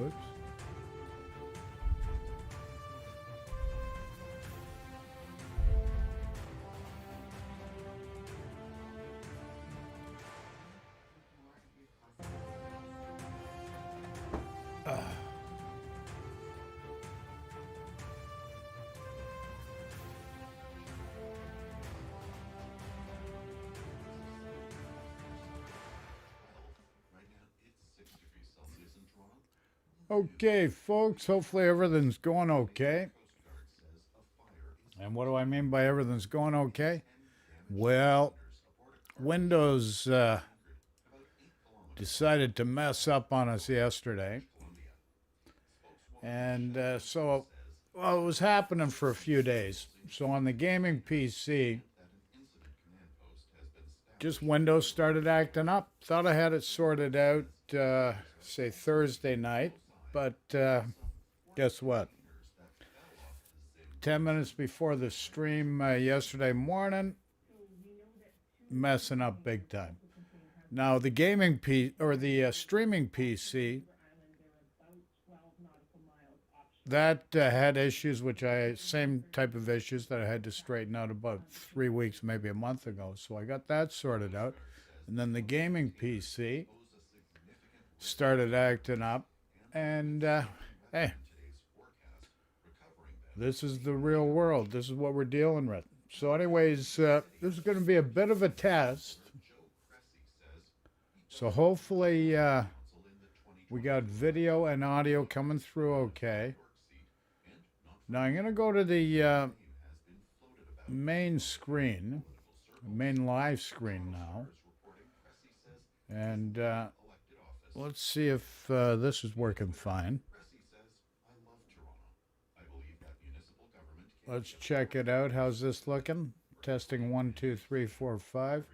Whoops. Okay, folks, hopefully everything's going okay. And what do I mean by everything's going okay? Well, Windows decided to mess up on us yesterday. And well, it was happening for a few days. So on the gaming PC, just Windows started acting up. Thought I had it sorted out, say Thursday night. But guess what? 10 minutes before the stream yesterday morning, messing up big time. Now the streaming PC, that had issues, same type of issues that I had to straighten out about 3 weeks, maybe a month ago. So I got that sorted out. And then the gaming PC started acting up. And hey, this is the real world. This is what we're dealing with. So anyways, this is going to be a bit of a test. So hopefully we got video and audio coming through okay. Now I'm going to go to the main screen, main live screen now. And let's see if this is working fine. Let's check it out. How's this looking? Testing 1, 2, 3, 4, 5.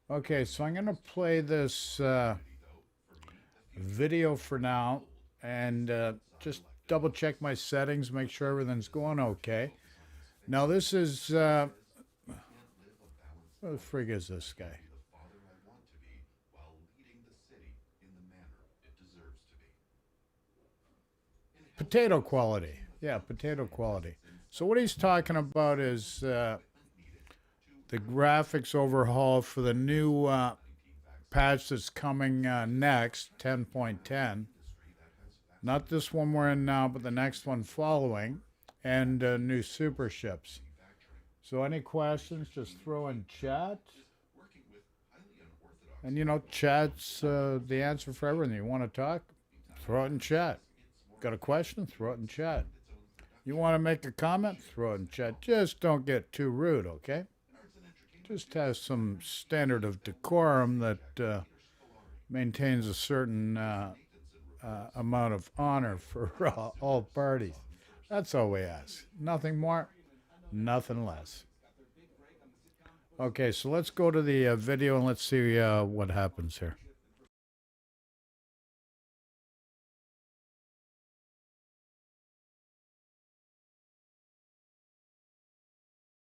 Okay, so I'm going to play this video for now and just double check my settings, make sure everything's going okay. Now this is, what the frig is this guy? Potato quality. Yeah, potato quality. So what he's talking about is the graphics overhaul for the new patch that's coming next, 10.10. Not this one we're in now, but the next one following, and new super ships. So any questions, just throw in chat. And you know, chat's the answer for everything. You want to talk? Throw it in chat. Got a question? Throw it in chat. You want to make a comment? Throw it in chat. Just don't get too rude, okay? Just has some standard of decorum that maintains a certain amount of honor for all parties. That's all we ask. Nothing more, nothing less. Okay, so let's go to the video and let's see what happens here.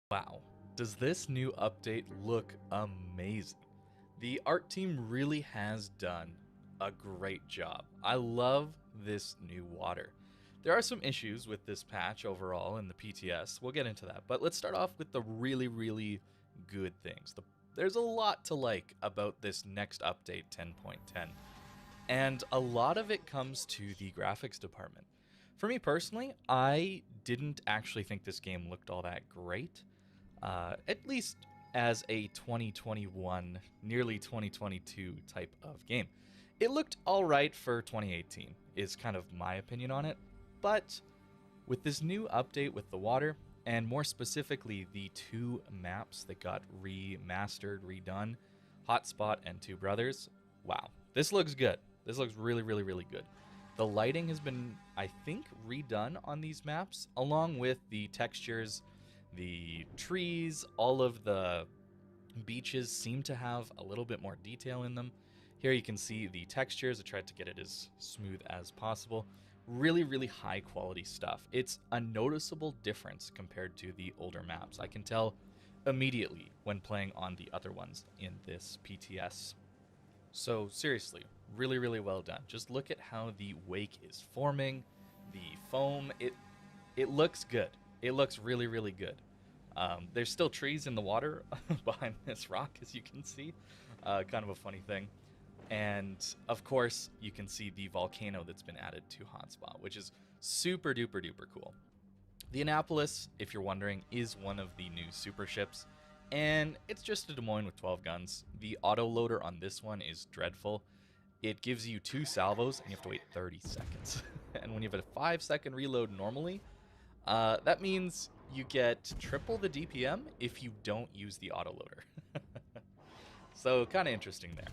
Wow, does this new update look amazing? The art team really has done a great job. I love this new water. There are some issues with this patch overall in the PTS. We'll get into that, but let's start off with the really good things. There's a lot to like about this next update 10.10, and a lot of it comes to the graphics department. For me personally, I didn't actually think this game looked all that great. At least as a 2021, nearly 2022 type of game. It looked alright for 2018, is kind of my opinion on it, but with this new update with the water, and more specifically the 2 maps that got remastered, redone, Hotspot and Two Brothers, wow, this looks good. This looks really good. The lighting has been, I think, redone on these maps, along with the textures. The trees, all of the beaches seem to have a little bit more detail in them. Here you can see the textures. I tried to get it as smooth as possible. Really high quality stuff. It's a noticeable difference compared to the older maps. I can tell immediately when playing on the other ones in this PTS. So seriously, Really, really well done. Just look at how the wake is forming, the foam. It looks good. It looks really, really good. There's still trees in the water behind this rock, as you can see. Kind of a funny thing. And of course, you can see the volcano that's been added to Hotspot, which is super duper duper cool. The Annapolis, if you're wondering, is one of the new super ships, and it's just a Des Moines with 12 guns. The autoloader on this one is dreadful. It gives you 2 salvos, and you have to wait 30 seconds. And when you have a 5-second reload normally, that means you get triple the DPM if you don't use the autoloader. So kind of interesting there.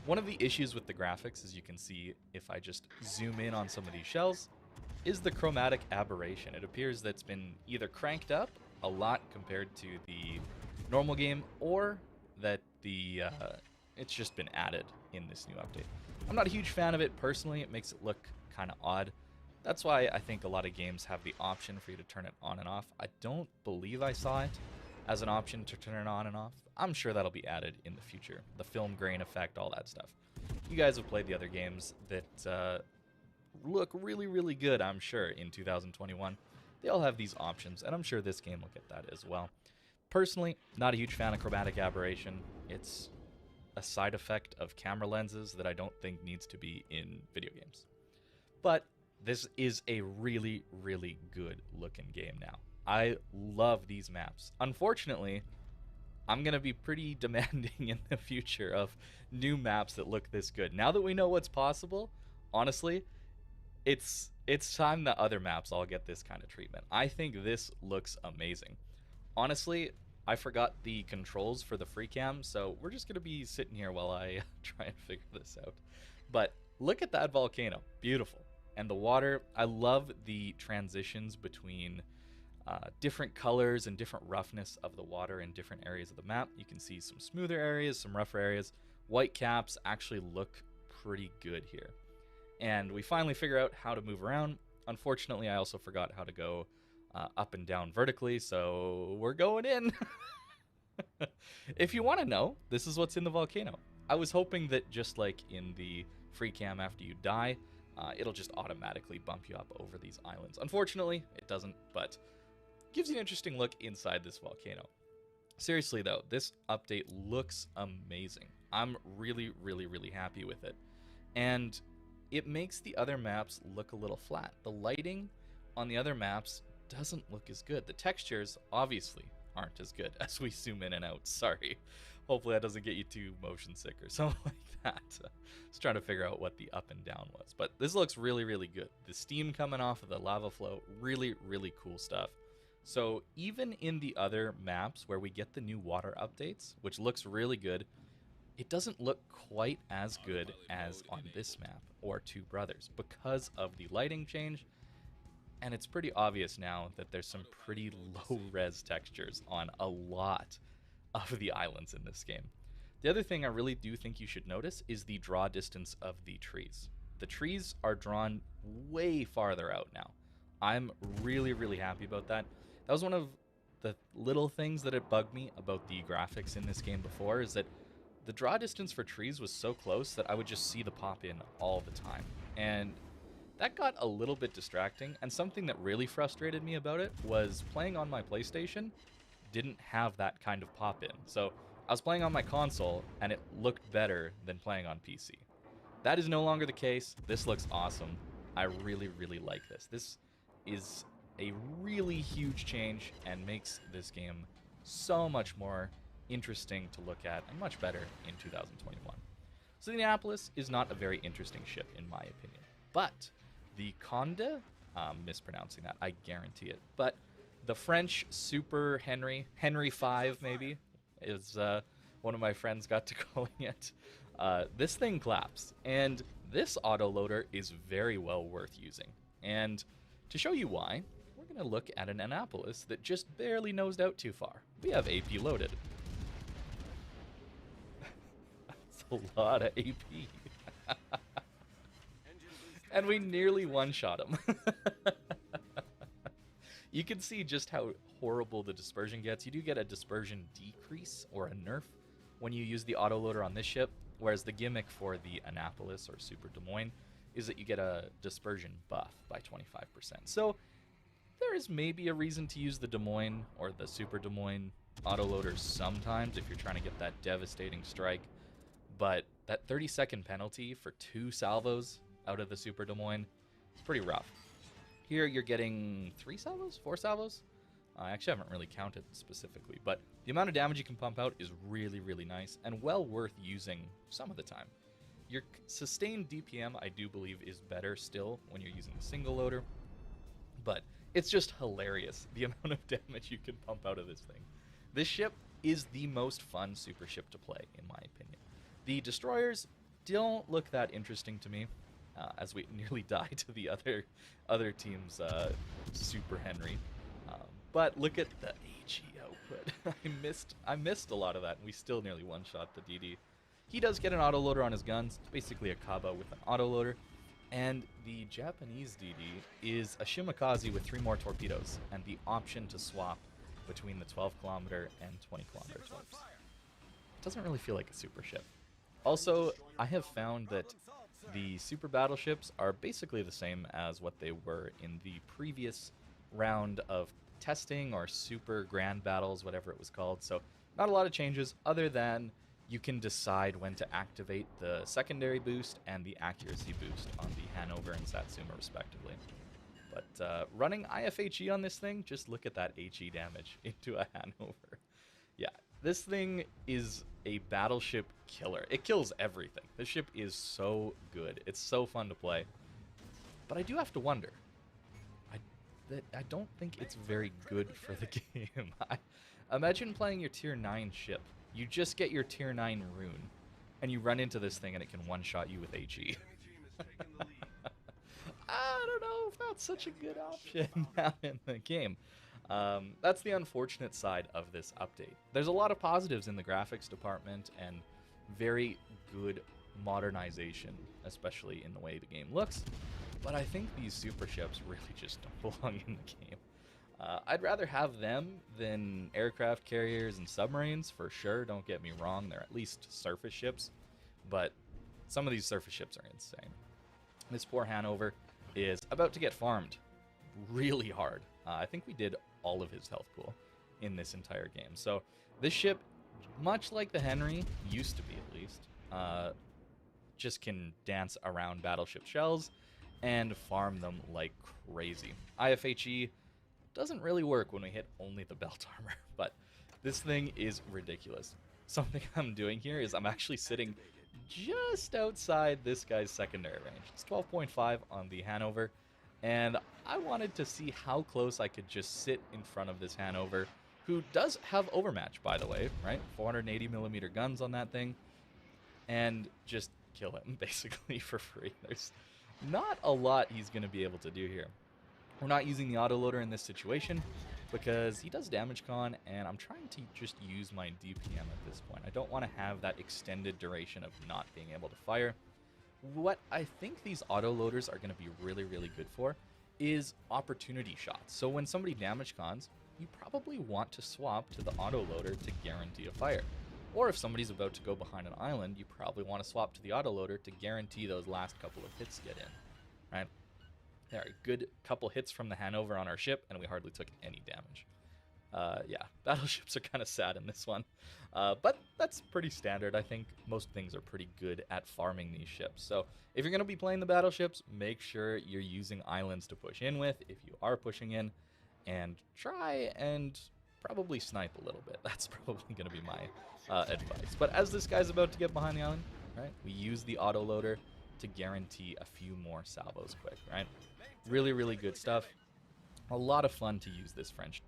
One of the issues with the graphics, as you can see if I just zoom in on some of these shells, is the chromatic aberration. It appears that's been either cranked up a lot compared to the normal game, or that it's just been added in this new update. I'm not a huge fan of it personally. It makes it look kind of odd. That's why I think a lot of games have the option for you to turn it on and off. I don't believe I saw it as an option to turn it on and off. I'm sure that'll be added in the future. The film grain effect, all that stuff. You guys have played the other games that look really, really good, I'm sure, in 2021. They all have these options, and I'm sure this game will get that as well. Personally, not a huge fan of chromatic aberration. It's a side effect of camera lenses that I don't think needs to be in video games. But this is a really, really good looking game now. I love these maps. Unfortunately, I'm going to be pretty demanding in the future of new maps that look this good. Now that we know what's possible, honestly, it's time that other maps all get this kind of treatment. I think this looks amazing. Honestly, I forgot the controls for the free cam, so we're just going to be sitting here while I try and figure this out. But look at that volcano. Beautiful. And the water, I love the transitions between different colors and different roughness of the water in different areas of the map. You can see some smoother areas, some rougher areas. White caps actually look pretty good here. And we finally figure out how to move around. Unfortunately, I also forgot how to go up and down vertically, so we're going in. If you want to know, this is what's in the volcano. I was hoping that just like in the free cam after you die, it'll just automatically bump you up over these islands. Unfortunately, it doesn't, but gives you an interesting look inside this volcano. Seriously though, this update looks amazing. I'm really, really, really happy with it. And it makes the other maps look a little flat. The lighting on the other maps doesn't look as good. The textures obviously aren't as good as we zoom in and out. Sorry. Hopefully that doesn't get you too motion sick or something like that. I was trying to figure out what the up and down was. But this looks really, really good. The steam coming off of the lava flow, really, really cool stuff. So even in the other maps where we get the new water updates, which looks really good, it doesn't look quite as good as on this map or Two Brothers because of the lighting change. And it's pretty obvious now that there's some pretty low res textures on a lot of the islands in this game. The other thing I really do think you should notice is the draw distance of the trees. The trees are drawn way farther out now. I'm really, really happy about that. That was one of the little things that it bugged me about the graphics in this game before, is that the draw distance for trees was so close that I would just see the pop in all the time. And that got a little bit distracting, and something that really frustrated me about it was playing on my PlayStation didn't have that kind of pop in. So I was playing on my console and it looked better than playing on PC. That is no longer the case. This looks awesome. I really, really like this. This is a really huge change and makes this game so much more interesting to look at and much better in 2021. So the Annapolis is not a very interesting ship in my opinion, but the Conde, mispronouncing that, I guarantee it, but the French Super Henry V maybe, is one of my friends got to calling it. This thing claps, and this autoloader is very well worth using. And to show you why, we're going to look at an Annapolis that just barely nosed out too far. We have AP loaded. That's a lot of AP. And we nearly one-shot him. You can see just how horrible the dispersion gets. You do get a dispersion decrease or a nerf when you use the autoloader on this ship. Whereas the gimmick for the Annapolis or Super Des Moines is that you get a dispersion buff by 25%. So there is maybe a reason to use the Des Moines or the Super Des Moines autoloaders sometimes if you're trying to get that devastating strike. But that 30-second penalty for 2 salvos out of the Super Des Moines is pretty rough. Here you're getting 3 salvos? 4 salvos? I actually haven't really counted specifically, but the amount of damage you can pump out is really, really nice and well worth using some of the time. Your sustained DPM, I do believe, is better still when you're using the single loader, but it's just hilarious the amount of damage you can pump out of this thing. This ship is the most fun super ship to play, in my opinion. The destroyers don't look that interesting to me, as we nearly die to the other team's Super Henry. But look at the HE output. I missed a lot of that, and we still nearly one-shot the DD. He does get an autoloader on his guns. It's basically a Kaba with an autoloader. And the Japanese DD is a Shimakaze with 3 more torpedoes, and the option to swap between the 12-kilometer and 20-kilometer torps. It doesn't really feel like a super ship. Also, I have found that the super battleships are basically the same as what they were in the previous round of testing or super grand battles, whatever it was called. So not a lot of changes other than you can decide when to activate the secondary boost and the accuracy boost on the Hanover and Satsuma respectively. But running IFHE on this thing, just look at that HE damage into a Hanover. Yeah, this thing is a battleship killer. It kills everything. This ship is so good. It's so fun to play. But I do have to wonder. I don't think it's very good for the game. Imagine playing your tier 9 ship. You just get your tier 9 rune, and you run into this thing and it can one-shot you with HE. I don't know if that's such a good option now in the game. That's the unfortunate side of this update. There's a lot of positives in the graphics department and very good modernization, especially in the way the game looks. But I think these super ships really just don't belong in the game. I'd rather have them than aircraft carriers and submarines, for sure. Don't get me wrong, they're at least surface ships. But some of these surface ships are insane. This poor Hanover is about to get farmed really hard. I think we did all of his health pool in this entire game. So this ship, much like the Henry, used to be at least, just can dance around battleship shells and farm them like crazy. IFHE doesn't really work when we hit only the belt armor, but this thing is ridiculous. Something I'm doing here is I'm actually sitting just outside this guy's secondary range. It's 12.5 on the Hanover, and I wanted to see how close I could just sit in front of this Hanover, who does have overmatch, by the way, right? 480mm guns on that thing, and just kill him, basically, for free. There's not a lot he's going to be able to do here. We're not using the autoloader in this situation because he does damage con, and I'm trying to just use my DPM at this point. I don't want to have that extended duration of not being able to fire. What I think these autoloaders are going to be really, really good for is opportunity shots. So when somebody damage cons, you probably want to swap to the autoloader to guarantee a fire. Or if somebody's about to go behind an island, you probably want to swap to the autoloader to guarantee those last couple of hits get in, right? There are a good couple hits from the Hanover on our ship, and we hardly took any damage. Yeah, battleships are kind of sad in this one. But that's pretty standard. I think most things are pretty good at farming these ships. So if you're going to be playing the battleships, make sure you're using islands to push in with if you are pushing in. And try and probably snipe a little bit. That's probably going to be my advice. But as this guy's about to get behind the island, right, we use the autoloader to guarantee a few more salvos quick, right? Really, really good stuff. A lot of fun to use this French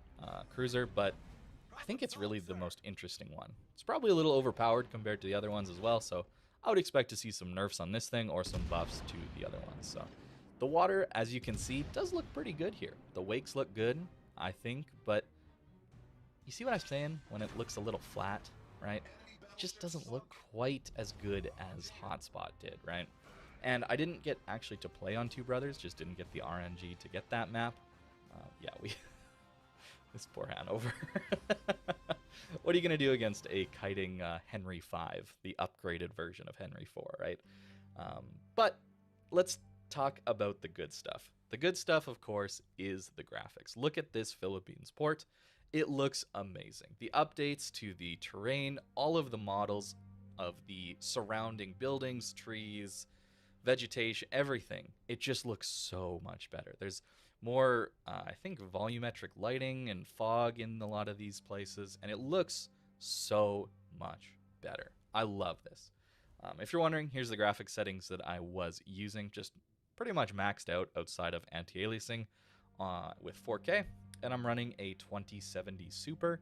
cruiser, but I think it's really the most interesting one. It's probably a little overpowered compared to the other ones as well, so I would expect to see some nerfs on this thing or some buffs to the other ones. So the water, as you can see, does look pretty good here. The wakes look good, I think, but you see what I'm saying when it looks a little flat, right? It just doesn't look quite as good as Hotspot did, right? And I didn't get actually to play on Two Brothers, just didn't get the RNG to get that map. Yeah, This poor Hanover. What are you going to do against a kiting Henry V, the upgraded version of Henry IV, right? But let's talk about the good stuff. The good stuff, of course, is the graphics. Look at this Philippines port. It looks amazing. The updates to the terrain, all of the models of the surrounding buildings, trees, vegetation, everything. It just looks so much better. There's more, I think, volumetric lighting and fog in a lot of these places, and it looks so much better. I love this. If you're wondering, here's the graphics settings that I was using, just pretty much maxed out outside of anti-aliasing with 4K, and I'm running a 2070 Super,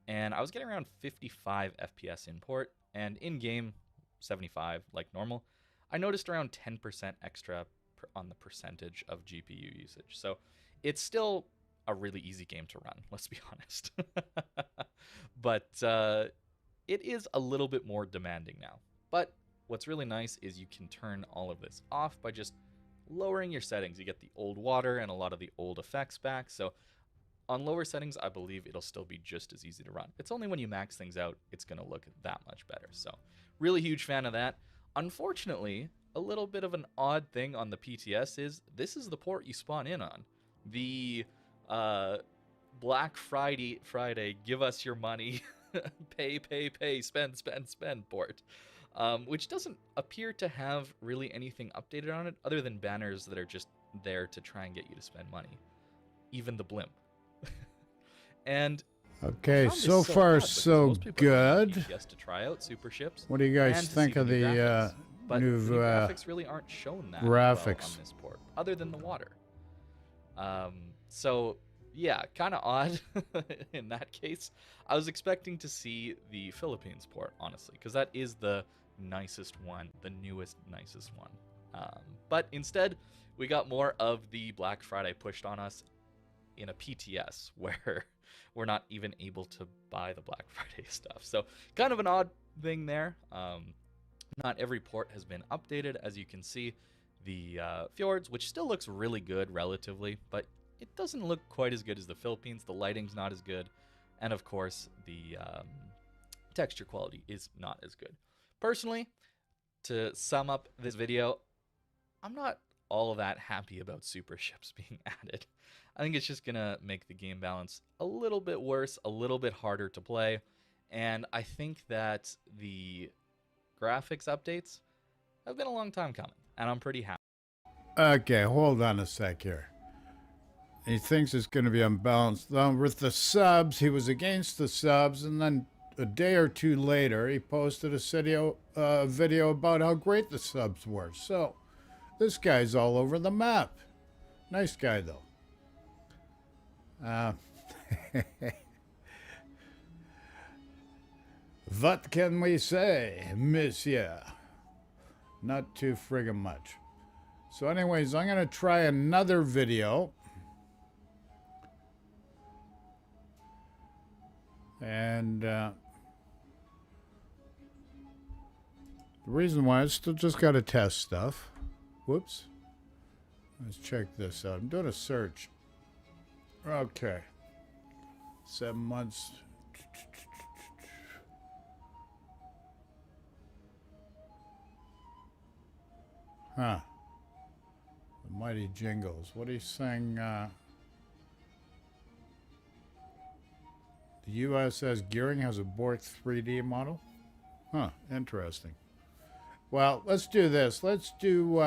and I was getting around 55 FPS in port, and in-game 75 like normal. I noticed around 10% extra on the percentage of GPU usage. So it's still a really easy game to run, let's be honest. But it is a little bit more demanding now. But what's really nice is you can turn all of this off by just lowering your settings. You get the old water and a lot of the old effects back. So on lower settings, I believe it'll still be just as easy to run. It's only when you max things out, it's going to look that much better. So really huge fan of that. Unfortunately, a little bit of an odd thing on the PTS is this is the port you spawn in on. The Black Friday, give us your money, pay, spend port. Which doesn't appear to have really anything updated on it other than banners that are just there to try and get you to spend money. Even the blimp. And okay, so far so good. PTS to try out super ships. What do you guys think of the new graphics really aren't shown that graphics well on this port, other than the water. So yeah, kind of odd in that case. I was expecting to see the Philippines port, honestly, because that is the nicest one, the newest, nicest one. But instead, we got more of the Black Friday pushed on us in a PTS where we're not even able to buy the Black Friday stuff. So kind of an odd thing there. Not every port has been updated, as you can see. The Fjords, which still looks really good relatively, but it doesn't look quite as good as the Philippines. The lighting's not as good. And of course, the texture quality is not as good. Personally, to sum up this video, I'm not all that happy about super ships being added. I think it's just going to make the game balance a little bit worse, a little bit harder to play. And I think that the graphics updates have been a long time coming, and I'm pretty happy. Okay, hold on a sec here. He thinks it's going to be unbalanced. With the subs, he was against the subs, and then a day or two later, he posted a video about how great the subs were. So, this guy's all over the map. Nice guy, though. What can we say, monsieur? Not too friggin' much. So anyways, I'm going to try another video. And the reason why I still just got to test stuff. Whoops. Let's check this out. I'm doing a search. Okay. 7 months. Huh. The Mighty Jingles. What he's saying, the USS Gearing has a Bork 3D model? Huh, interesting. Well, let's do this. Let's do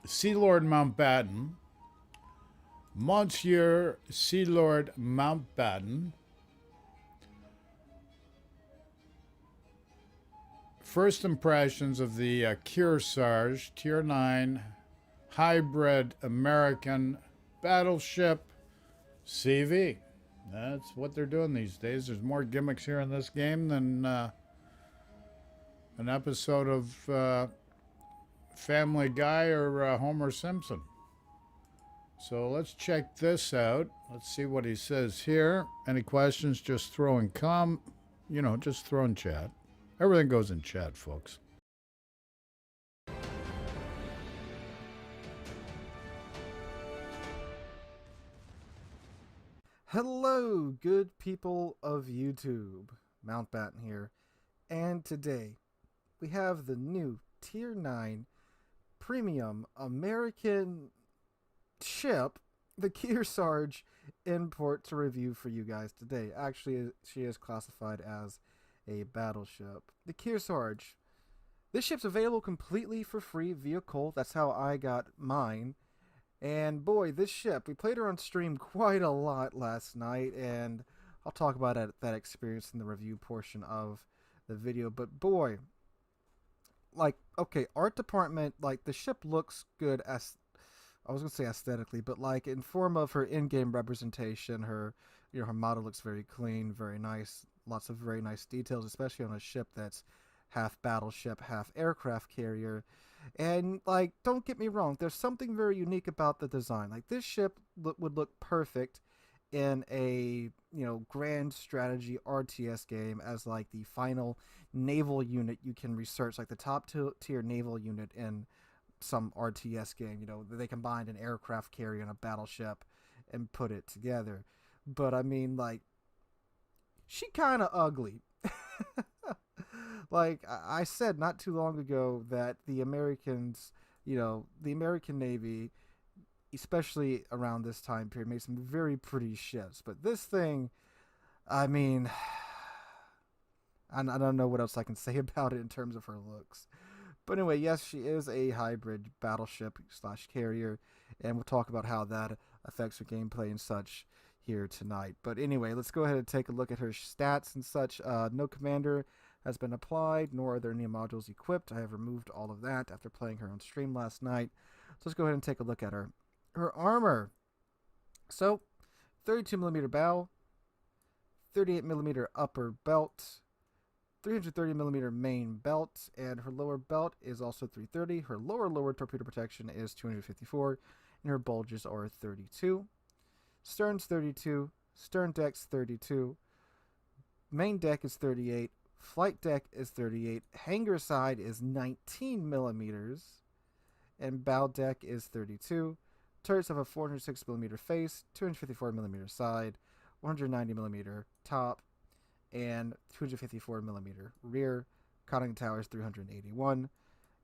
Sea Lord Mountbatten. Monsieur Sea Lord Mountbatten. First impressions of the Kearsarge Tier 9 hybrid American battleship CV. That's what they're doing these days. There's more gimmicks here in this game than an episode of Family Guy or Homer Simpson. So let's check this out. Let's see what he says here. Any questions, just throw in just throw in chat. Everything goes in chat, folks. Hello, good people of YouTube. Mountbatten here. And today, we have the new Tier 9 Premium American ship, the Kearsarge import to review for you guys today. Actually, she is classified as a battleship. The Kearsarge. This ship's available completely for free via Cole. That's how I got mine. And boy, this ship, we played her on stream quite a lot last night, and I'll talk about that experience in the review portion of the video. But boy, like, okay, art department, like, the ship looks good as I was gonna say aesthetically, but like in form of her in-game representation, her model looks very clean, very nice, lots of very nice details, especially on a ship that's half battleship, half aircraft carrier. And like, don't get me wrong, there's something very unique about the design. Like this ship would look perfect in a grand strategy RTS game as like the final naval unit you can research, like the top tier naval unit in some RTS game. They combined an aircraft carrier and a battleship and put it together. But I mean, like, she kind of ugly. Like I said not too long ago that the Americans, the American Navy, especially around this time period, made some very pretty ships. But this thing, I mean, I don't know what else I can say about it in terms of her looks. But anyway, yes, she is a hybrid battleship slash carrier, and we'll talk about how that affects her gameplay and such here tonight. But anyway, let's go ahead and take a look at her stats and such. No commander has been applied, nor are there any modules equipped. I have removed all of that after playing her on stream last night. So let's go ahead and take a look at her. Her armor. So, 32mm bow, 38mm upper belt, 330mm main belt, and her lower belt is also 330. Her lower torpedo protection is 254, and her bulges are 32. Stern's 32, stern deck's 32, main deck is 38, flight deck is 38, hangar side is 19mm, and bow deck is 32. Turrets have a 406mm face, 254mm side, 190mm top, and 254mm rear. Conning tower is 381,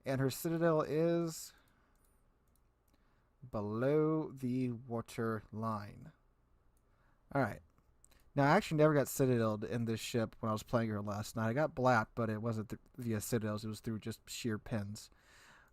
and her citadel is below the water line. Alright. Now, I actually never got citadeled in this ship when I was playing her last night. I got blapped, but it wasn't via citadels. It was through just sheer pins.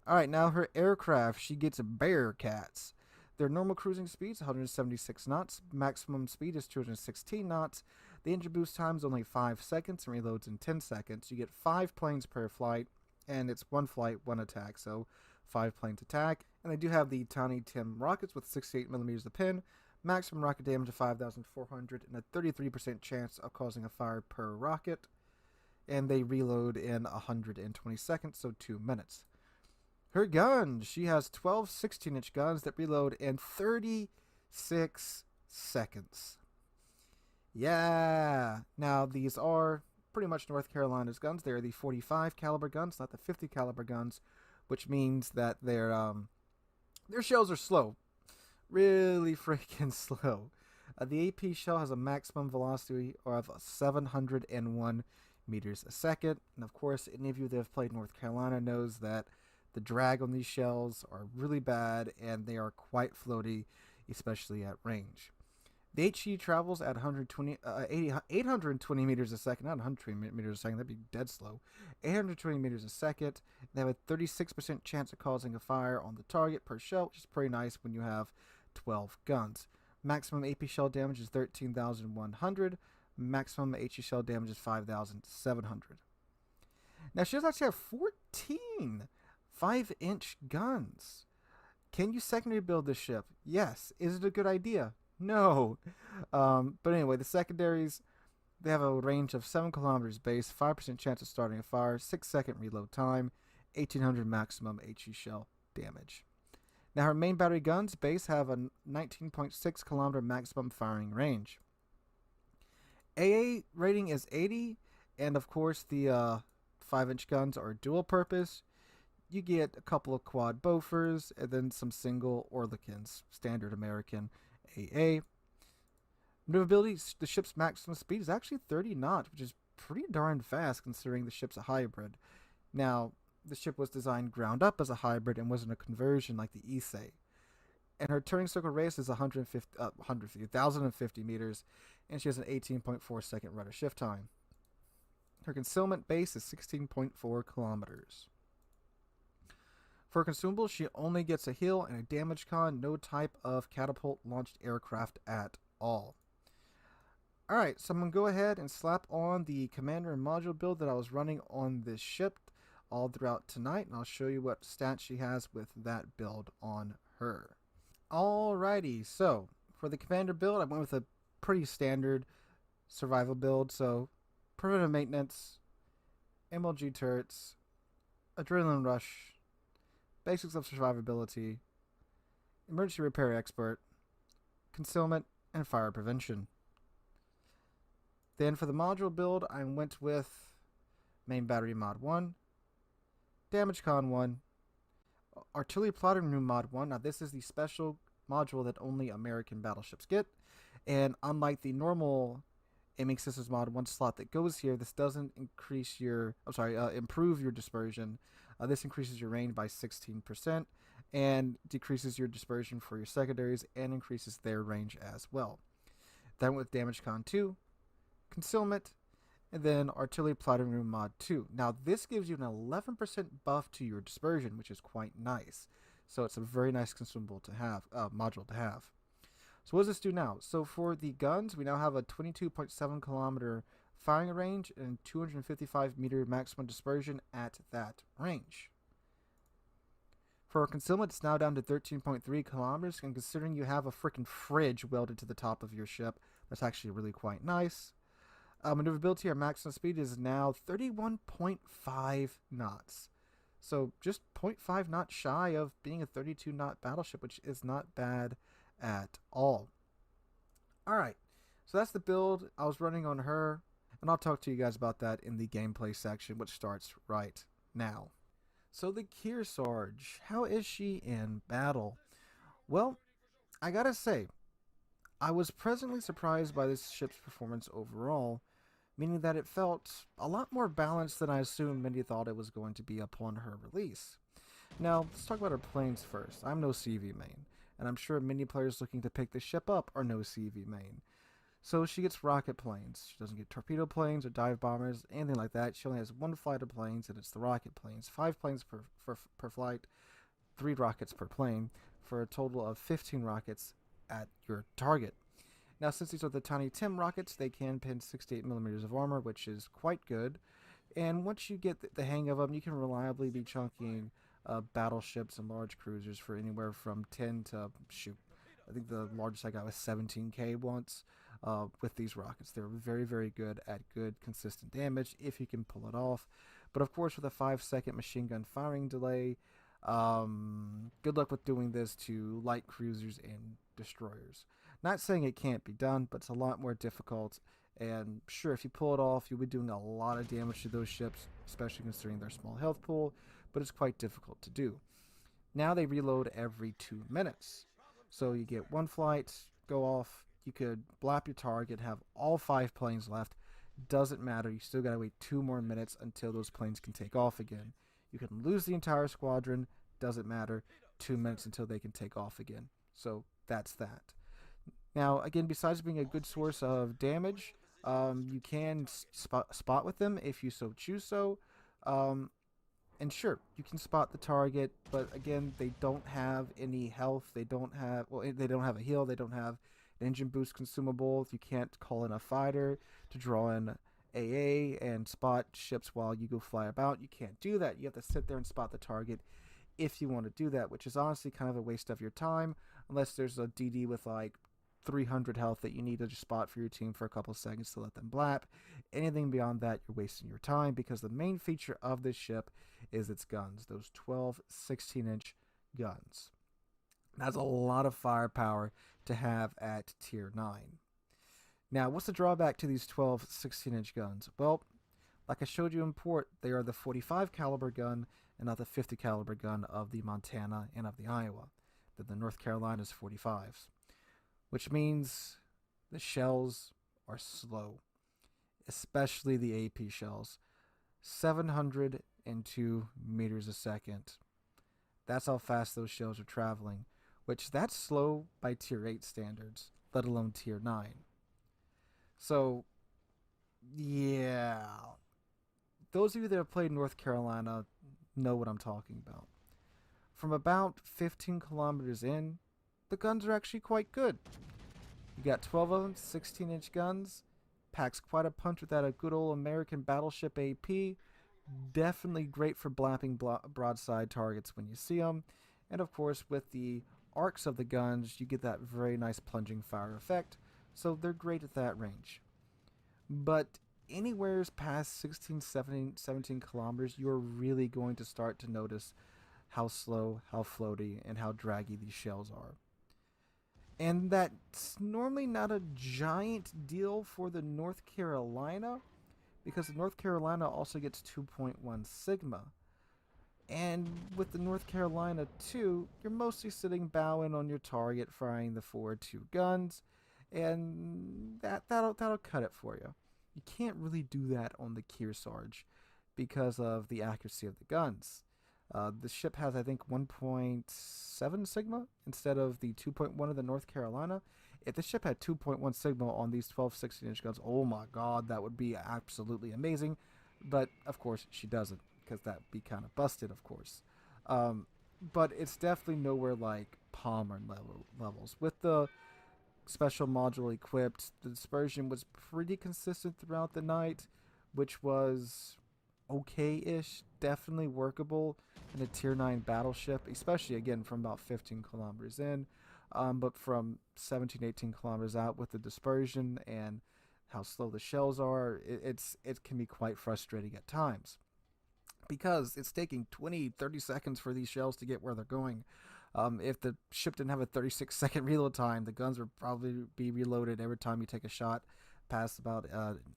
Alright, now her aircraft, she gets Bearcats. Their normal cruising speed is 176 knots. Maximum speed is 216 knots. The engine boost time is only 5 seconds and reloads in 10 seconds. You get 5 planes per flight, and it's 1 flight, 1 attack, so 5 planes attack. And they do have the Tiny Tim rockets with 68mm of pin, maximum rocket damage of 5,400, and a 33% chance of causing a fire per rocket. And they reload in 120 seconds, so 2 minutes. Her guns, she has 12 16-inch guns that reload in 36 seconds. Yeah. Now, these are pretty much North Carolina's guns. They're the 45 caliber guns, not the 50 caliber guns, which means that their shells are slow. Really freaking slow. The AP shell has a maximum velocity of 701 meters a second. And of course, any of you that have played North Carolina knows that the drag on these shells are really bad, and they are quite floaty, especially at range. The HE travels at 820 meters a second, not 120 meters a second, that'd be dead slow. 820 meters a second. They have a 36% chance of causing a fire on the target per shell, which is pretty nice when you have 12 guns. Maximum AP shell damage is 13,100. Maximum HE shell damage is 5,700. Now, she does actually have 14 5-inch guns. Can you secondary build this ship? Yes. Is it a good idea? No. But anyway, the secondaries, they have a range of 7 kilometers base, 5% chance of starting a fire, 6-second reload time, 1,800 maximum HE shell damage. Now, her main battery guns base have a 19.6 kilometer maximum firing range. AA rating is 80, and of course the 5-inch guns are dual purpose. You get a couple of quad Bofors and then some single Orlikins, standard American AA. Maneuverability, the ship's maximum speed is actually 30 knots, which is pretty darn fast considering the ship's a hybrid. Now, the ship was designed ground up as a hybrid and wasn't a conversion like the Issei. And her turning circle radius is 1,050 meters, and she has an 18.4-second rudder shift time. Her concealment base is 16.4 kilometers. For consumables, she only gets a heal and a damage con, no type of catapult-launched aircraft at all. Alright, so I'm going to go ahead and slap on the commander and module build that I was running on this ship all throughout tonight, and I'll show you what stats she has with that build on her. Alrighty, so for the commander build, I went with a pretty standard survival build, so preventive maintenance, MLG turrets, adrenaline rush, basics of survivability, emergency repair expert, concealment, and fire prevention. Then for the module build, I went with main battery mod 1, damage con 1, artillery plotting room mod 1. Now this is the special module that only American battleships get, and unlike the normal aiming systems mod 1 slot that goes here, this doesn't increase your, improve your dispersion. This increases your range by 16% and decreases your dispersion for your secondaries and increases their range as well. Then with damage con 2, concealment, and then artillery plotting room mod 2. Now this gives you an 11% buff to your dispersion, which is quite nice. So it's a very nice consumable to have, module to have. So what does this do now? So for the guns, we now have a 22.7 kilometer firing range and 255 meter maximum dispersion at that range. For concealment, it's now down to 13.3 kilometers, and considering you have a freaking fridge welded to the top of your ship, that's actually really quite nice. Maneuverability, our maximum speed is now 31.5 knots. So just 0.5 knots shy of being a 32 knot battleship, which is not bad at all. Alright, so that's the build I was running on her, and I'll talk to you guys about that in the gameplay section, which starts right now. So the Kearsarge, how is she in battle? Well, I gotta say, I was pleasantly surprised by this ship's performance overall, meaning that it felt a lot more balanced than I assumed many thought it was going to be upon her release. Now, let's talk about her planes first. I'm no CV main, and I'm sure many players looking to pick this ship up are no CV main. So she gets rocket planes. She doesn't get torpedo planes or dive bombers, anything like that. She only has one flight of planes, and it's the rocket planes. 5 planes per flight, 3 rockets per plane, for a total of 15 rockets at your target. Now, since these are the Tiny Tim rockets, they can pin 68 millimeters of armor, which is quite good. And once you get the hang of them, you can reliably be chunking battleships and large cruisers for anywhere from 10 to, I think the largest I got was 17k once with these rockets. They're very, very good at good, consistent damage if you can pull it off. But of course, with a 5-second machine gun firing delay, good luck with doing this to light cruisers and destroyers. Not saying it can't be done, but it's a lot more difficult. And sure, if you pull it off, you'll be doing a lot of damage to those ships, especially considering their small health pool, but it's quite difficult to do. Now they reload every 2 minutes. So you get one flight, go off, you could blap your target, have all 5 planes left. Doesn't matter, you still gotta wait 2 more minutes until those planes can take off again. You can lose the entire squadron, doesn't matter, 2 minutes until they can take off again. So that's that. Now, again, besides being a good source of damage, you can spot with them if you so choose so. And sure, you can spot the target, but again, they don't have any health. They don't have a heal. They don't have an engine boost consumable. You can't call in a fighter to draw in AA and spot ships while you go fly about. You can't do that. You have to sit there and spot the target if you want to do that, which is honestly kind of a waste of your time, unless there's a DD with like 300 health that you need to just spot for your team for a couple seconds to let them blap. Anything beyond that, you're wasting your time, because the main feature of this ship is its guns, those 12 16-inch guns. That's a lot of firepower to have at tier 9. Now, what's the drawback to these 12 16-inch guns? Well, like I showed you in port, they are the 45 caliber gun and not the 50 caliber gun of the Montana and of the Iowa. The North Carolina's 45s. Which means The shells are slow, especially the AP shells. 702 meters a second. That's how fast those shells are traveling, which that's slow by tier 8 standards, let alone tier 9. So, yeah. Those of you that have played North Carolina know what I'm talking about. From about 15 kilometers in, the guns are actually quite good. You got 12 of them, 16-inch guns. Packs quite a punch with that a good old American battleship AP. Definitely great for blapping broadside targets when you see them. And of course, with the arcs of the guns, you get that very nice plunging fire effect. So they're great at that range. But anywheres past 16, 17 kilometers, you're really going to start to notice how slow, how floaty, and how draggy these shells are. And that's normally not a giant deal for the North Carolina, because the North Carolina also gets 2.1 Sigma. And with the North Carolina 2, you're mostly sitting bowing on your target, firing the forward 2 guns, and that'll cut it for you. You can't really do that on the Kearsarge because of the accuracy of the guns. The ship has, I think, 1.7 Sigma instead of the 2.1 of the North Carolina. If the ship had 2.1 Sigma on these 12 16-inch guns, oh my god, that would be absolutely amazing. But, of course, she doesn't, because that would be kind of busted, of course. But it's definitely nowhere like Palmer levels. With the special module equipped, the dispersion was pretty consistent throughout the night, which was okay-ish, definitely workable in a tier 9 battleship, especially again from about 15 kilometers in, but from 17, 18 kilometers out with the dispersion and how slow the shells are, it can be quite frustrating at times because it's taking 20, 30 seconds for these shells to get where they're going. If the ship didn't have a 36-second reload time, the guns would probably be reloaded every time you take a shot past about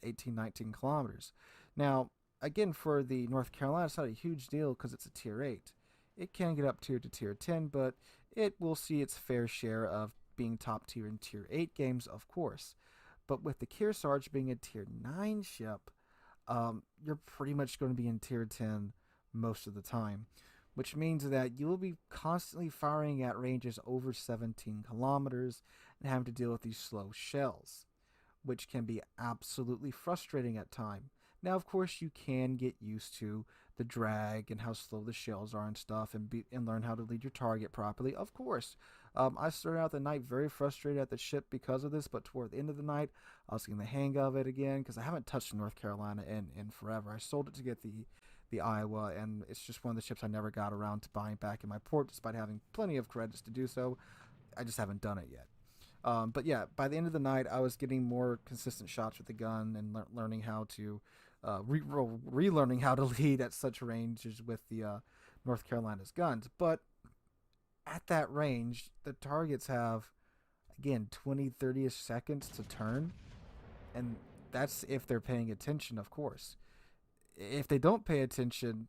18, 19 kilometers. Now, again, for the North Carolina, it's not a huge deal because it's a tier 8. It can get up tier to tier 10, but it will see its fair share of being top tier in tier 8 games, of course. But with the Kearsarge being a tier 9 ship, you're pretty much going to be in tier 10 most of the time, which means that you will be constantly firing at ranges over 17 kilometers and having to deal with these slow shells, which can be absolutely frustrating at times. Now, of course, you can get used to the drag and how slow the shells are and stuff, and learn how to lead your target properly. Of course, I started out the night very frustrated at the ship because of this, but toward the end of the night, I was getting the hang of it again because I haven't touched North Carolina in forever. I sold it to get the Iowa, and it's just one of the ships I never got around to buying back in my port, despite having plenty of credits to do so. I just haven't done it yet. But yeah, by the end of the night, I was getting more consistent shots with the gun and learning how to relearning how to lead at such ranges with the North Carolina's guns. But at that range, the targets have, again, 20, 30-ish seconds to turn. And that's if they're paying attention, of course. If they don't pay attention,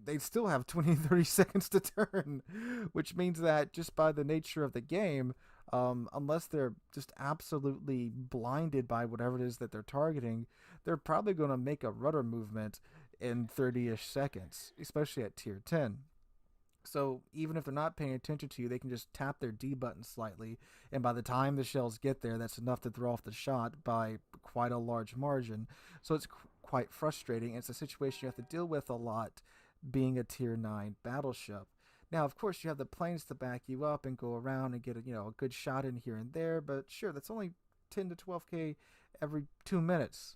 they still have 20, 30 seconds to turn, which means that just by the nature of the game, unless they're just absolutely blinded by whatever it is that they're targeting, they're probably going to make a rudder movement in 30-ish seconds, especially at tier 10. So even if they're not paying attention to you, they can just tap their D button slightly, and by the time the shells get there, that's enough to throw off the shot by quite a large margin. So it's quite frustrating. It's a situation you have to deal with a lot being a tier 9 battleship. Now, of course, you have the planes to back you up and go around and get a good shot in here and there, but sure, that's only 10 to 12k every 2 minutes.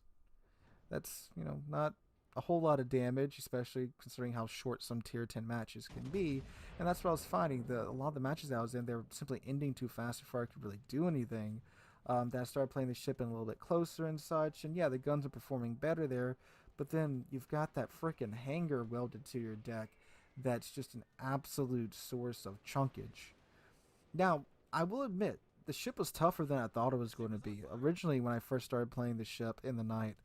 That's, not a whole lot of damage, especially considering how short some tier 10 matches can be. And that's what I was finding. A lot of the matches I was in, they were simply ending too fast before I could really do anything. Then I started playing the ship in a little bit closer and such, and yeah, the guns are performing better there, but then you've got that freaking hanger welded to your deck that's just an absolute source of chunkage. Now, I will admit, the ship was tougher than I thought it was going to be. Originally, when I first started playing the ship in the night,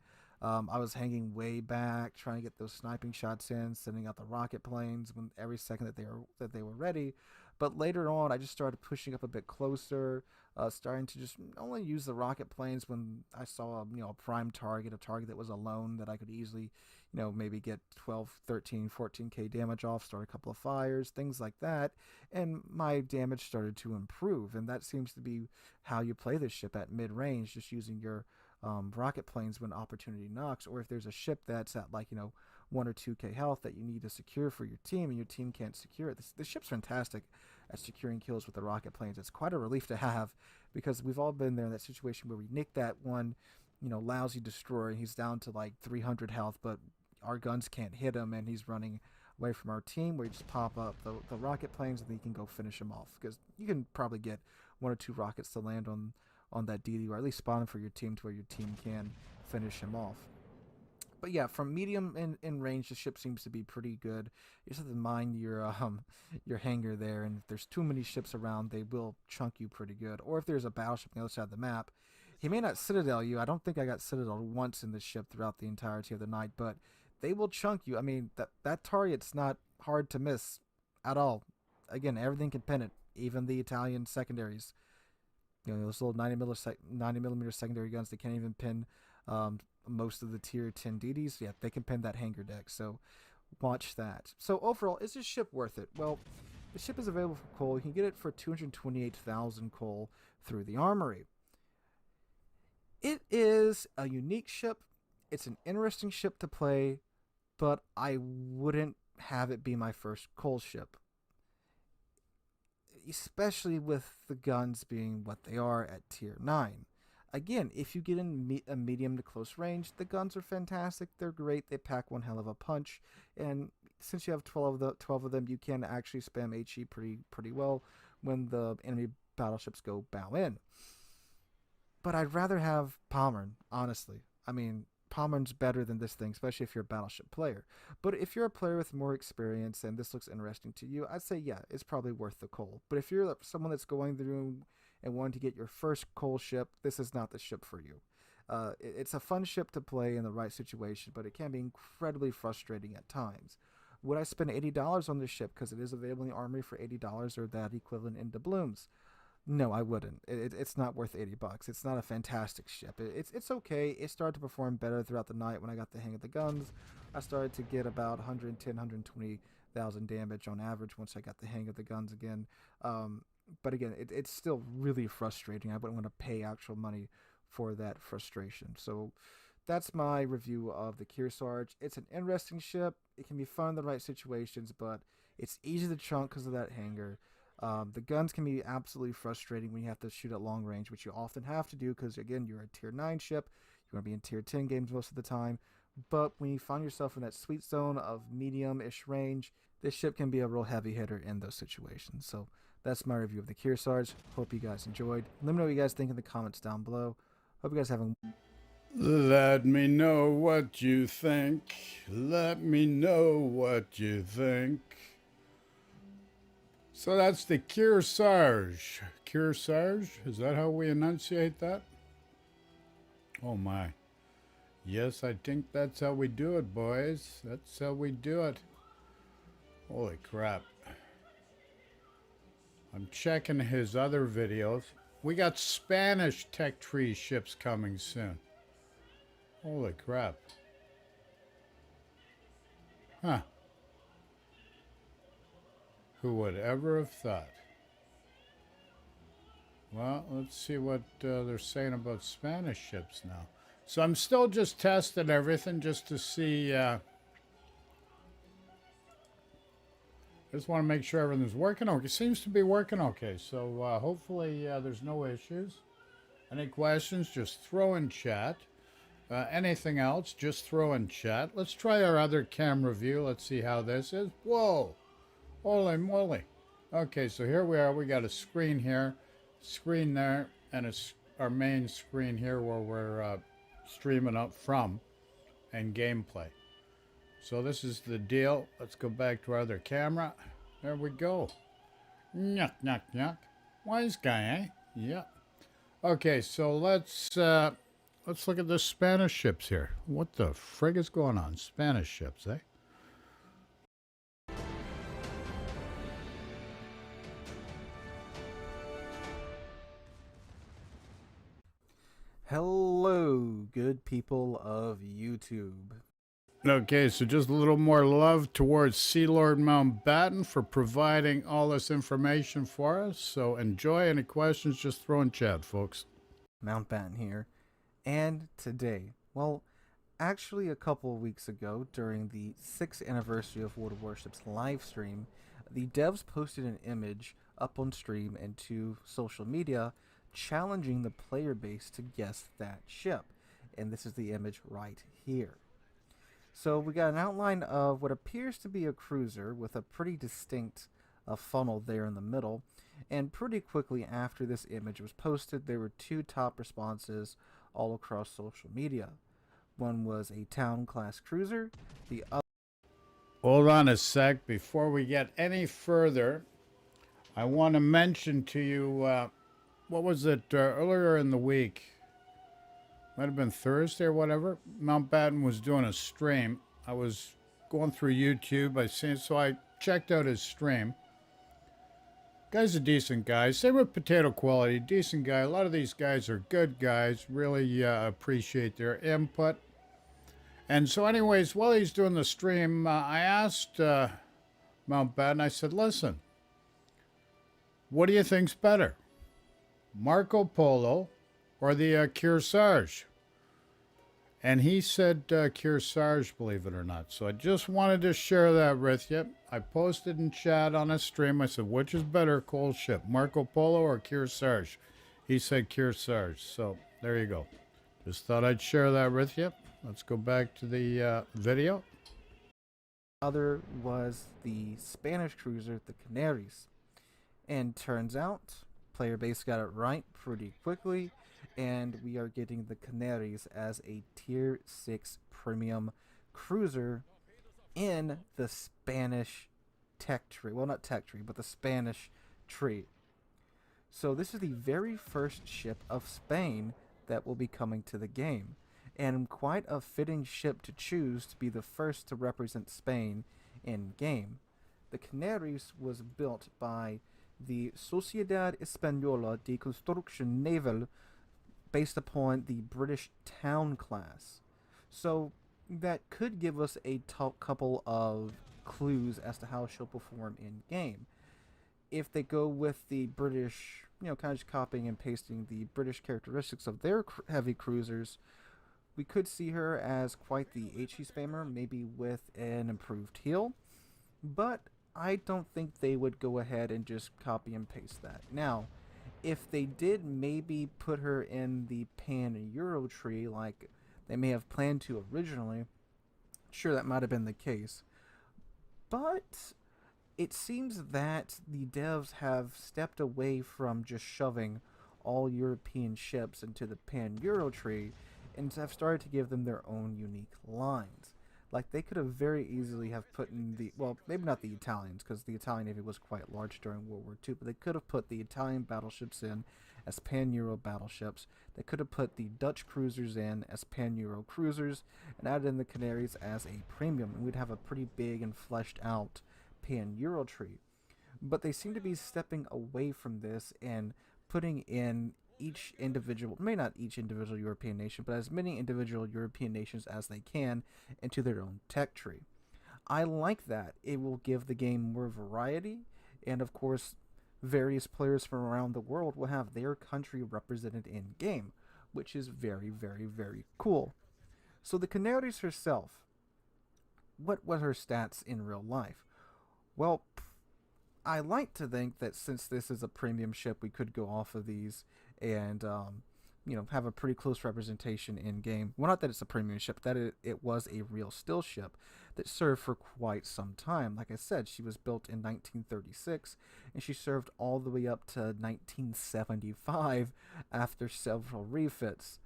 I was hanging way back, trying to get those sniping shots in, sending out the rocket planes when every second that they were ready. But later on, I just started pushing up a bit closer, starting to just only use the rocket planes when I saw a prime target, a target that was alone that I could easily, maybe get 12, 13, 14k damage off, start a couple of fires, things like that, and my damage started to improve. And that seems to be how you play this ship at mid range, just using your rocket planes when opportunity knocks, or if there's a ship that's at 1 or 2k health that you need to secure for your team and your team can't secure it. This ship's fantastic at securing kills with the rocket planes. It's quite a relief to have, because we've all been there in that situation where we nick that one lousy destroyer and he's down to 300 health, but our guns can't hit him and he's running away from our team. We just pop up the rocket planes and then you can go finish him off, because you can probably get 1 or 2 rockets to land on that DD, or at least spawn him for your team to where your team can finish him off. But yeah, from medium in range, the ship seems to be pretty good. You just have to mind your hangar there, and if there's too many ships around, they will chunk you pretty good. Or if there's a battleship on the other side of the map, he may not Citadel you. I don't think I got Citadel once in this ship throughout the entirety of the night, but they will chunk you. I mean, that target's not hard to miss at all. Again, everything can pin it, even the Italian secondaries. Those little 90 millimeter secondary guns, they can't even pin most of the tier 10 DDs. Yeah, they can pin that hangar deck, so watch that. So overall, is this ship worth it? Well, the ship is available for coal. You can get it for 228,000 coal through the armory. It is a unique ship. It's an interesting ship to play, but I wouldn't have it be my first coal ship, especially with the guns being what they are at tier 9. Again, if you get in a medium to close range, the guns are fantastic. They're great. They pack one hell of a punch. And since you have 12 of them, you can actually spam HE pretty well when the enemy battleships go bow in. But I'd rather have Pommern, honestly. I mean, Pommern's better than this thing, especially if you're a battleship player. But if you're a player with more experience and this looks interesting to you, I'd say, yeah, it's probably worth the coal. But if you're someone that's going through and wanting to get your first coal ship, this is not the ship for you. It's a fun ship to play in the right situation, but it can be incredibly frustrating at times. Would I spend $80 on this ship because it is available in the armory for $80 or that equivalent in doubloons? No, I wouldn't. It's not worth $80. It's not a fantastic ship. It's okay. It started to perform better throughout the night when I got the hang of the guns. I started to get about 110, 120,000 damage on average once I got the hang of the guns again. But again, it's still really frustrating. I wouldn't want to pay actual money for that frustration. So that's my review of the Kearsarge. It's an interesting ship. It can be fun in the right situations, but it's easy to chunk because of that hangar. The guns can be absolutely frustrating when you have to shoot at long range, which you often have to do because, again, you're a tier 9 ship. You're going to be in tier 10 games most of the time. But when you find yourself in that sweet zone of medium-ish range, this ship can be a real heavy hitter in those situations. So that's my review of the Kearsarge. Hope you guys enjoyed. Let me know what you guys think in the comments down below. Hope you guys have a... Let me know what you think. Let me know what you think. So that's the Kearsarge. Kearsarge? Is that how we enunciate that? Oh my. Yes, I think that's how we do it, boys. That's how we do it. Holy crap. I'm checking his other videos. We got Spanish tech tree ships coming soon. Holy crap. Huh. Who would ever have thought? Well, let's see what they're saying about Spanish ships now. So I'm still just testing everything just to see. Just want to make sure everything's working okay. It seems to be working okay. So hopefully there's no issues. Any questions, just throw in chat. Anything else, just throw in chat. Let's try our other camera view. Let's see how this is. Whoa. Holy moly. Okay, so here we are. We got a screen here, screen there, and our main screen here where we're streaming up from and gameplay. So this is the deal. Let's go back to our other camera. There we go. Yuck, yuck, yuck. Wise guy, eh? Yeah. Okay, so let's look at the Spanish ships here. What the frig is going on? Spanish ships, eh? Hello, good people of YouTube. Okay, so just a little more love towards Sea Lord Mountbatten for providing all this information for us. So enjoy. Any questions, just throw in chat, folks. Mountbatten here. And today, well, actually a couple of weeks ago, during the 6th anniversary of World of Warships live stream, the devs posted an image up on stream and to social media challenging the player base to guess that ship. And this is the image right here. So we got an outline of what appears to be a cruiser with a pretty distinct funnel there in the middle. And pretty quickly after this image was posted, there were two top responses all across social media. One was a town class cruiser, the other. Hold on a sec. Before we get any further, I want to mention to you, what was it, earlier in the week? Might have been Thursday or whatever. Mountbatten was doing a stream. I was going through YouTube. So I checked out his stream. Guy's a decent guy. Same with Potato Quality. Decent guy. A lot of these guys are good guys. Really appreciate their input. And so anyways, while he's doing the stream, I asked Mountbatten, I said, listen, what do you think's better? Marco Polo or the Kearsarge? And he said Kearsarge, believe it or not. So I just wanted to share that with you. I posted in chat on a stream. I said, which is better cold ship, Marco Polo or Kearsarge? He said Kearsarge. So there you go. Just thought I'd share that with you. Let's go back to the video. Other was the Spanish cruiser, the Canaries. And turns out, player base got it right pretty quickly, and we are getting the Canaries as a Tier 6 premium cruiser in the Spanish tech tree. Well, not tech tree, but the Spanish tree. So this is the very first ship of Spain that will be coming to the game, and quite a fitting ship to choose to be the first to represent Spain in game. The Canaries was built by the Sociedad Española de Construcción Naval, based upon the British Town class. So that could give us a couple of clues as to how she'll perform in game. If they go with the British, kind of just copying and pasting the British characteristics of their heavy cruisers, we could see her as quite the HE spammer, maybe with an improved heal. But I don't think they would go ahead and just copy and paste that. Now, if they did maybe put her in the Pan-Euro tree like they may have planned to originally, sure, that might have been the case. But it seems that the devs have stepped away from just shoving all European ships into the Pan-Euro tree and have started to give them their own unique lines. Like, they could have very easily have put in the, well, maybe not the Italians, because the Italian Navy was quite large during World War II, but they could have put the Italian battleships in as Pan-Euro battleships. They could have put the Dutch cruisers in as Pan-Euro cruisers, and added in the Canaries as a premium, and we'd have a pretty big and fleshed out Pan-Euro tree. But they seem to be stepping away from this and putting in each individual, maybe not each individual European nation, but as many individual European nations as they can into their own tech tree. I like that. It will give the game more variety, and of course, various players from around the world will have their country represented in game, which is very, very, very cool. So the Canaries herself, what were her stats in real life? Well, I like to think that since this is a premium ship, we could go off of these and have a pretty close representation in game. Well, not that it's a premium ship, that it was a real still ship that served for quite some time. Like I said, she was built in 1936, and she served all the way up to 1975 after several refits.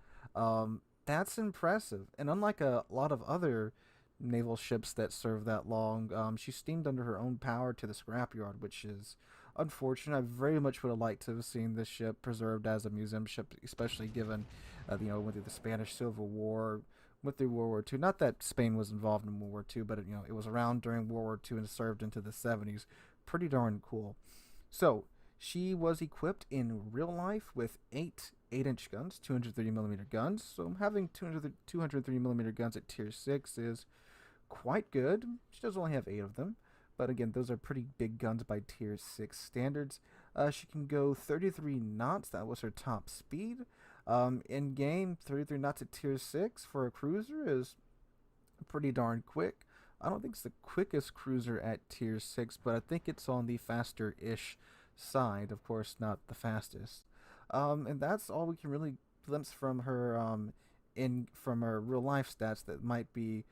That's impressive, and unlike a lot of other naval ships that serve that long, she steamed under her own power to the scrapyard, which is unfortunate. I very much would have liked to have seen this ship preserved as a museum ship, especially given, went through the Spanish Civil War, went through World War II. Not that Spain was involved in World War II, but it was around during World War II and served into the 70s. Pretty darn cool. So She was equipped in real life with 8-inch guns, 230 millimeter guns. So having 230 millimeter guns at tier 6 is quite good. She does only have 8 of them. But again, those are pretty big guns by tier 6 standards. She can go 33 knots. That was her top speed. In game, 33 knots at tier 6 for a cruiser is pretty darn quick. I don't think it's the quickest cruiser at tier 6, but I think it's on the faster-ish side. Of course, not the fastest. And that's all we can really glimpse from her from her real life stats that might be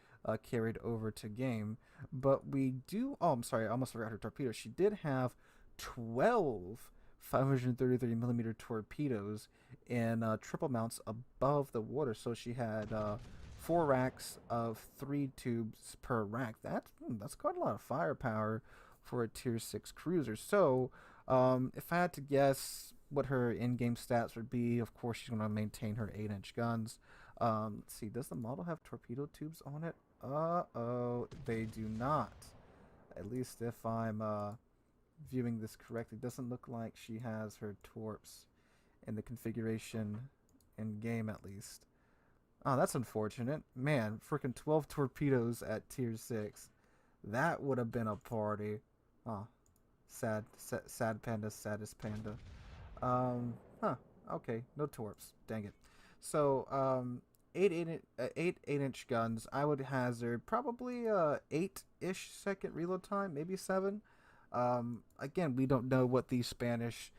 carried over to game. But we do. Oh, I'm sorry, I almost forgot her torpedoes. She did have 12 533 millimeter torpedoes in triple mounts above the water. So she had 4 racks of 3 tubes per rack. That's quite a lot of firepower for a tier 6 cruiser. So if I had to guess what her in-game stats would be, of course she's going to maintain her 8-inch guns. Let's see, does the model have torpedo tubes on it? Uh-oh, they do not. At least if I'm viewing this correctly, it doesn't look like she has her torps in the configuration in game, at least. Oh, that's unfortunate. Man, freaking 12 torpedoes at tier 6. That would have been a party. Oh, sad panda, saddest panda. Okay, no torps. Dang it. So, 8-inch guns. I would hazard probably 8-ish second reload time, maybe 7. Again, we don't know what the Spanish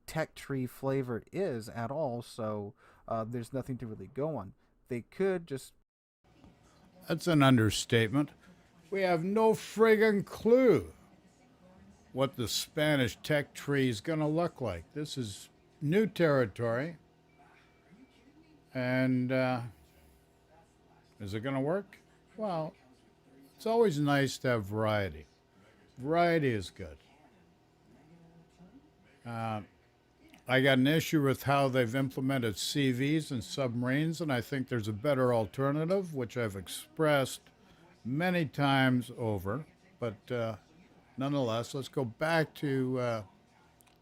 tech tree flavor is at all, so there's nothing to really go on. They could just... That's an understatement. We have no friggin' clue what the Spanish tech tree is going to look like. This is new territory. And is it going to work? Well, it's always nice to have variety. Variety is good. I got an issue with how they've implemented CVs and submarines, and I think there's a better alternative, which I've expressed many times over. But nonetheless, let's go back to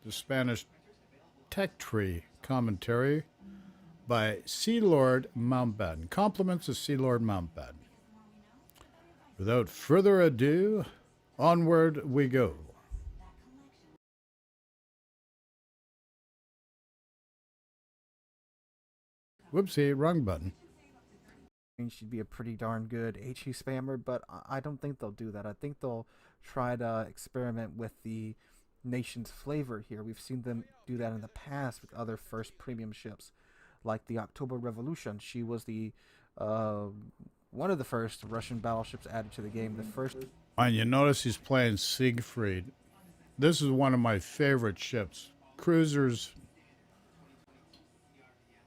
the Spanish tech tree commentary by Sea Lord Mountbatten. Compliments of Sea Lord Mountbatten. Without further ado, onward we go. Whoopsie, wrong button. She'd be a pretty darn good HE spammer, but I don't think they'll do that. I think they'll try to experiment with the nation's flavor here. We've seen them do that in the past with other first premium ships, like the October Revolution. She was the one of the first Russian battleships added to the game. The first. And you notice he's playing Siegfried. This is one of my favorite ships. Cruisers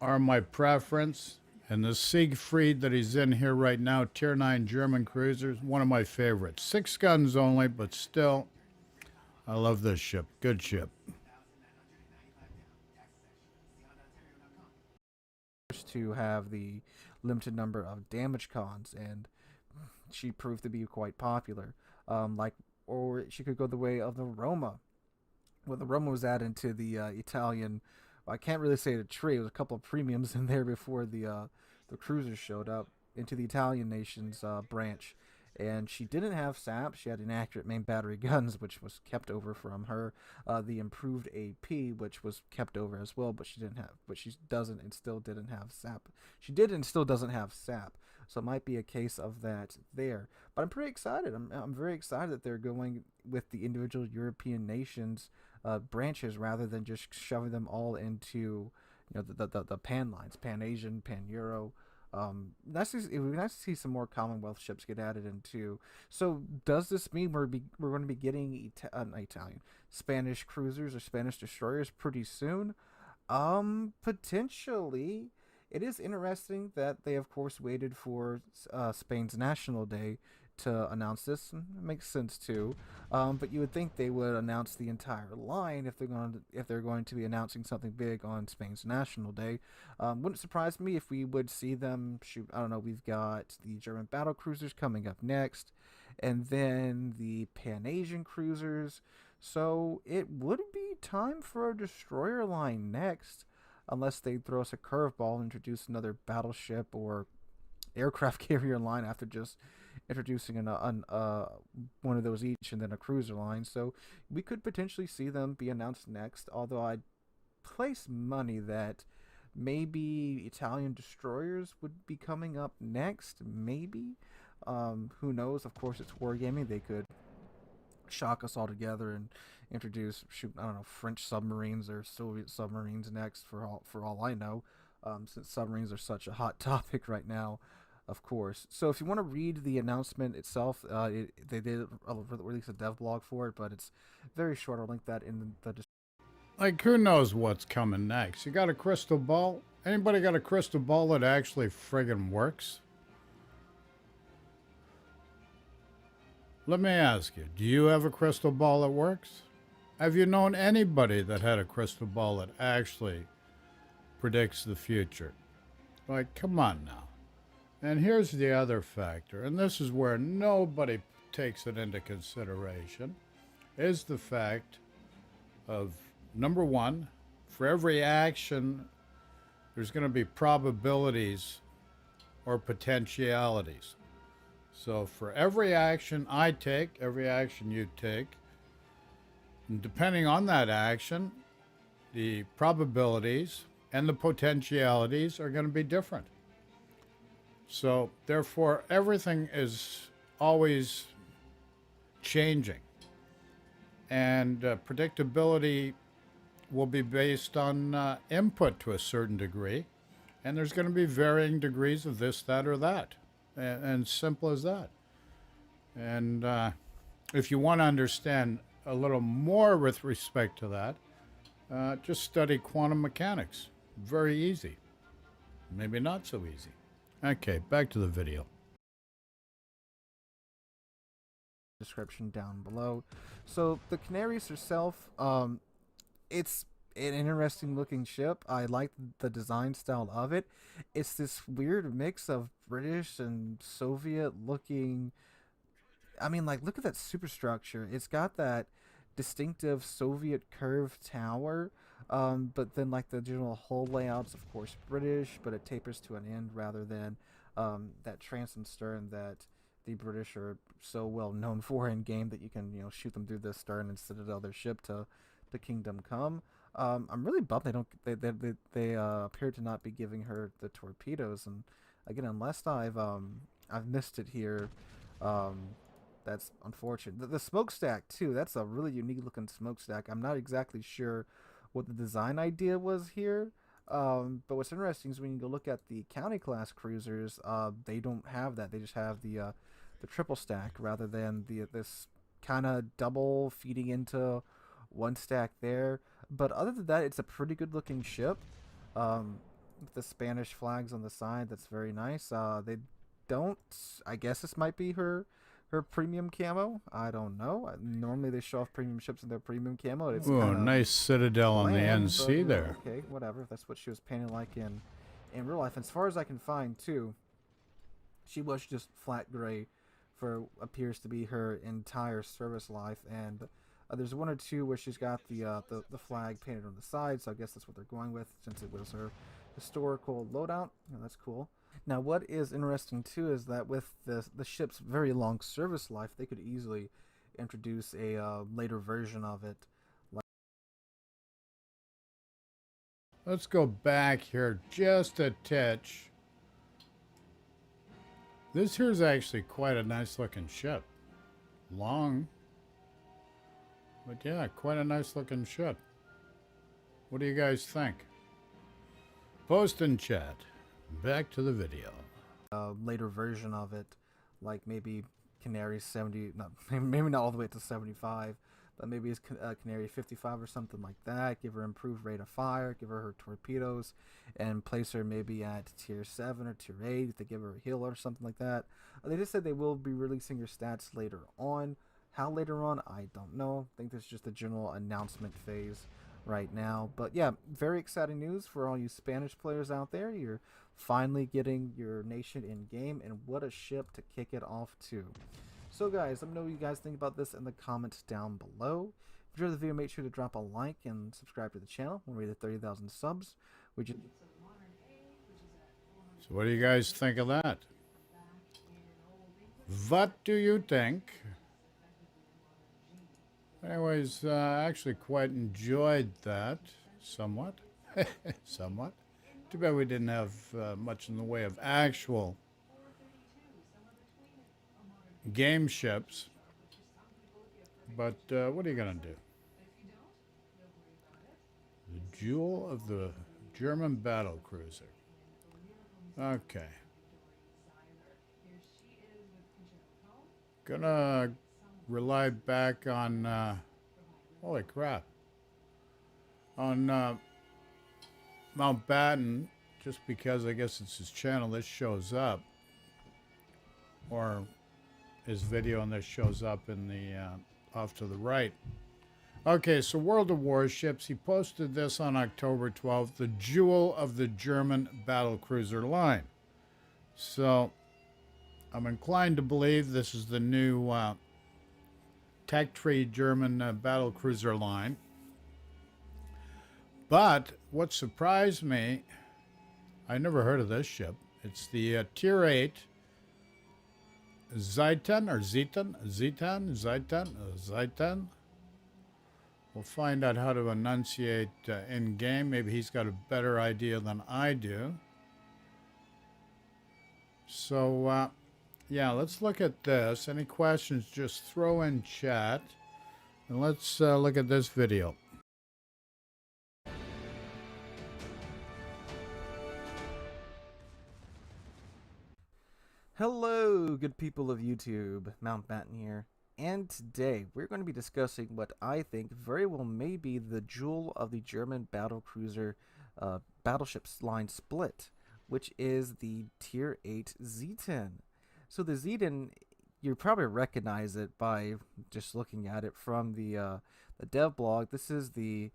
are my preference, and the Siegfried that he's in here right now, Tier 9 German cruisers, one of my favorites. 6 guns only, but still, I love this ship. Good ship. To have the limited number of damage cons, and she proved to be quite popular. Or she could go the way of the Roma. When the Roma was added to the Italian, I can't really say the tree. There was a couple of premiums in there before the cruisers showed up into the Italian nation's branch. And she didn't have SAP. She had inaccurate main battery guns, which was kept over from her. The improved AP, which was kept over as well, but she didn't have. But she doesn't and still didn't have SAP. She did and still doesn't have SAP. So it might be a case of that there. But I'm pretty excited. I'm very excited that they're going with the individual European nations branches rather than just shoving them all into the pan lines, Pan Asian, Pan Euro. It would be nice to see some more Commonwealth ships get added into. So does this mean we're going to be getting Italian, Spanish cruisers or Spanish destroyers pretty soon? Potentially. It is interesting that they, of course, waited for Spain's National Day to announce this. It makes sense too. But you would think they would announce the entire line if they're going to be announcing something big on Spain's National Day. Wouldn't surprise me if we would see them shoot. I don't know. We've got the German battle cruisers coming up next, and then the Pan Asian cruisers. So it would be time for a destroyer line next, unless they throw us a curveball and introduce another battleship or aircraft carrier line after just introducing one of those each and then a cruiser line. So we could potentially see them be announced next, although I'd place money that maybe Italian destroyers would be coming up next. Maybe. Who knows? Of course, it's wargaming. They could shock us all together and introduce, shoot, I don't know, French submarines or Soviet submarines next. For all I know, since submarines are such a hot topic right now, of course. So if you want to read the announcement itself, they did release a dev blog for it, but it's very short. I'll link that in the description. Like, who knows what's coming next? You got a crystal ball? Anybody got a crystal ball that actually friggin' works? Let me ask you, do you have a crystal ball that works? Have you known anybody that had a crystal ball that actually predicts the future? Like, come on now. And here's the other factor, and this is where nobody takes it into consideration, is the fact of, number one, for every action, there's going to be probabilities or potentialities. So for every action I take, every action you take, and depending on that action, the probabilities and the potentialities are going to be different. So therefore, everything is always changing. And predictability will be based on input to a certain degree. And there's going to be varying degrees of this, that, or that. And simple as that. And if you want to understand a little more with respect to that, just study quantum mechanics. Very easy. Maybe not so easy. Okay, back to the video. Description down below. So the Canaries herself, it's an interesting looking ship. I like the design style of it. It's this weird mix of British and Soviet looking. I mean, like, look at that superstructure. It's got that distinctive Soviet curved tower, but then like the general hull layout's of course British, but it tapers to an end rather than that transom stern that the British are so well known for in game, that you can shoot them through the stern and Citadel their ship to Kingdom Come. I'm really bummed they appear to not be giving her the torpedoes, and again, unless I've missed it here, that's unfortunate. The smokestack too, that's a really unique looking smokestack. I'm not exactly sure what the design idea was here, but what's interesting is when you go look at the county class cruisers, they don't have that. They just have the triple stack rather than this kind of double feeding into one stack there. But other than that, it's a pretty good looking ship. With the Spanish flags on the side, that's very nice. They don't, I guess this might be her premium camo. I don't know. Normally they show off premium ships in their premium camo. It's Ooh, nice Citadel on the bland, NC but, there. Okay, whatever. If that's what she was painted like in real life. As far as I can find, too, she was just flat gray for appears to be her entire service life, and there's one or two where she's got the flag painted on the side, so I guess that's what they're going with since it was her historical loadout. That's cool. Now, what is interesting too is that with the ship's very long service life, they could easily introduce a later version of it. Let's go back here just a titch. This here's actually quite a nice looking ship. Long. But yeah, quite a nice looking ship. What do you guys think? Post in chat. Back to the video. Later version of it, like maybe Canary 70, not maybe not all the way to 75, but maybe it's Canary 55 or something like that. Give her improved rate of fire, give her torpedoes, and place her maybe at tier 7 or tier 8 if they give her a heal or something like that. They just said they will be releasing her stats later on. How later on, I don't know. I think this is just a general announcement phase right now. But yeah, very exciting news for all you Spanish players out there. You're finally getting your nation in game, and what a ship to kick it off to. So guys, let me know what you guys think about this in the comments down below. If you enjoyed the video, make sure to drop a like and subscribe to the channel when we hit 30,000 subs. Which So what do you guys think of that? What do you think? Anyways, I actually quite enjoyed that, somewhat. Somewhat. Too bad we didn't have much in the way of actual game ships. But what are you going to do? The Jewel of the German Battle Cruiser. Okay. Gonna rely back on, holy crap, on Mountbatten, just because I guess it's his channel, this shows up, or his video, and this shows up in the, off to the right. Okay, so World of Warships, he posted this on October 12th, the Jewel of the German Battlecruiser line. So, I'm inclined to believe this is the new tech tree German battlecruiser line. But what surprised me, I never heard of this ship. It's the Tier 8 Zeitan or Zeitan. We'll find out how to enunciate in game. Maybe he's got a better idea than I do. So, yeah, let's look at this. Any questions, just throw in chat. And let's look at this video. Hello, good people of YouTube. Mountbatten here. And today, we're going to be discussing what I think very well may be the jewel of the German battlecruiser battleships line split, which is the Tier 8 Z10. So the Z10, you probably recognize it by just looking at it from the dev blog. This is the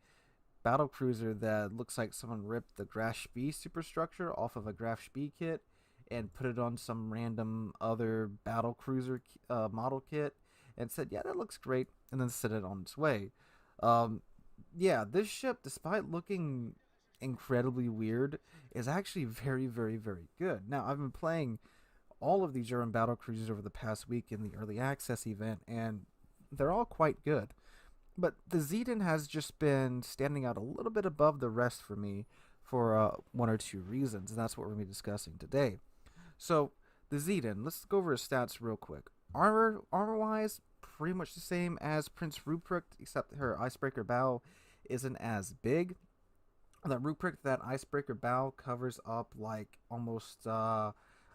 battlecruiser that looks like someone ripped the Graf Spee superstructure off of a Graf Spee kit and put it on some random other battlecruiser model kit and said, yeah, that looks great, and then set it on its way. Yeah, this ship, despite looking incredibly weird, is actually very, very, very good. Now, I've been playing all of the German battlecruisers over the past week in the early access event, and they're all quite good. But the Zeden has just been standing out a little bit above the rest for me for one or two reasons, and that's what we're going to be discussing today. So, the Zeden, let's go over his stats real quick. Armor-wise, pretty much the same as Prince Ruprecht, except her icebreaker bow isn't as big. The Ruprecht, that icebreaker bow covers up like almost, I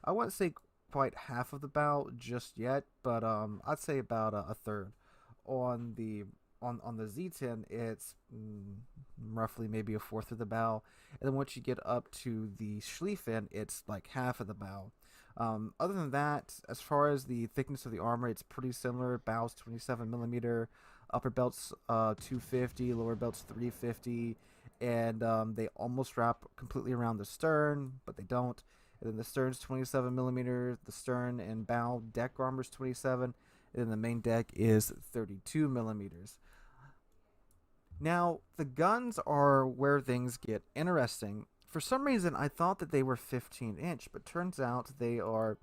wouldn't say quite half of the bow just yet, but I'd say about a third. On the Z10, it's roughly maybe a fourth of the bow, and then once you get up to the Schlieffen, it's like half of the bow. Other than that, as far as the thickness of the armor, it's pretty similar. Bows 27mm, upper belts 250, lower belts 350, and they almost wrap completely around the stern, but they don't. And then the stern's 27mm, the stern and bow deck armor's 27, and then the main deck is 32mm. Now, the guns are where things get interesting. For some reason, I thought that they were 15-inch, but turns out they are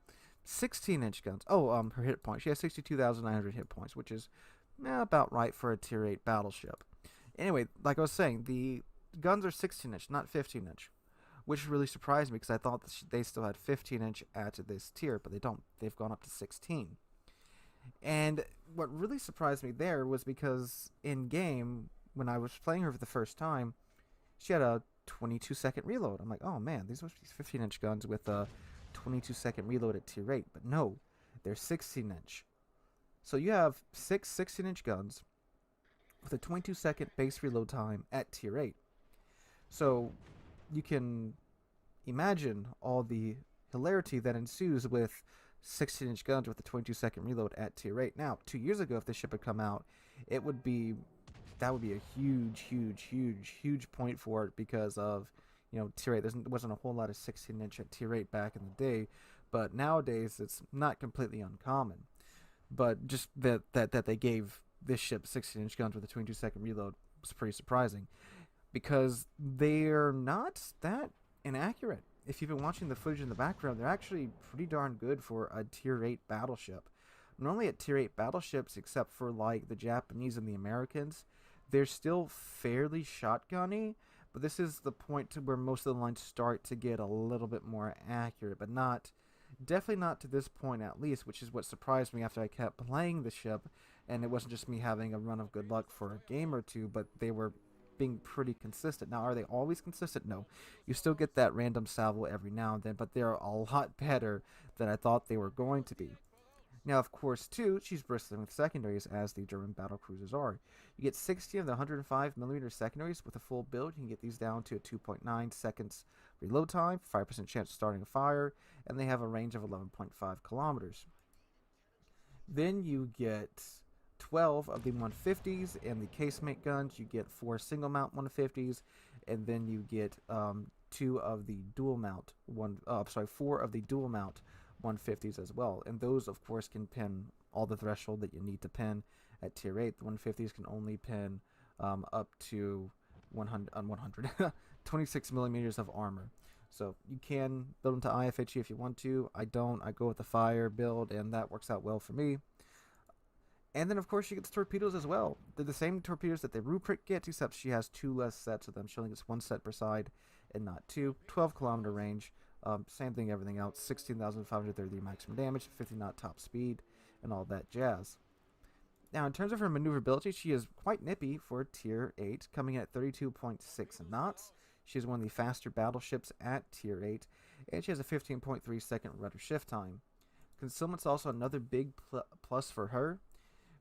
16-inch guns. Oh, her hit points. She has 62,900 hit points, which is about right for a Tier 8 battleship. Anyway, like I was saying, the guns are 16-inch, not 15-inch, which really surprised me because I thought that they still had 15-inch at this tier, but they don't. They've gone up to 16. And what really surprised me there was because in-game, when I was playing her for the first time, she had a 22-second reload. I'm like, oh man, these must be 15-inch guns with a 22-second reload at Tier 8. But no, they're 16-inch. So you have 6 16-inch guns with a 22-second base reload time at Tier 8. So you can imagine all the hilarity that ensues with 16-inch guns with a 22-second reload at Tier 8. Now, 2 years ago, if this ship had come out, that would be a huge point for it because of, Tier 8. There wasn't a whole lot of 16-inch at Tier 8 back in the day, but nowadays it's not completely uncommon. But just that they gave this ship's 16-inch guns with a 22-second reload was pretty surprising, because they're not that inaccurate. If you've been watching the footage in the background, they're actually pretty darn good for a Tier 8 battleship. Normally at Tier 8 battleships, except for like the Japanese and the Americans, they're still fairly shotgunny, but this is the point to where most of the lines start to get a little bit more accurate, but definitely not to this point at least, which is what surprised me after I kept playing the ship, and it wasn't just me having a run of good luck for a game or two, but they were being pretty consistent. Now, are they always consistent? No. You still get that random salvo every now and then, but they're a lot better than I thought they were going to be. Now, of course, too, she's bristling with secondaries, as the German battle cruisers are. You get 60 of the 105mm secondaries with a full build. You can get these down to a 2.9 seconds reload time, 5% chance of starting a fire, and they have a range of 11.5 kilometers. Then you get 12 of the 150s and the casemate guns. You get 4 single mount 150s, and then you get 4 of the dual mount 150s as well. And those, of course, can pin all the threshold that you need to pin at Tier 8. The 150s can only pin up to 26 millimeters of armor. So you can build them to IFHE if you want to. I don't. I go with the fire build, and that works out well for me. And then, of course, she gets torpedoes as well. They're the same torpedoes that the Ruprecht gets, except she has 2 less sets of them. She only gets 1 set per side and not 2. 12-kilometer range. Same thing, everything else. 16,533 maximum damage, 50 knot top speed, and all that jazz. Now, in terms of her maneuverability, she is quite nippy for Tier 8, coming in at 32.6 knots. She is one of the faster battleships at Tier 8, and she has a 15.3 second rudder shift time. Concealment's also another big plus for her.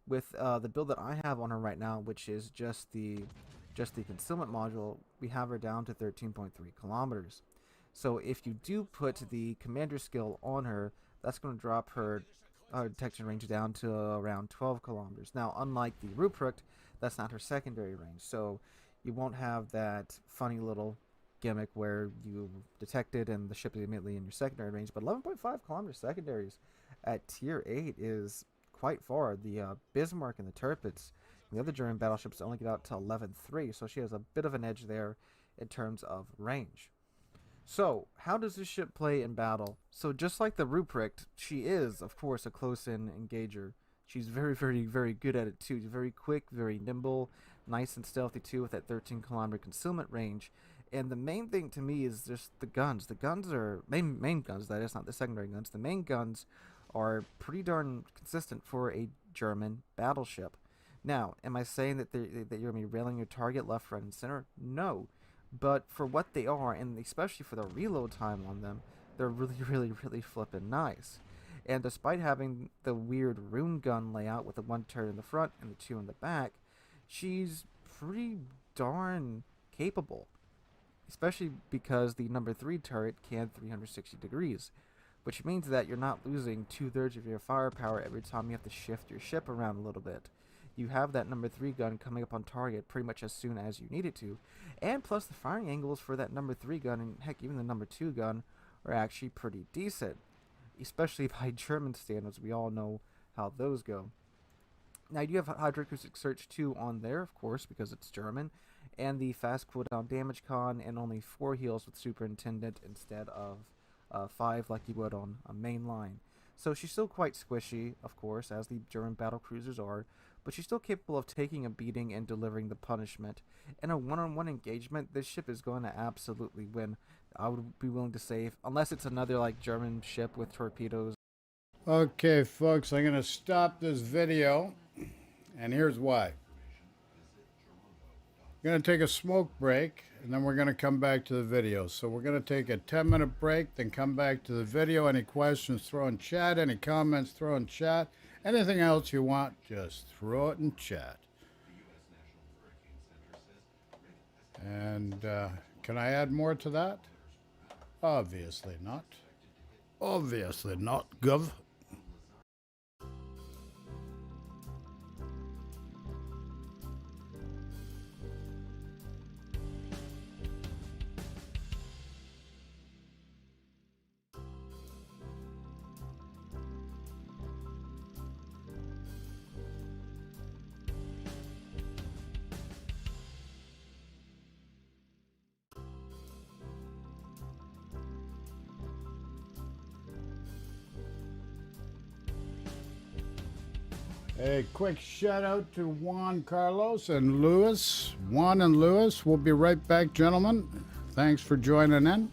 With the build that I have on her right now, which is just the concealment module, we have her down to 13.3 kilometers. So if you do put the commander skill on her, that's going to drop her detection range down to around 12 kilometers. Now, unlike the Ruprecht, that's not her secondary range, so you won't have that funny little gimmick where you detect it and the ship is immediately in your secondary range. But 11.5 kilometer secondaries at Tier 8 is quite far. The Bismarck and the Tirpitz, the other German battleships, only get out to 11.3, so she has a bit of an edge there in terms of range. So, how does this ship play in battle? So, just like the Ruprecht, she is, of course, a close-in engager. She's very, very, very good at it, too. She's very quick, very nimble, nice and stealthy, too, with that 13-kilometer concealment range. And the main thing to me is just the guns. The guns are, main guns, that is, not the secondary guns. The main guns are pretty darn consistent for a German battleship. Now, am I saying that you're going to be railing your target left, right, and center? No. But for what they are, and especially for the reload time on them, they're really, really, really flippin' nice. And despite having the weird rune gun layout with the 1 turret in the front and the 2 in the back, she's pretty darn capable. Especially because the number 3 turret can 360 degrees, which means that you're not losing 2/3 of your firepower every time you have to shift your ship around a little bit. You have that number 3 gun coming up on target pretty much as soon as you need it to. And plus the firing angles for that number 3 gun, and heck, even the number 2 gun, are actually pretty decent. Especially by German standards, we all know how those go. Now you do have Hydroacoustic Search 2 on there, of course, because it's German, and the fast cooldown damage con, and only 4 heals with Superintendent instead of 5 like you would on a main line. So she's still quite squishy, of course, as the German battle cruisers are, but she's still capable of taking a beating and delivering the punishment. In a one-on-one engagement, this ship is going to absolutely win. I would be willing to say, unless it's another like German ship with torpedoes. Okay, folks, I'm going to stop this video, and here's why. We're going to take a smoke break, and then we're going to come back to the video. So we're going to take a 10-minute break, then come back to the video. Any questions, throw in chat. Any comments, throw in chat. Anything else you want, just throw it in chat. And can I add more to that? Obviously not. Obviously not, Gov. A quick shout out to Juan Carlos and Lewis. Juan and Lewis, we'll be right back, gentlemen. Thanks for joining in.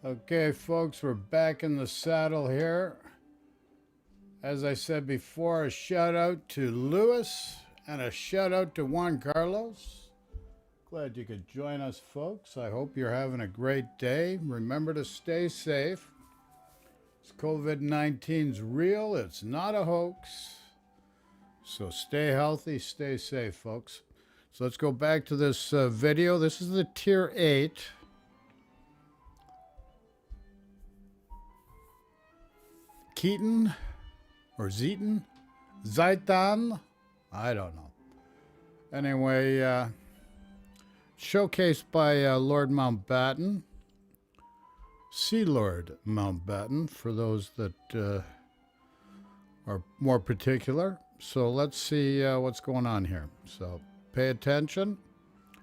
Okay, folks, we're back in the saddle here. As I said before, a shout out to Lewis and a shout out to Juan Carlos. Glad you could join us, folks. I hope you're having a great day. Remember to stay safe. COVID-19's real. It's not a hoax. So stay healthy, stay safe, folks. So let's go back to this video. This is the Tier 8. Keaton or Zeton? Zaitan? I don't know. Anyway, showcased by Lord Mountbatten. Sea Lord Mountbatten, for those that are more particular. So let's see what's going on here. So pay attention.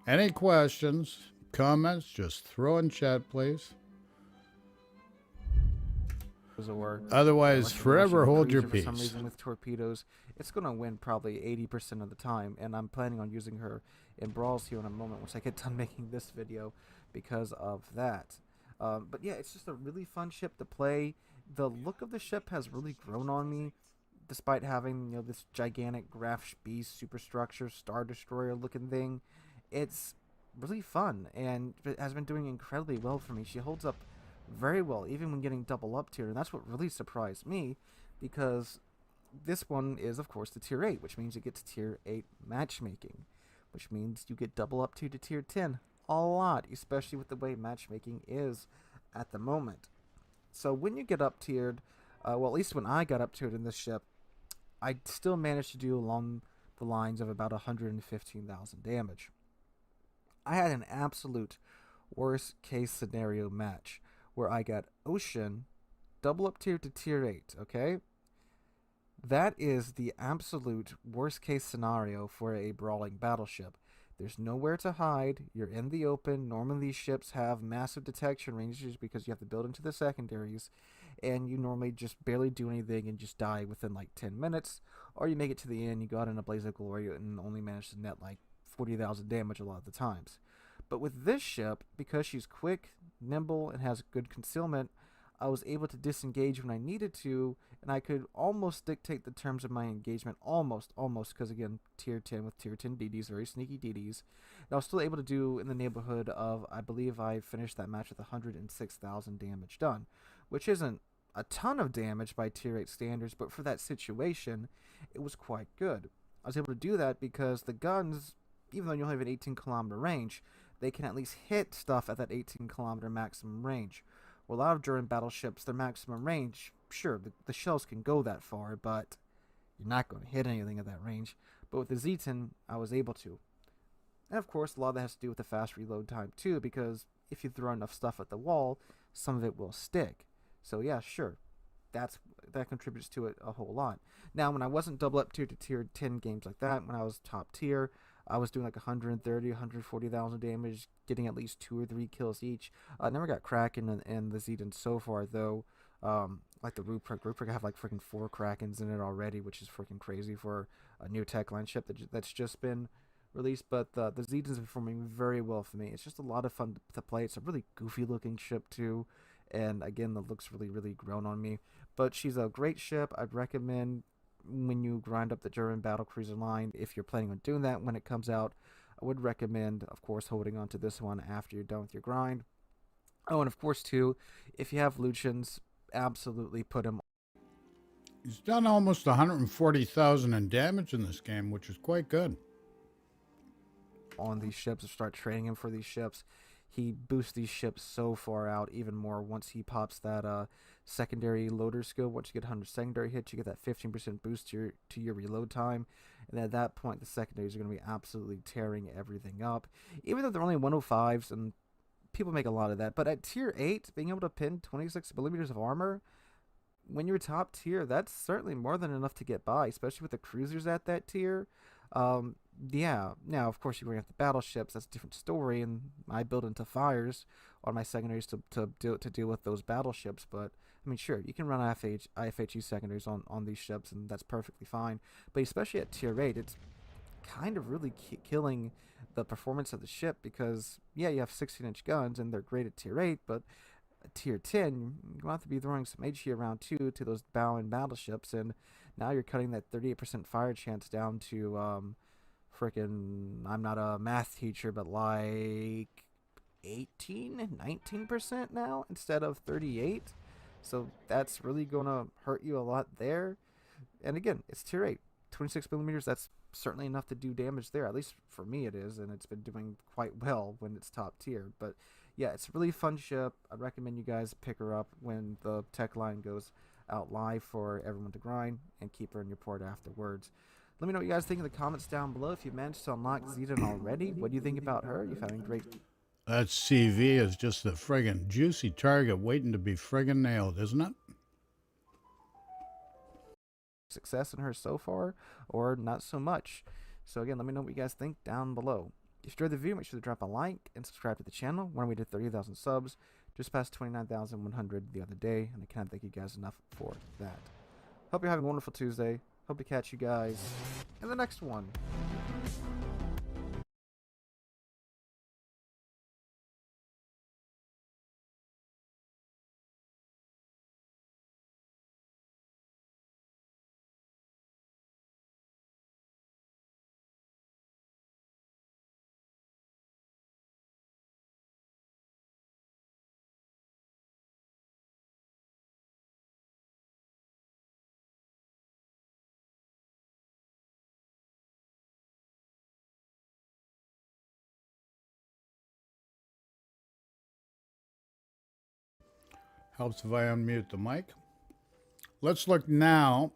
Any questions, comments, just throw in chat, please. Otherwise, forever hold your peace. For some reason with torpedoes, it's going to win probably 80% of the time, and I'm planning on using her in brawls here in a moment once I get done making this video because of that. But yeah, it's just a really fun ship to play. The look of the ship has really grown on me, despite having, you know, this gigantic Graf Beast superstructure Star Destroyer looking thing. It's really fun, and it has been doing incredibly well for me. She holds up very well, even when getting double up tier, and that's what really surprised me, because this one is, of course, the Tier 8, which means it gets Tier 8 matchmaking, which means you get double up tier to Tier 10 a lot, especially with the way matchmaking is at the moment. So when you get up tiered, well, at least when I got up tiered in this ship, I still managed to do along the lines of about 115,000 damage. I had an absolute worst case scenario match where I got Ocean double up tier to Tier 8, okay? That is the absolute worst case scenario for a brawling battleship. There's nowhere to hide. You're in the open. Normally these ships have massive detection ranges because you have to build into the secondaries, and you normally just barely do anything and just die within like 10 minutes, or you make it to the end, you go out in a blaze of glory and only manage to net like 40,000 damage a lot of the times. But with this ship, because she's quick, nimble, and has good concealment, I was able to disengage when I needed to, and I could almost dictate the terms of my engagement, almost, because again, Tier 10 with Tier 10 DDs, very sneaky DDs. And I was still able to do in the neighborhood of, I believe I finished that match with 106,000 damage done, which isn't a ton of damage by Tier 8 standards, but for that situation, it was quite good. I was able to do that because the guns, even though you only have an 18-kilometer range, they can at least hit stuff at that 18-kilometer maximum range. Well, a lot of German battleships, their maximum range, sure, the shells can go that far, but you're not going to hit anything at that range. But with the Zeton, I was able to. And of course, a lot of that has to do with the fast reload time too, because if you throw enough stuff at the wall, some of it will stick. So yeah, sure, that contributes to it a whole lot. Now, when I wasn't double up tier to Tier 10 games like that, when I was top tier, I was doing like 130, 140,000 damage, getting at least 2 or 3 kills each. I never got Kraken and the Zeton so far, though. Like the Ruprecht. Ruprecht have like freaking 4 Krakens in it already, which is freaking crazy for a new tech line ship that's just been released. But the Zeton's performing very well for me. It's just a lot of fun to play. It's a really goofy looking ship too. And again, the looks really, really grown on me. But she's a great ship. I'd recommend when you grind up the German battlecruiser line, if you're planning on doing that when it comes out, I would recommend, of course, holding on to this one after you're done with your grind. Oh, and of course, too, if you have Lucians, absolutely put him. He's done almost 140,000 in damage in this game, which is quite good. On these ships, or start training him for these ships. He boosts these ships so far out even more once he pops that secondary loader skill. Once you get 100 secondary hits, you get that 15% boost to your reload time. And at that point, the secondaries are going to be absolutely tearing everything up. Even though they're only 105s, and people make a lot of that. But at Tier 8, being able to pin 26 millimeters of armor, when you're top tier, that's certainly more than enough to get by, especially with the cruisers at that tier. Yeah, now of course you're going to have the battleships. That's a different story, and I build into fires on my secondaries to deal with those battleships. But I mean, sure, you can run IFHE secondaries on these ships, and that's perfectly fine. But especially at Tier 8, it's kind of really killing the performance of the ship because, yeah, you have 16-inch guns, and they're great at Tier 8, but tier 10, you're going to have to be throwing some HE around too to those bow-in battleships, and now you're cutting that 38% fire chance down to freaking, I'm not a math teacher, but like 18, 19% now instead of 38. So that's really going to hurt you a lot there. And again, it's tier 8. 26 millimeters, that's certainly enough to do damage there. At least for me it is, and it's been doing quite well when it's top tier. But yeah, it's a really fun ship. I recommend you guys pick her up when the tech line goes out live for everyone to grind, and keep her in your port afterwards. Let me know what you guys think in the comments down below. If you managed to unlock Zedon already, what do you think about her? You're having great... That CV is just a friggin' juicy target waiting to be friggin' nailed, isn't it? success in her so far, or not so much. So again, let me know what you guys think down below. If you enjoyed the video, make sure to drop a like and subscribe to the channel. When we did 30,000 subs, just past 29,100 the other day, and I can't thank you guys enough for that. Hope you're having a wonderful Tuesday. Hope to catch you guys in the next one. Helps if I unmute the mic. Let's look now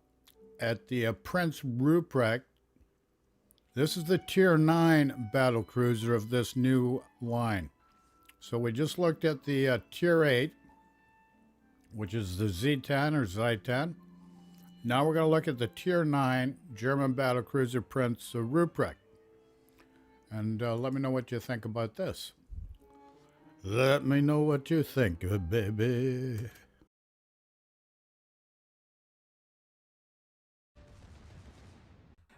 at the Prince Ruprecht. This is the Tier 9 battle cruiser of this new line. So we just looked at the Tier 8, which is the Z10 or Z10. Now we're going to look at the Tier 9 German battle cruiser Prince Ruprecht. And let me know what you think about this. Let me know what you think, baby.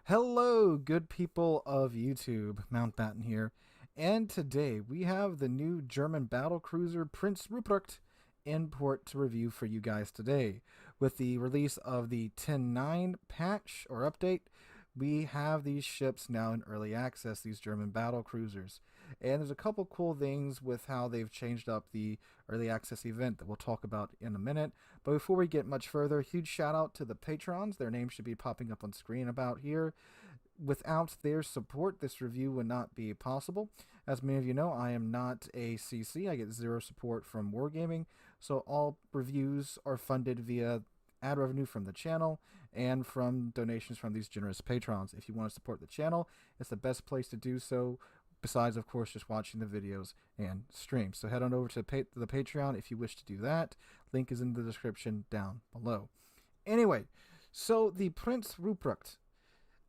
Hello, good people of YouTube. Mountbatten here. And today we have the new German battlecruiser Prince Ruprecht in port to review for you guys today. With the release of the 10.9 patch or update, we have these ships now in early access, these German battlecruisers. And there's a couple cool things with how they've changed up the early access event that we'll talk about in a minute. But before we get much further, huge shout out to the patrons. Their names should be popping up on screen about here. Without their support, this review would not be possible. As many of you know, I am not a CC. I get zero support from Wargaming, so all reviews are funded via ad revenue from the channel and from donations from these generous patrons. If you want to support the channel, it's the best place to do so, besides, of course, just watching the videos and streams. So head on over to the Patreon if you wish to do that. Link is in the description down below. Anyway, so the Prince Ruprecht,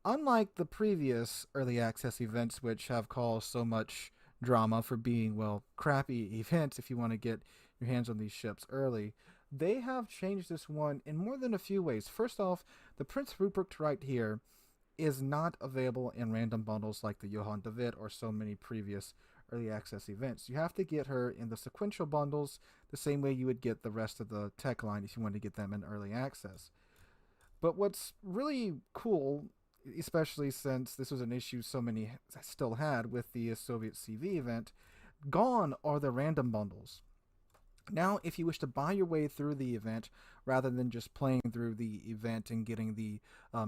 unlike the previous early access events, which have caused so much drama for being, well, crappy events if you want to get your hands on these ships early, they have changed this one in more than a few ways. First off, the Prince Ruprecht right here is not available in random bundles like the Johann de Witt or so many previous early access events. You have to get her in the sequential bundles the same way you would get the rest of the tech line if you want to get them in early access. But what's really cool, especially since this was an issue so many still had with the Soviet CV event, gone are the random bundles. Now, if you wish to buy your way through the event, rather than just playing through the event and getting the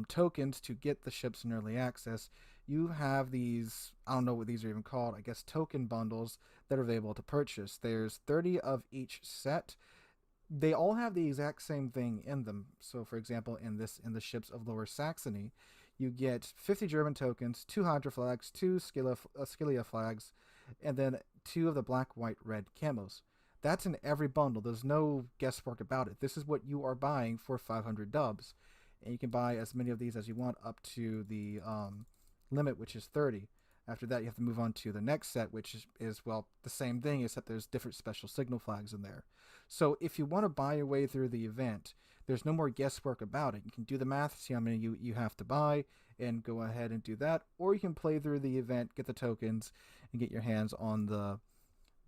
tokens to get the ships in early access, you have these, I don't know what these are even called, I guess token bundles that are available to purchase. There's 30 of each set. They all have the exact same thing in them. So, for example, in the ships of Lower Saxony, you get 50 German tokens, 2 Hydra flags, 2 Scylla flags, and then 2 of the black, white, red camos. That's in every bundle. There's no guesswork about it. This is what you are buying for 500 dubs. And you can buy as many of these as you want up to the limit, which is 30. After that, you have to move on to the next set, which is, well, the same thing, except there's different special signal flags in there. So if you want to buy your way through the event, there's no more guesswork about it. You can do the math, see how many you have to buy, and go ahead and do that. Or you can play through the event, get the tokens, and get your hands on the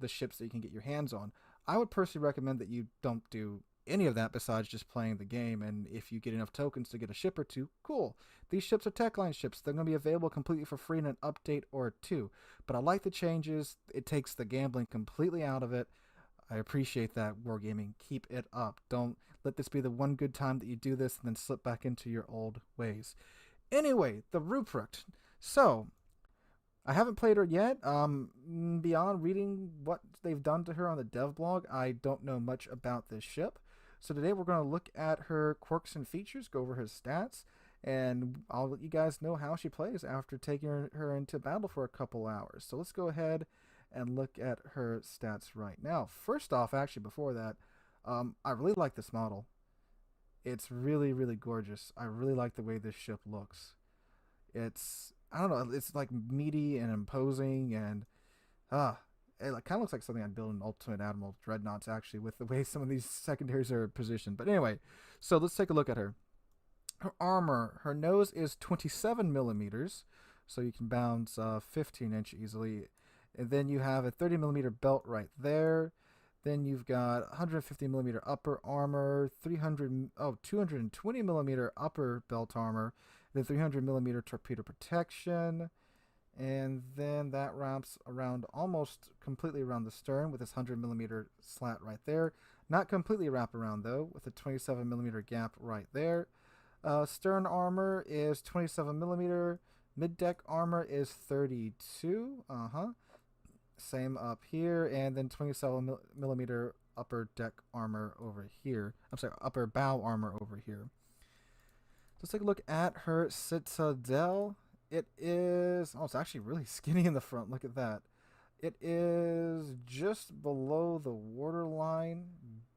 ships that you can get your hands on. I would personally recommend that you don't do any of that besides just playing the game. And if you get enough tokens to get a ship or two, cool. These ships are Techline ships. They're going to be available completely for free in an update or two. But I like the changes. It takes the gambling completely out of it. I appreciate that, Wargaming. Keep it up. Don't let this be the one good time that you do this and then slip back into your old ways. Anyway, the Ruprecht. So, I haven't played her yet. Beyond reading what they've done to her on the dev blog, I don't know much about this ship. So today we're going to look at her quirks and features, go over her stats, and I'll let you guys know how she plays after taking her into battle for a couple hours. So let's go ahead and look at her stats right now. First off, actually, before that, I really like this model. It's really, really gorgeous. I really like the way this ship looks. I don't know, it's like meaty and imposing, and it kind of looks like something I'd build in Ultimate Admiral Dreadnoughts, actually, with the way some of these secondaries are positioned. But anyway, so let's take a look at her. Her armor, her nose is 27 millimeters, so you can bounce 15-inch easily. And then you have a 30 millimeter belt right there. Then you've got 150 millimeter upper armor, 220 millimeter upper belt armor, then 300 millimeter torpedo protection, and then that wraps around almost completely around the stern with this 100 millimeter slat right there. Not completely wrap around though, with a 27 millimeter gap right there. Stern armor is 27 millimeter. Mid deck armor is 32. Same up here, and then 27 millimeter upper deck armor over here. I'm sorry, upper bow armor over here. Let's take a look at her Citadel. It is, it's actually really skinny in the front. Look at that. It is just below the waterline,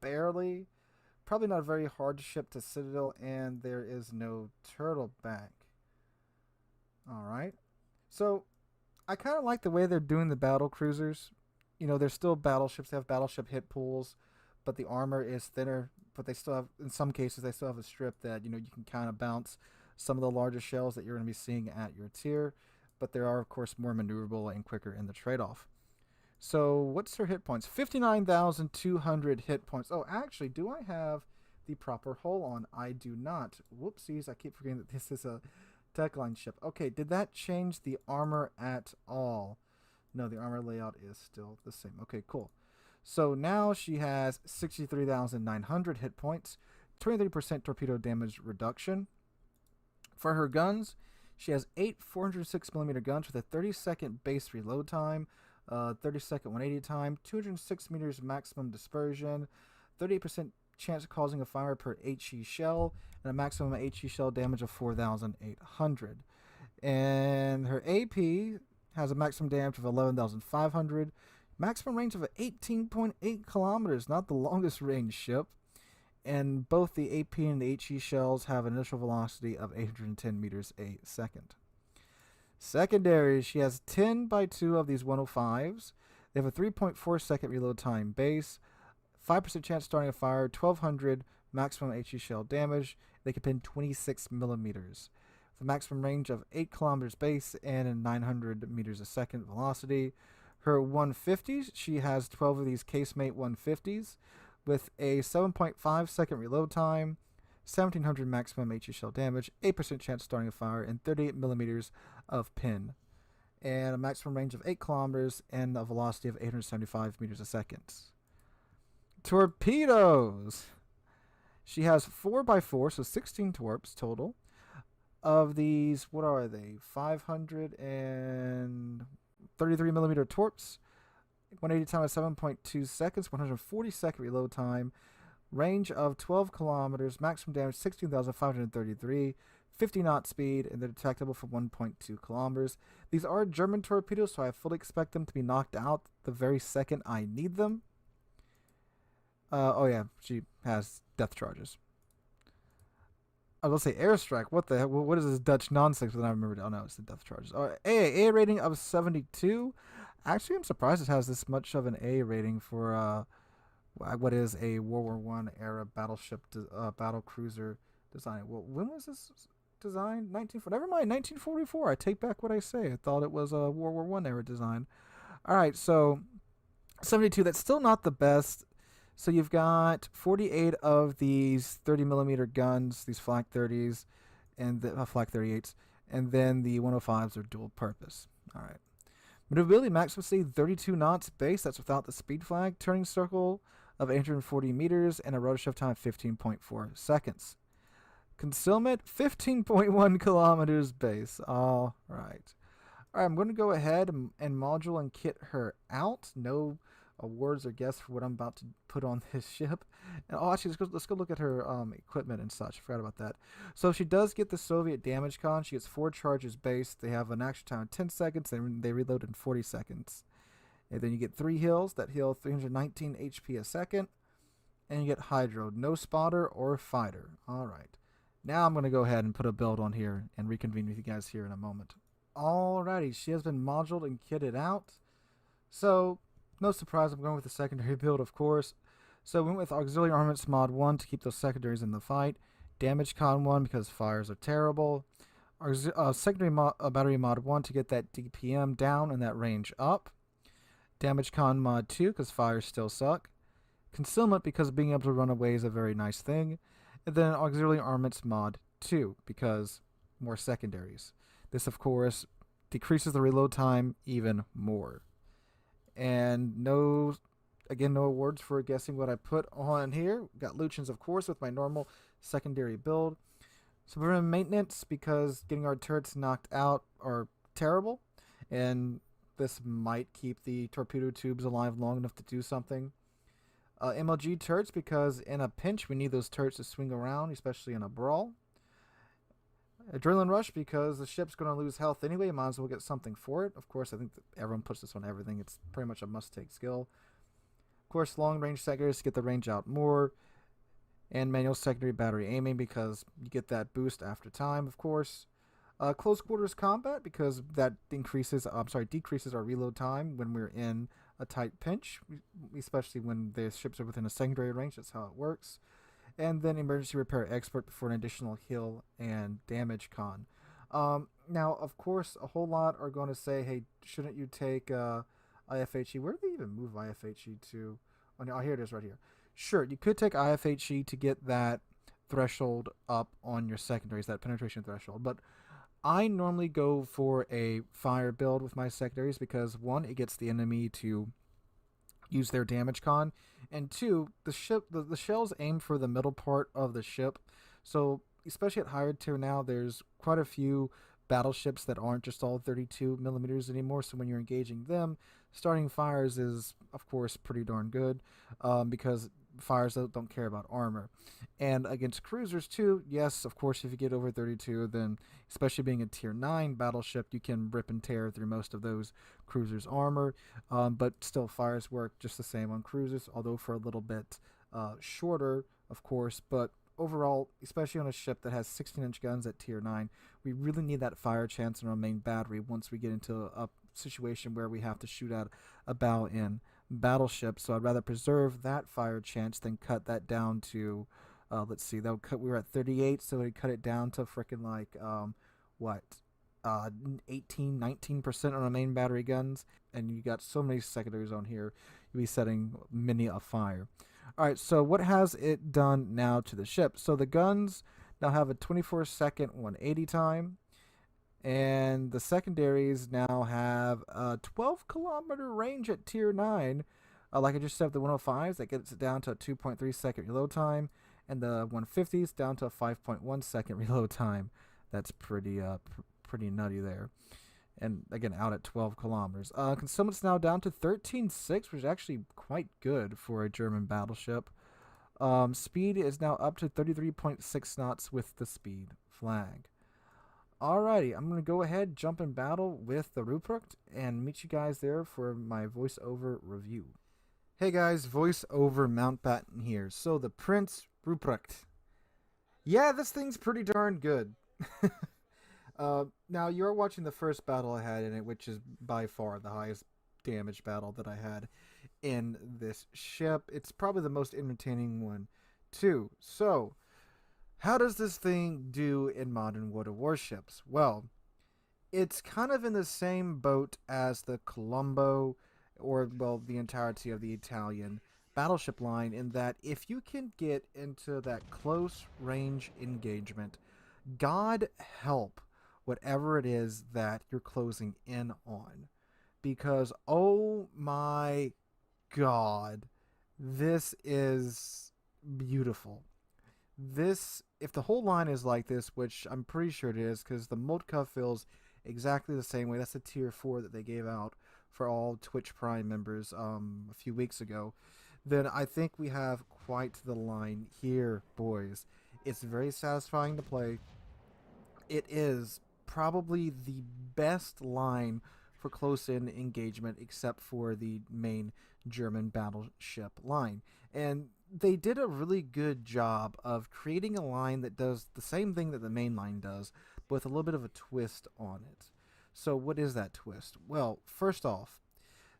barely. Probably not very hard to ship to Citadel, and there is no turtle back. All right. So I kind of like the way they're doing the battle cruisers. You know, they're still battleships. They have battleship hit pools, but the armor is thinner. But they still have, in some cases, they still have a strip that, you know, you can kind of bounce some of the larger shells that you're going to be seeing at your tier. But there are, of course, more maneuverable and quicker in the trade-off. So what's her hit points? 59,200 hit points. Oh, actually, do I have the proper hull on? I do not. Whoopsies, I keep forgetting that this is a Techline ship. Okay, did that change the armor at all? No, the armor layout is still the same. Okay, cool. So now she has 63,900 hit points, 23% torpedo damage reduction. For her guns, she has 8 406mm guns with a 30-second base reload time, 30-second 180 time, 206 meters maximum dispersion, 38% chance of causing a fire per HE shell, and a maximum HE shell damage of 4,800. And her AP has a maximum damage of 11,500, maximum range of 18.8 kilometers, not the longest range ship. And both the AP and the HE shells have an initial velocity of 810 meters a second. Secondary, she has 10 by 2 of these 105s. They have a 3.4 second reload time base, 5% chance starting a fire, 1200 maximum HE shell damage. They can pin 26 millimeters. The maximum range of 8 kilometers base and a 900 meters a second velocity. Her 150s, she has 12 of these casemate 150s with a 7.5 second reload time, 1700 maximum HE shell damage, 8% chance starting a fire, and 38 millimeters of pin, and a maximum range of 8 kilometers and a velocity of 875 meters a second. Torpedoes! She has 4x4, so 16 torps total. Of these, what are they? 533 millimeter torps, 180 time of 7.2 seconds, 140 second reload time, range of 12 kilometers, maximum damage 16,533, 50 knot speed, and they're detectable for 1.2 kilometers. These are German torpedoes, so I fully expect them to be knocked out the very second I need them. Oh yeah, she has depth charges. I was going to say Airstrike. What the heck? What is this Dutch nonsense? But then I remembered. Oh no, it's the depth charges. A rating of 72. Actually, I'm surprised it has this much of an A rating for what is a World War I era battleship, battle cruiser design. Well, when was this designed? 1940. Never mind, 1944. I take back what I say. I thought it was a World War I era design. All right, so 72. That's still not the best. So you've got 48 of these 30 millimeter guns, these Flak 30s, and the Flak 38s, and then the 105s are dual purpose. All right. Maneuverability maximum speed 32 knots base. That's without the speed flag. Turning circle of 840 meters and a rotor shift time of 15.4 seconds. Concealment 15.1 kilometers base. All right. All right, I'm going to go ahead and module and kit her out. No awards or guests for what I'm about to put on this ship. And actually, let's go look at her equipment and such. I forgot about that. So she does get the Soviet damage con. She gets 4 charges base. They have an action time of 10 seconds, and they reload in 40 seconds. And then you get 3 heals that heal 319 HP a second. And you get Hydro, no spotter or fighter. All right. Now I'm going to go ahead and put a build on here and reconvene with you guys here in a moment. Alrighty, she has been moduled and kitted out. So, no surprise, I'm going with the secondary build, of course. So, we went with Auxiliary Armaments Mod 1 to keep those secondaries in the fight. Damage Con 1 because fires are terrible. Secondary Battery Mod 1 to get that DPM down and that range up. Damage Con Mod 2 because fires still suck. Concealment because being able to run away is a very nice thing. And then Auxiliary Armaments Mod 2 because more secondaries. This, of course, decreases the reload time even more. And no awards for guessing what I put on here. Got Lucians, of course, with my normal secondary build. So we're in maintenance because getting our turrets knocked out are terrible. And this might keep the torpedo tubes alive long enough to do something. MLG turrets because in a pinch we need those turrets to swing around, especially in a brawl. Adrenaline Rush because the ship's going to lose health anyway. Might as well get something for it. Of course, I think that everyone puts this on everything. It's pretty much a must-take skill. Of course, long-range secondaries to get the range out more. And manual secondary battery aiming because you get that boost after time, of course. Close quarters combat because that decreases our reload time when we're in a tight pinch, especially when the ships are within a secondary range. That's how it works. And then emergency repair expert before an additional heal and damage con. Now, of course, a whole lot are going to say, hey, shouldn't you take IFHE? Where do they even move IFHE to? Oh, no, here it is right here. Sure, you could take IFHE to get that threshold up on your secondaries, that penetration threshold. But I normally go for a fire build with my secondaries because, one, it gets the enemy to use their damage con, and 2, the shells aim for the middle part of the ship. So especially at higher tier now, there's quite a few battleships that aren't just all 32 millimeters anymore. So when you're engaging them, starting fires is of course pretty darn good because fires don't care about armor. And against cruisers too, yes, of course, if you get over 32, then especially being a tier 9 battleship, you can rip and tear through most of those cruisers' armor. But still, fires work just the same on cruisers, although for a little bit shorter, of course. But overall, especially on a ship that has 16-inch guns at tier 9, we really need that fire chance in our main battery once we get into a situation where we have to shoot at a bow-in battleship. So I'd rather preserve that fire chance than cut that down to let's see, that would cut, we were at 38, so we'd cut it down to freaking like 18-19% on our main battery guns, and you got so many secondaries on here, you'll be setting many a fire. Alright, so what has it done now to the ship? So the guns now have a 24-second 180 time, and the secondaries now have a 12-kilometer range at tier 9. Like I just said, the 105s, that gets it down to a 2.3 second reload time, and the 150s down to a 5.1 second reload time. That's pretty nutty there. And again, out at 12 kilometers. Concealment's now down to 13.6, which is actually quite good for a German battleship. Speed is now up to 33.6 knots with the speed flag. Alrighty, I'm going to go ahead, jump in battle with the Ruprecht, and meet you guys there for my voiceover review. Hey guys, voiceover Mountbatten here. So the Prince Ruprecht. Yeah, this thing's pretty darn good. Now, you're watching the first battle I had in it, which is by far the highest damage battle that I had in this ship. It's probably the most entertaining one, too. So, how does this thing do in modern World of Warships? Well, it's kind of in the same boat as the Colombo, or, well, the entirety of the Italian battleship line, in that if you can get into that close range engagement, God help whatever it is that you're closing in on. Because, oh my God, this is beautiful. This, if the whole line is like this, which I'm pretty sure it is, because the Moltke feels exactly the same way. That's the tier 4 that they gave out for all Twitch Prime members a few weeks ago. Then I think we have quite the line here, boys. It's very satisfying to play. It is probably the best line for close-in engagement, except for the main German battleship line. And they did a really good job of creating a line that does the same thing that the main line does, but with a little bit of a twist on it. So what is that twist? Well, first off,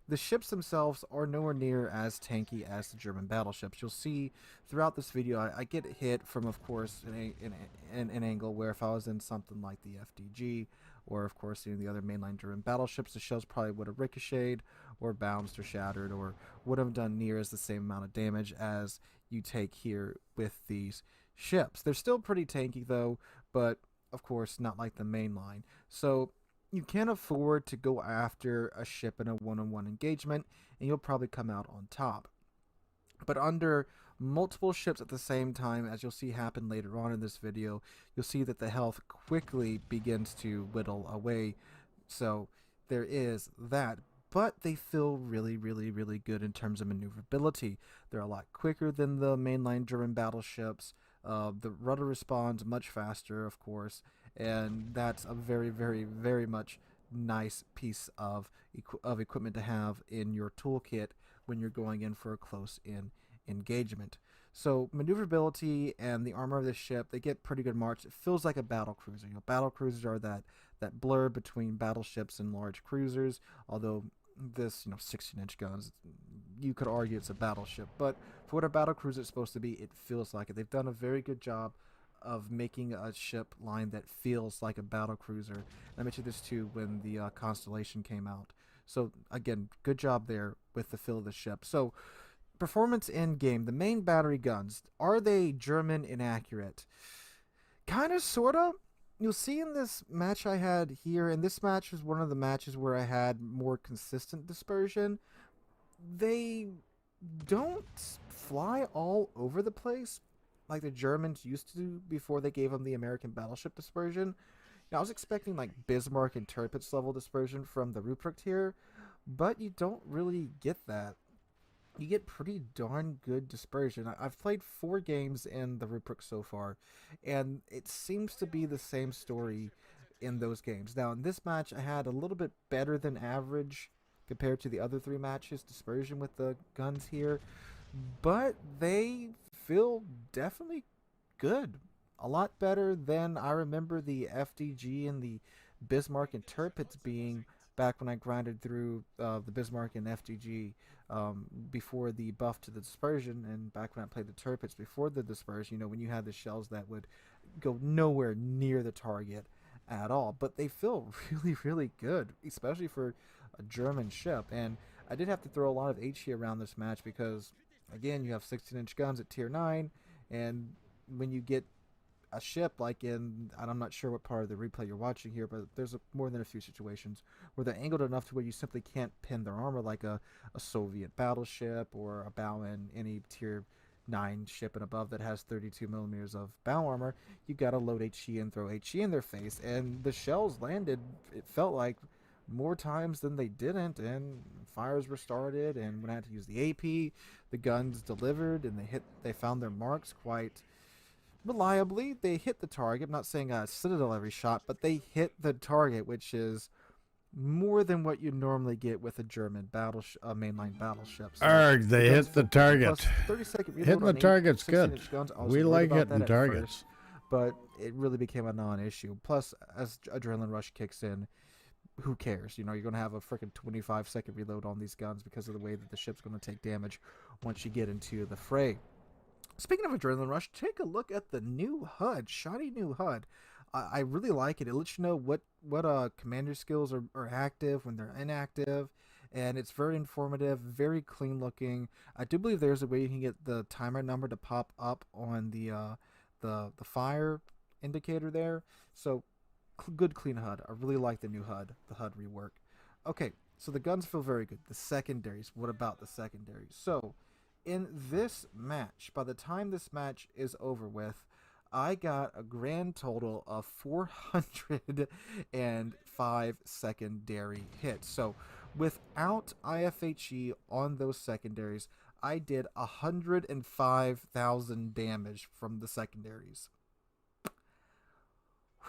the ships themselves are nowhere near as tanky as the German battleships. You'll see throughout this video, I get hit from, of course, an angle where if I was in something like the FDG, or of course the other mainline German battleships, the shells probably would have ricocheted or bounced or shattered, or would have done near as the same amount of damage as you take here with these ships. They're still pretty tanky though, but of course not like the mainline. So you can afford to go after a ship in a one-on-one engagement, and you'll probably come out on top. But under multiple ships at the same time, as you'll see happen later on in this video, you'll see that the health quickly begins to whittle away. So there is that. But they feel really, really, really good in terms of maneuverability. They're a lot quicker than the mainline German battleships. The rudder responds much faster, of course, and that's a very, very, very much nice piece of equipment to have in your toolkit when you're going in for a close-in engagement. So maneuverability and the armor of the ship, they get pretty good marks. It feels like a battle cruiser. Battle cruisers are that blur between battleships and large cruisers, although this 16-inch guns, you could argue it's a battleship, but for what a battle cruiser is supposed to be, it feels like it. They've done a very good job of making a ship line that feels like a battle cruiser. I mentioned this too when the Constellation came out. So again, good job there with the feel of the ship. So performance in game, the main battery guns, are they German inaccurate? Kind of, sort of. You'll see in this match I had here, and this match was one of the matches where I had more consistent dispersion. They don't fly all over the place like the Germans used to do before they gave them the American battleship dispersion. Now, I was expecting like Bismarck and Tirpitz level dispersion from the Ruprecht here, but you don't really get that. You get pretty darn good dispersion. I've played 4 games in the Ruprecht so far, and it seems to be the same story in those games. Now, in this match, I had a little bit better than average compared to the other 3 matches dispersion with the guns here, but they feel definitely good. A lot better than I remember the FDG and the Bismarck and Tirpitz being back when I grinded through the Bismarck and FDG before the buff to the dispersion, and back when I played the Tirpitz before the dispersion, when you had the shells that would go nowhere near the target at all. But they feel really, really good, especially for a German ship. And I did have to throw a lot of HE around this match because, again, you have 16-inch guns at tier 9, and when you get a ship like and I'm not sure what part of the replay you're watching here, but there's more than a few situations where they're angled enough to where you simply can't pin their armor, like a Soviet battleship or a bow in any tier 9 ship and above that has 32 millimeters of bow armor. You gotta load HE and throw HE in their face, and the shells landed, it felt like, more times than they didn't, and fires were started, and when I had to use the AP, the guns delivered, and they found their marks quite reliably. They hit the target. I'm not saying Citadel every shot, but they hit the target, which is more than what you normally get with a German mainline battleship. So Arg, they hit the target. 30-second reload Hitting the on target's good. 16-inch guns. I was We worried like about hitting that at targets. first, but it really became a non-issue. Plus, as adrenaline rush kicks in, who cares? You're going to have a freaking 25-second reload on these guns because of the way that the ship's going to take damage once you get into the fray. Speaking of adrenaline rush, take a look at the new HUD, shiny new HUD. I really like it. It lets you know what commander skills are active when they're inactive, and it's very informative, very clean looking. I do believe there's a way you can get the timer number to pop up on the fire indicator there. So good clean HUD. I really like the new HUD, the HUD rework. Okay, so the guns feel very good. The secondaries. What about the secondaries? So in this match, by the time this match is over with, I got a grand total of 405 secondary hits. So without IFHE on those secondaries, I did 105,000 damage from the secondaries.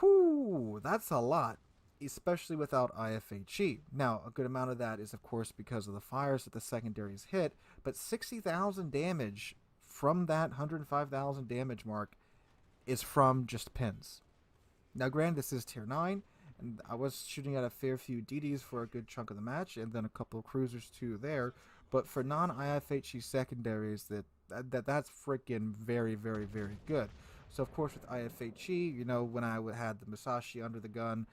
Whew, that's a lot, especially without IFHE. Now, a good amount of that is, of course, because of the fires that the secondaries hit, but 60,000 damage from that 105,000 damage mark is from just pins. Now, granted, this is tier 9, and I was shooting at a fair few DDs for a good chunk of the match, and then a couple of cruisers too there, but for non-IFHE secondaries, that's freaking very, very, very good. So, of course, with IFHE, you know, when I had the Musashi under the gun,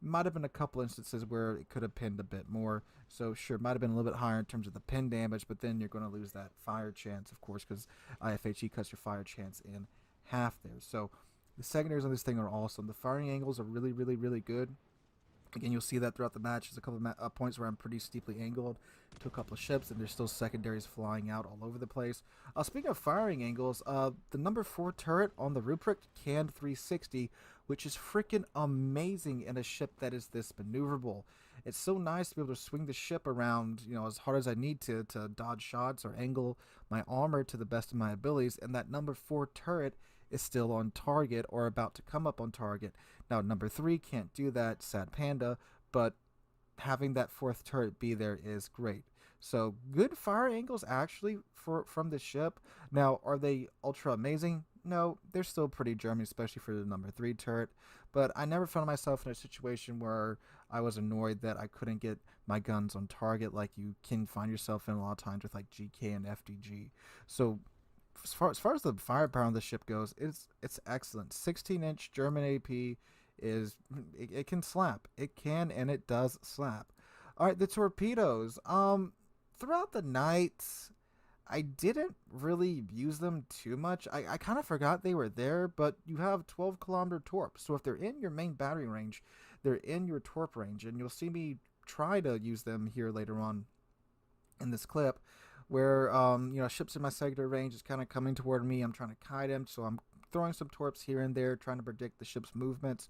might have been a couple instances where it could have pinned a bit more. So, sure, might have been a little bit higher in terms of the pin damage, but then you're going to lose that fire chance, of course, because IFHE cuts your fire chance in half there. So, the secondaries on this thing are awesome. The firing angles are really, really, really good. Again, you'll see that throughout the match. There's a couple of points where I'm pretty steeply angled to a couple of ships, and there's still secondaries flying out all over the place. Speaking of firing angles, the number 4 turret on the Ruprecht canned 360, which is freaking amazing in a ship that is this maneuverable. It's so nice to be able to swing the ship around, you know, as hard as I need to dodge shots or angle my armor to the best of my abilities, and that number 4 turret is still on target or about to come up on target. Now, number 3 can't do that, sad panda, but having that 4th turret be there is great. So, good fire angles actually from the ship. Now, are they ultra amazing? No, they're still pretty German, especially for the number 3 turret. But I never found myself in a situation where I was annoyed that I couldn't get my guns on target like you can find yourself in a lot of times with like GK and FDG. So, as far as the firepower on the ship goes, it's excellent. 16-inch German AP is it can slap. It can and it does slap. All right, the torpedoes. Throughout the night, I didn't really use them too much. I kind of forgot they were there, but you have 12-kilometer torp. So if they're in your main battery range, they're in your torp range, and you'll see me try to use them here later on in this clip, where you know, ships in my secondary range is kind of coming toward me. I'm trying to kite him, so I'm throwing some torps here and there, trying to predict the ship's movements.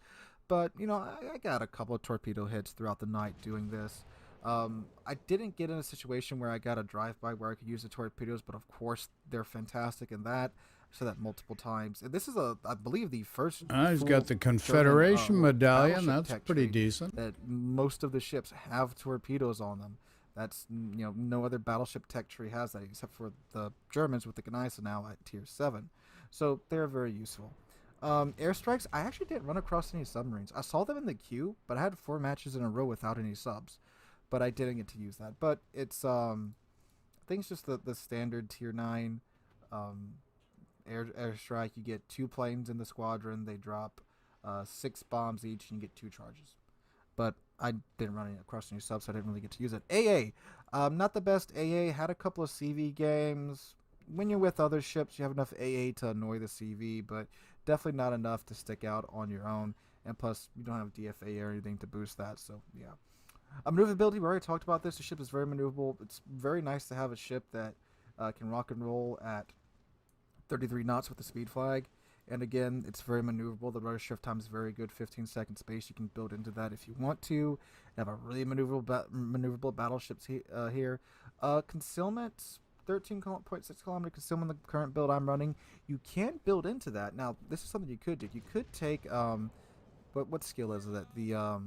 But you know, I got a couple of torpedo hits throughout the night doing this. I didn't get in a situation where I got a drive-by where I could use the torpedoes, but of course they're fantastic in that. I said that multiple times. And this is, I believe, the first. He's got the Confederation German, medallion. battleship That's tech pretty tree decent. That most of the ships have torpedoes on them. That's, you know, no other battleship tech tree has that except for the Germans with the Gneiss now at tier 7. So they're very useful. Airstrikes, I actually didn't run across any submarines. I saw them in the queue, but I had 4 matches in a row without any subs. But I didn't get to use that. But it's, I think it's just the standard tier 9 airstrike. You get 2 planes in the squadron. They drop 6 bombs each, and you get 2 charges. But I didn't run across any subs, so I didn't really get to use it. AA, not the best AA. Had a couple of CV games. When you're with other ships, you have enough AA to annoy the CV, but definitely not enough to stick out on your own. And plus, you don't have DFA or anything to boost that, so yeah. Maneuverability, we already talked about this. The ship is very maneuverable. It's very nice to have a ship that can rock and roll at 33 knots with the speed flag. And again, it's very maneuverable. The rudder shift time is very good. 15-second space. You can build into that if you want to. You have a really maneuverable battleships here. Concealment, 13.6 kilometer concealment, the current build I'm running. You can build into that. Now, this is something you could do. You could take, what skill is it? The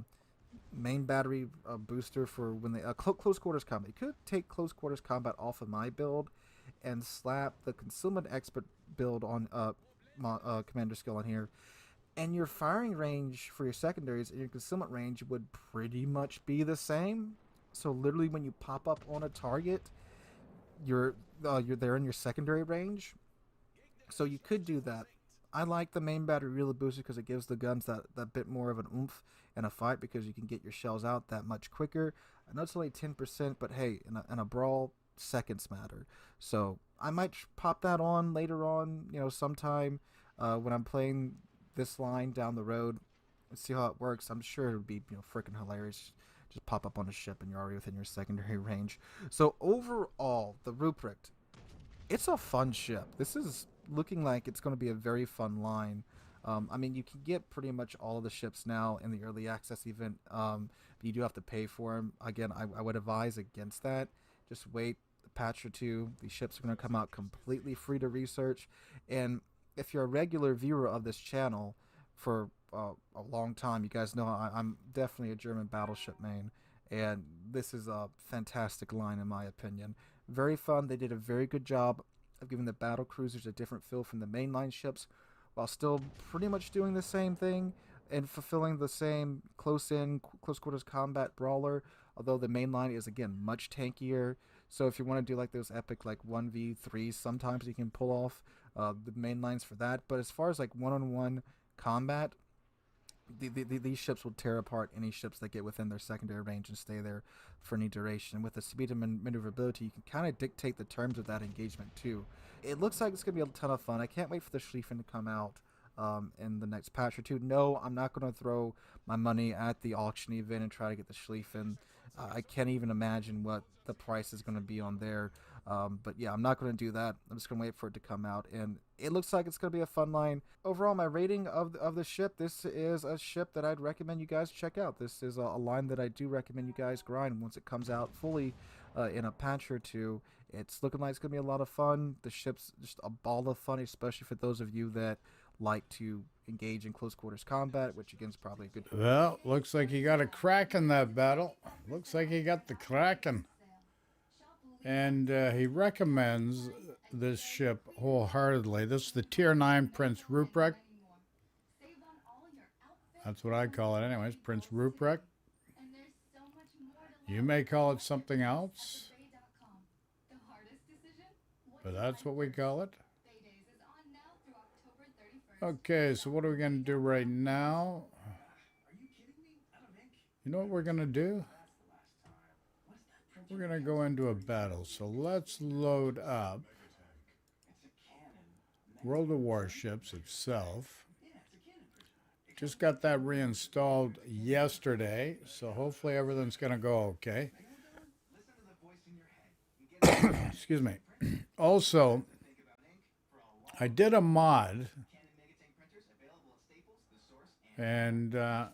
main battery booster for when they close quarters combat. You could take close quarters combat off of my build and slap the concealment expert build on commander skill on here, and your firing range for your secondaries and your concealment range would pretty much be the same. So literally, when you pop up on a target, you're there in your secondary range. So you could do that. I like the main battery reload booster because it gives the guns that bit more of an oomph in a fight because you can get your shells out that much quicker. I know it's only 10%, but hey, in a brawl, seconds matter. So I might pop that on later on, sometime when I'm playing this line down the road and see how it works. I'm sure it would be, freaking hilarious. Just pop up on a ship and you're already within your secondary range. So overall, the Ruprecht, it's a fun ship. This is looking like it's going to be a very fun line. I mean, you can get pretty much all of the ships now in the early access event, but you do have to pay for them. Again, I would advise against that. Just wait a patch or two. These ships are going to come out completely free to research. And if you're a regular viewer of this channel for a long time, you guys know I'm definitely a German battleship main. And this is a fantastic line, in my opinion. Very fun. They did a very good job of giving the battle cruisers a different feel from the mainline ships, while still pretty much doing the same thing and fulfilling the same close quarters combat brawler. Although the mainline is again much tankier. So if you want to do like those epic like 1v3, sometimes you can pull off the mainlines for that. But as far as like one-on-one combat, these ships will tear apart any ships that get within their secondary range and stay there for any duration. With the speed and maneuverability, you can kind of dictate the terms of that engagement too. It looks like it's going to be a ton of fun. I can't wait for the Schlieffen to come out in the next patch or two. No, I'm not going to throw my money at the auction event and try to get the Schlieffen. I can't even imagine what the price is going to be on there. But yeah, I'm not going to do that. I'm just going to wait for it to come out. And it looks like it's going to be a fun line. Overall, my rating of the ship, this is a ship that I'd recommend you guys check out. This is a line that I do recommend you guys grind once it comes out fully in a patch or two. It's looking like it's going to be a lot of fun. The ship's just a ball of fun, especially for those of you that like to engage in close quarters combat, which again is probably a good... Well, looks like he got a crack in that battle. Looks like he got the Kraken. And he recommends this ship wholeheartedly. This is the Tier 9 Prince Ruprecht. That's what I call it anyways, Prince Ruprecht. You may call it something else, but that's what we call it. Okay, so what are we going to do right now? You know what we're going to do? We're going to go into a battle. So let's load up World of Warships itself. Just got that reinstalled yesterday, so hopefully everything's going to go okay. Excuse me. Also, I did a mod, and it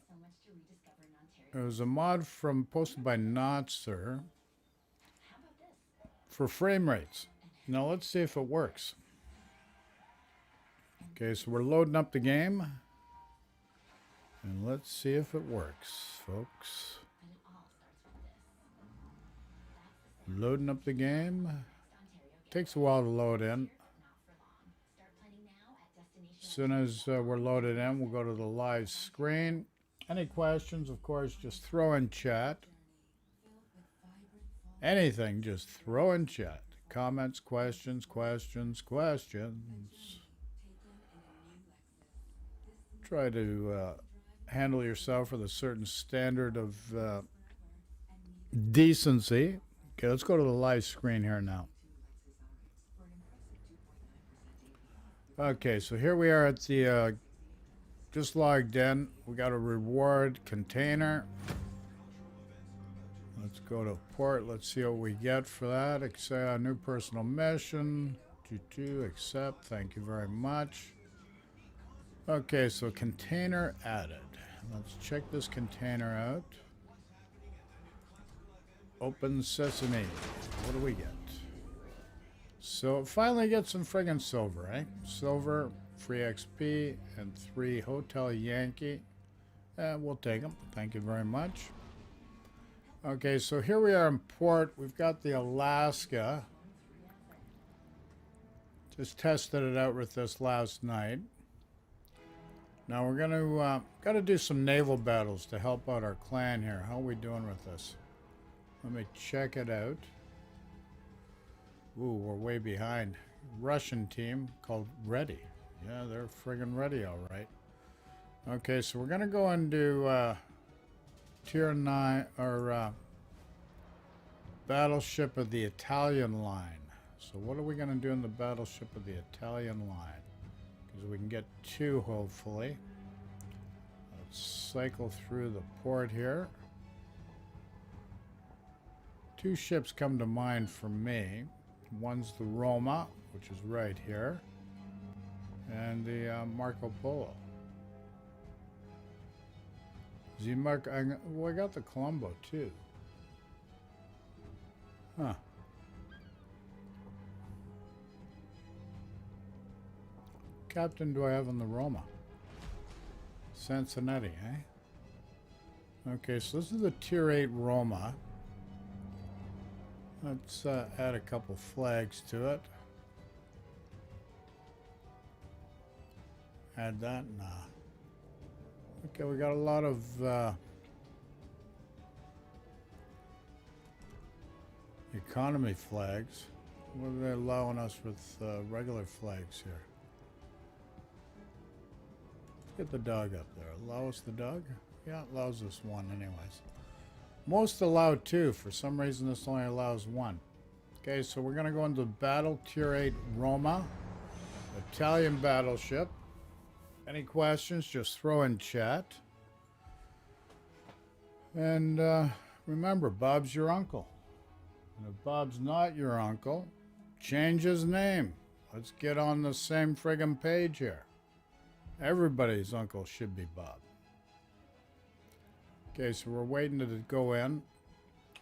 was a mod posted by Notzer for frame rates. Now let's see if it works. Okay, so we're loading up the game, and let's see if it works, folks. Loading up the game. Takes a while to load in. As soon as we're loaded in, we'll go to the live screen. Any questions, of course, just throw in chat. Anything, just throw in chat. Comments, questions. Try to handle yourself with a certain standard of decency. Okay, let's go to the live screen here now. Okay, so here we are at the, just logged in. We got a reward container. Let's go to port. Let's see what we get for that. Accept a new personal mission. Accept. Thank you very much. Okay, so container added. Let's check this container out. Open sesame. What do we get? So finally get some friggin' silver, eh? Silver, free XP, and 3 Hotel Yankee. We'll take them. Thank you very much. Okay, so here we are in port. We've got the Alaska. Just tested it out with this last night. Now we're gonna gotta do some naval battles to help out our clan here. How are we doing with this? Let me check it out. Ooh, we're way behind. Russian team called Ready. Yeah, they're friggin' ready, all right. Okay, so we're gonna go into Tier 9 or Battleship of the Italian Line. So what are we gonna do in the Battleship of the Italian Line? Because we can get 2, hopefully. Let's cycle through the port here. 2 ships come to mind for me. One's the Roma, which is right here, and the Marco Polo. I got the Colombo too. Huh. Captain do I have on the Roma? Cincinnati, eh? Okay, so this is the Tier 8 Roma. Let's add a couple flags to it. Add that? Nah. Okay, we got a lot of economy flags. What are they allowing us with regular flags here? Let's get the dog up there. Allow us the dog? Yeah, it allows us 1 anyways. Most allow 2. For some reason, this only allows 1. Okay, so we're going to go into Battle Tier 8 Roma, Italian battleship. Any questions, just throw in chat. And remember, Bob's your uncle. And if Bob's not your uncle, change his name. Let's get on the same friggin' page here. Everybody's uncle should be Bob. Okay, so we're waiting to go in.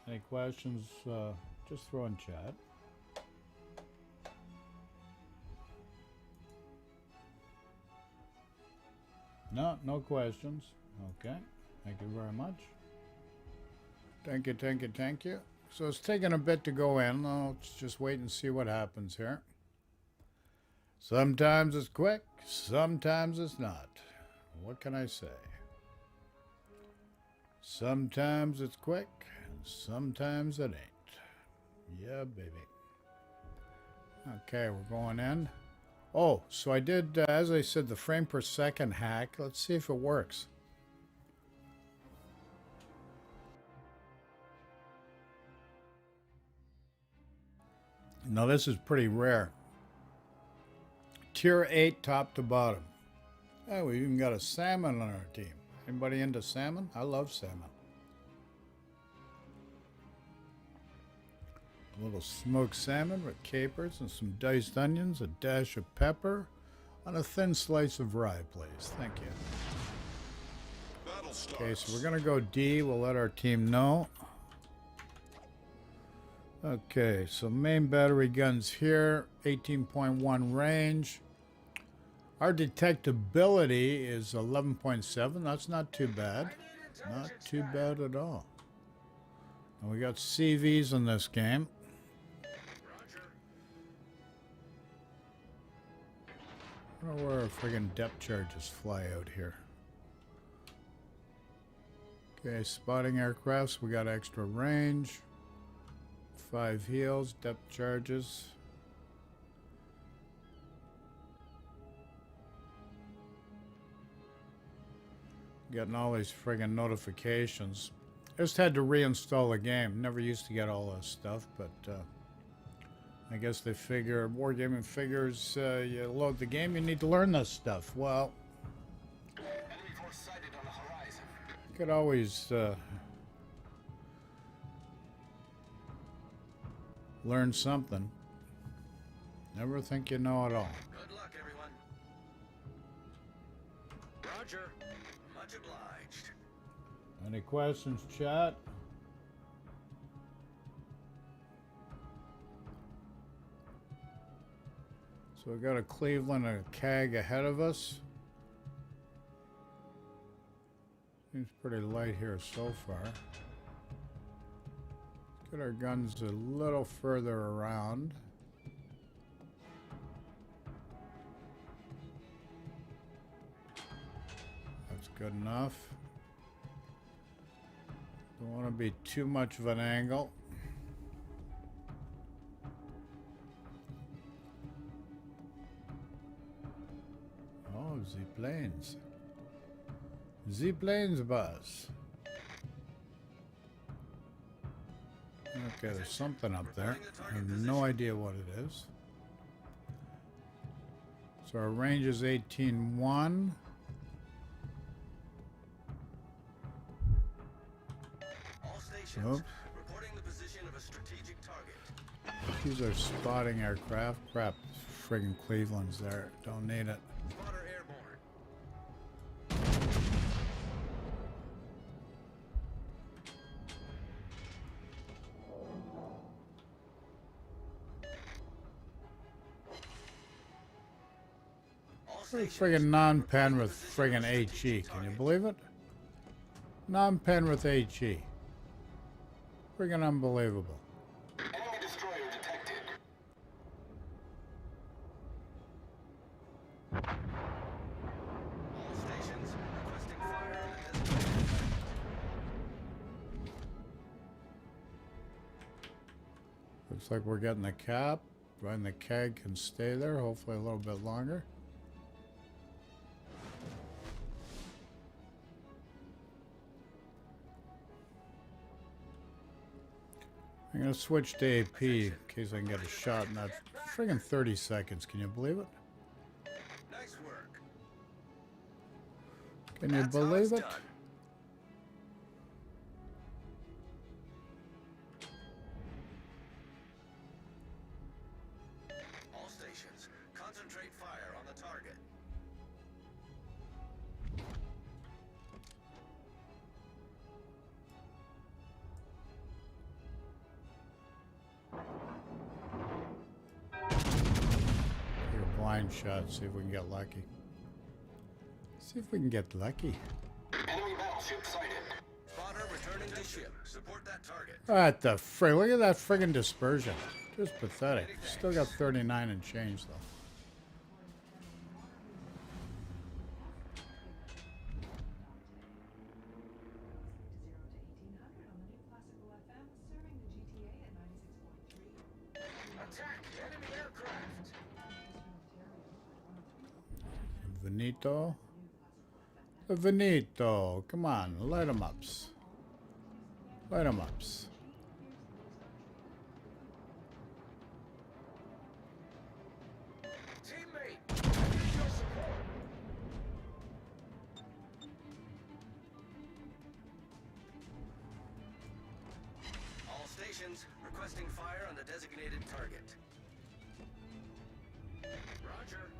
Any questions, just throw in chat. No, no questions. Okay, thank you very much. Thank you, thank you, thank you. So it's taking a bit to go in. Let's just wait and see what happens here. Sometimes it's quick, sometimes it's not. What can I say? Sometimes it's quick, and sometimes it ain't. Yeah, baby. Okay, we're going in. Oh, so I did, as I said, the frame per second hack. Let's see if it works. Now, this is pretty rare. Tier 8 top to bottom. Hey, we even got a salmon on our team. Anybody into salmon? I love salmon. A little smoked salmon with capers and some diced onions, a dash of pepper, on a thin slice of rye, please. Thank you. Okay, so we're going to go D. We'll let our team know. Okay, so main battery guns here, 18.1 range. Our detectability is 11.7. That's not too bad. Not too bad at all. And we got CVs in this game. I don't know where our friggin' depth charges fly out here. Okay, spotting aircrafts. We got extra range. 5 heals, depth charges. Getting all these friggin' notifications. Just had to reinstall the game. Never used to get all this stuff, but I guess they figure, Wargaming figures, you load the game, you need to learn this stuff. Well, you could always learn something. Never think you know it all. Good luck, everyone. Roger. Much obliged. Any questions, chat? So we got a Cleveland and a CAG ahead of us. Seems pretty light here so far. Let's get our guns a little further around. That's good enough. Don't want to be too much of an angle. planes. The planes, boss. Okay, there's something up there. I have no idea what it is. So our range is 18-1. All stations. Oops. Reporting the position of a strategic target. These are spotting aircraft. Crap, friggin' Cleveland's there. Don't need it. Spotter airborne. All stations. Friggin' non-pen with friggin' HE. Can you believe it? Non-pen with HE. Friggin' unbelievable. Enemy destroyer detected. All stations requesting fire on the designated target. Looks like we're getting the cap. And the keg can stay there, hopefully a little bit longer. I'm gonna switch to AP in case I can get a shot in that friggin' 30 seconds. Can you believe it? Nice work. Can you That's how believe it's it? done. All stations, concentrate fire on the target. Take a blind shot, see if we can get lucky. See if we can get lucky. Enemy battleship sighted. Spotter returning to ship. Support that target. What the frig? Look at that friggin' dispersion. Just pathetic. Still got 39 and change though. Attack enemy aircraft. Veneto. The Veneto. Come on, light 'em ups. Light 'em ups. Teammate, I need your support. All stations requesting fire on the designated target. Roger.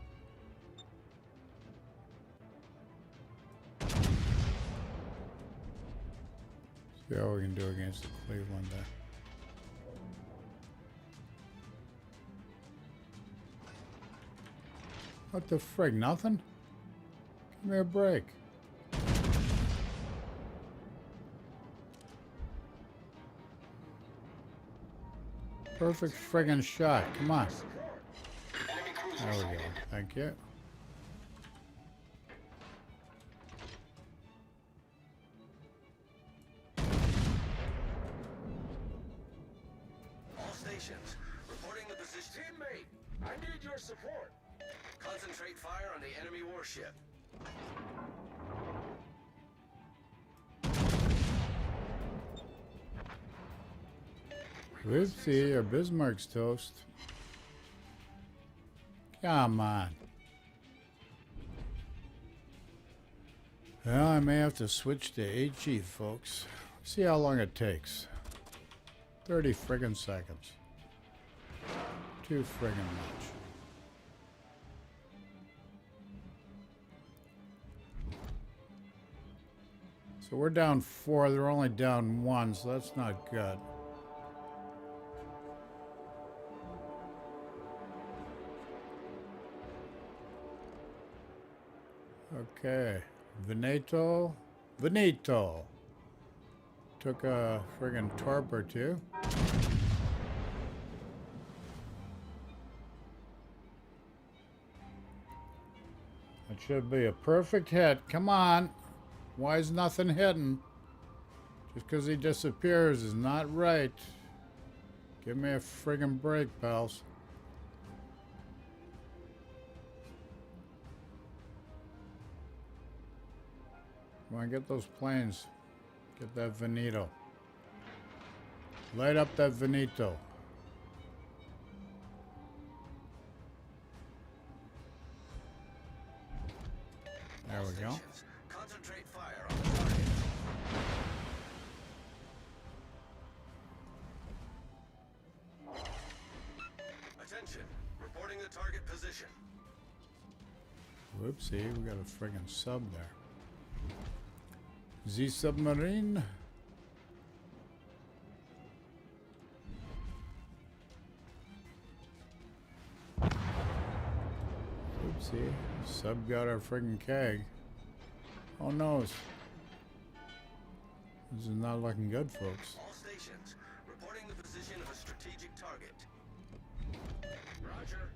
See how we can do against the Cleveland there. What the frig? Nothing? Give me a break. Perfect friggin' shot. Come on. Enemy cruiser There we go. sighted. Thank you. All stations reporting the position. Teammate, I need your support. Concentrate fire on the enemy warship. Whoopsie, our Bismarck's toast. Come on. Well, I may have to switch to HE, folks. See how long it takes. 30 friggin' seconds. Too friggin' much. So we're down 4. They're only down 1, so that's not good. Okay, Veneto. Took a friggin' torp or two. That should be a perfect hit. Come on. Why is nothing hitting? Just because he disappears is not right. Give me a friggin' break, pals. – on, get those planes. Get that Veneto. Light up that Veneto. There we go. Concentrate fire on the target. Attention. Reporting the target position. Whoopsie, we got a friggin' sub there. Z submarine. Oopsie, sub got our friggin' keg. Oh no. This is not looking good, folks. All stations. Reporting the position of a strategic target. Roger.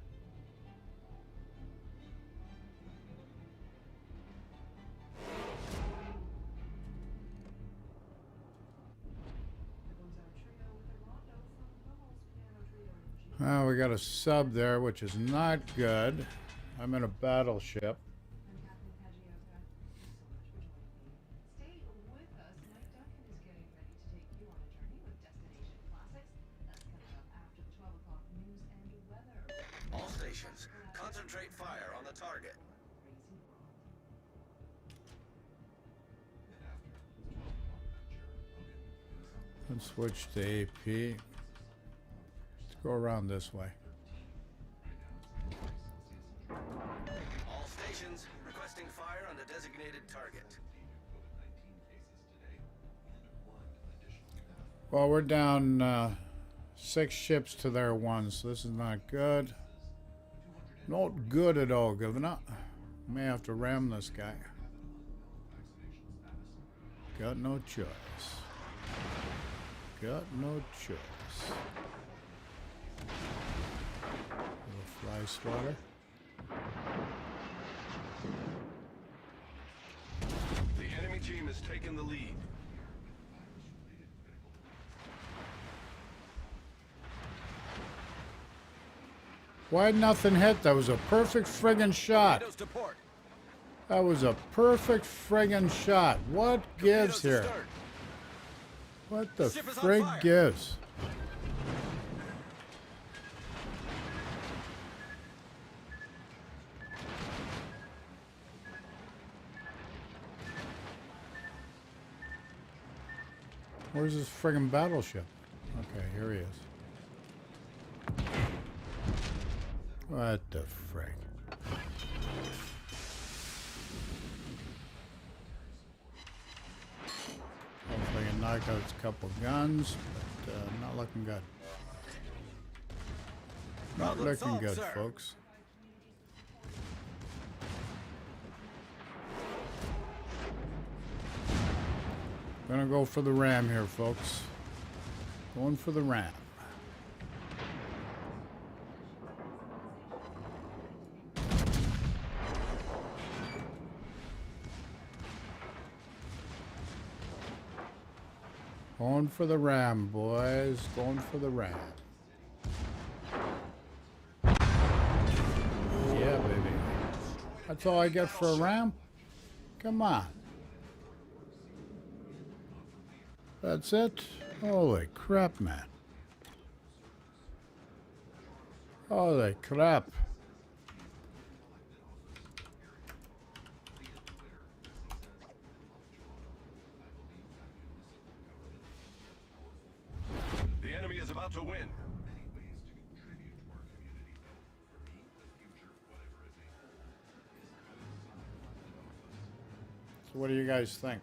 Oh, we got a sub there, which is not good. I'm in a battleship. All stations. Concentrate fire on the target. Let's switch to AP. Let's go around this way. All stations requesting fire on the designated target. Well, we're down 6 ships to their 1, so this is not good. Not good at all, Governor. May have to ram this guy. Got no choice. Got no choice. Little fly swatter. The enemy team has taken the lead. Why'd nothing hit? That was a perfect friggin' shot. Torpedoes to port. That was a perfect friggin' shot. What gives Torpedoes to here? stern. What the Ship is on frig fire. gives? Where's this friggin' battleship? Okay, here he is. What the frig? Hopefully I can knock out a couple guns, but not looking good. Not Problem looking solved, good, sir. folks. Gonna go for the ram here, folks. Going for the ram. Going for the ram, boys. Going for the ram. Yeah, baby. That's all I get for a ram? Come on. That's it? Holy crap, man. Holy crap. The enemy is about to win. So what do you guys think?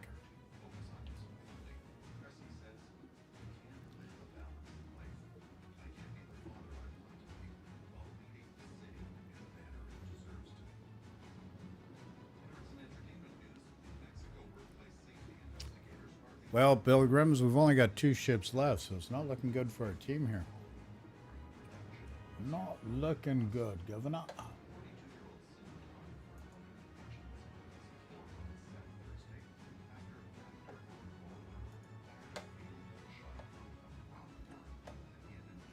Well, Pilgrims, we've only got 2 ships left, so it's not looking good for our team here. Not looking good, Governor.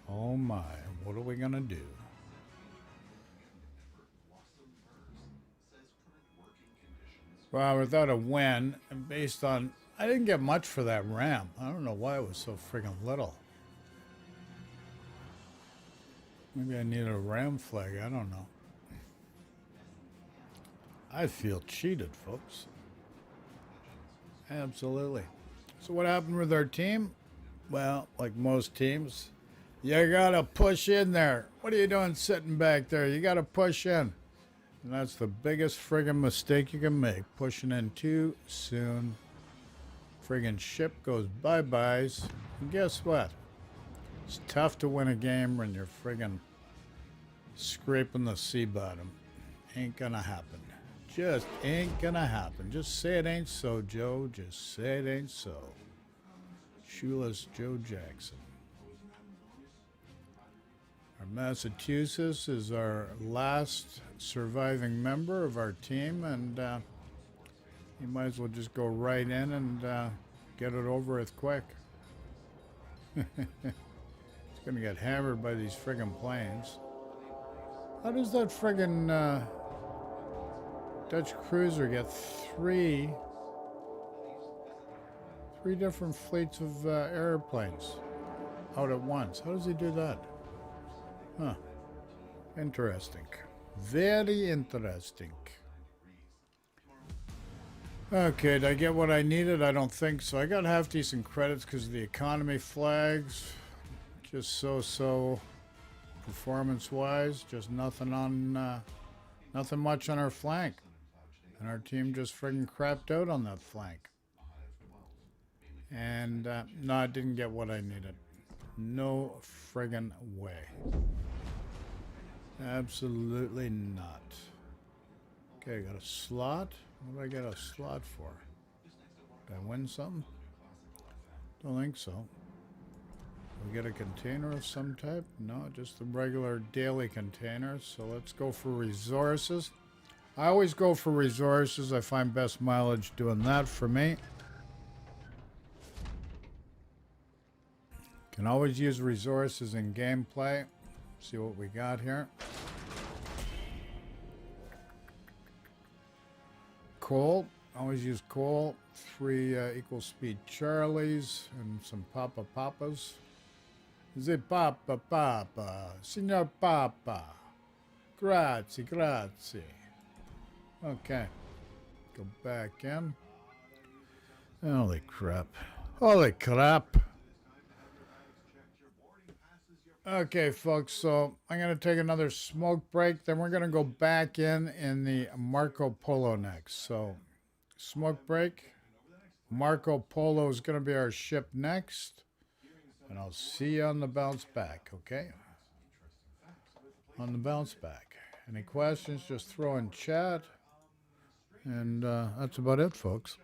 Oh my, what are we gonna do? Well, without a win, and based on, I didn't get much for that ram. I don't know why it was so friggin' little. Maybe I needed a ram flag. I don't know. I feel cheated, folks. Absolutely. So what happened with our team? Well, like most teams, you gotta push in there. What are you doing sitting back there? You gotta push in. And that's the biggest friggin' mistake you can make. Pushing in too soon. Friggin' ship goes bye-byes. And guess what? It's tough to win a game when you're friggin' scraping the sea bottom. Ain't gonna happen. Just ain't gonna happen. Just say it ain't so, Joe. Just say it ain't so. Shoeless Joe Jackson. Our Massachusetts is our last surviving member of our team, and you might as well just go right in and get it over with quick. It's gonna get hammered by these friggin' planes. How does that friggin' Dutch cruiser get three different fleets of airplanes out at once? How does he do that? Huh. Interesting. Very interesting. Okay, did I get what I needed? I don't think so. I got half decent credits because of the economy flags. Just so performance-wise. Just nothing on, nothing much on our flank. And our team just friggin' crapped out on that flank. And, no, I didn't get what I needed. No friggin' way. Absolutely not. Okay, I got a slot. What do I get a slot for? Did I win something? Don't think so. We get a container of some type? No, just the regular daily containers. So let's go for resources. I always go for resources. I find best mileage doing that for me. Can always use resources in gameplay. See what we got here. Coal. Always use coal. 3 equal speed Charlies and some Papa Papas. The Papa Papa. Signor Papa. Grazie, grazie. Okay. Go back in. Holy crap. Holy crap. Okay, folks, so I'm going to take another smoke break. Then we're going to go back in the Marco Polo next. So, smoke break. Marco Polo is going to be our ship next. And I'll see you on the bounce back, okay? On the bounce back. Any questions, just throw in chat. And that's about it, folks.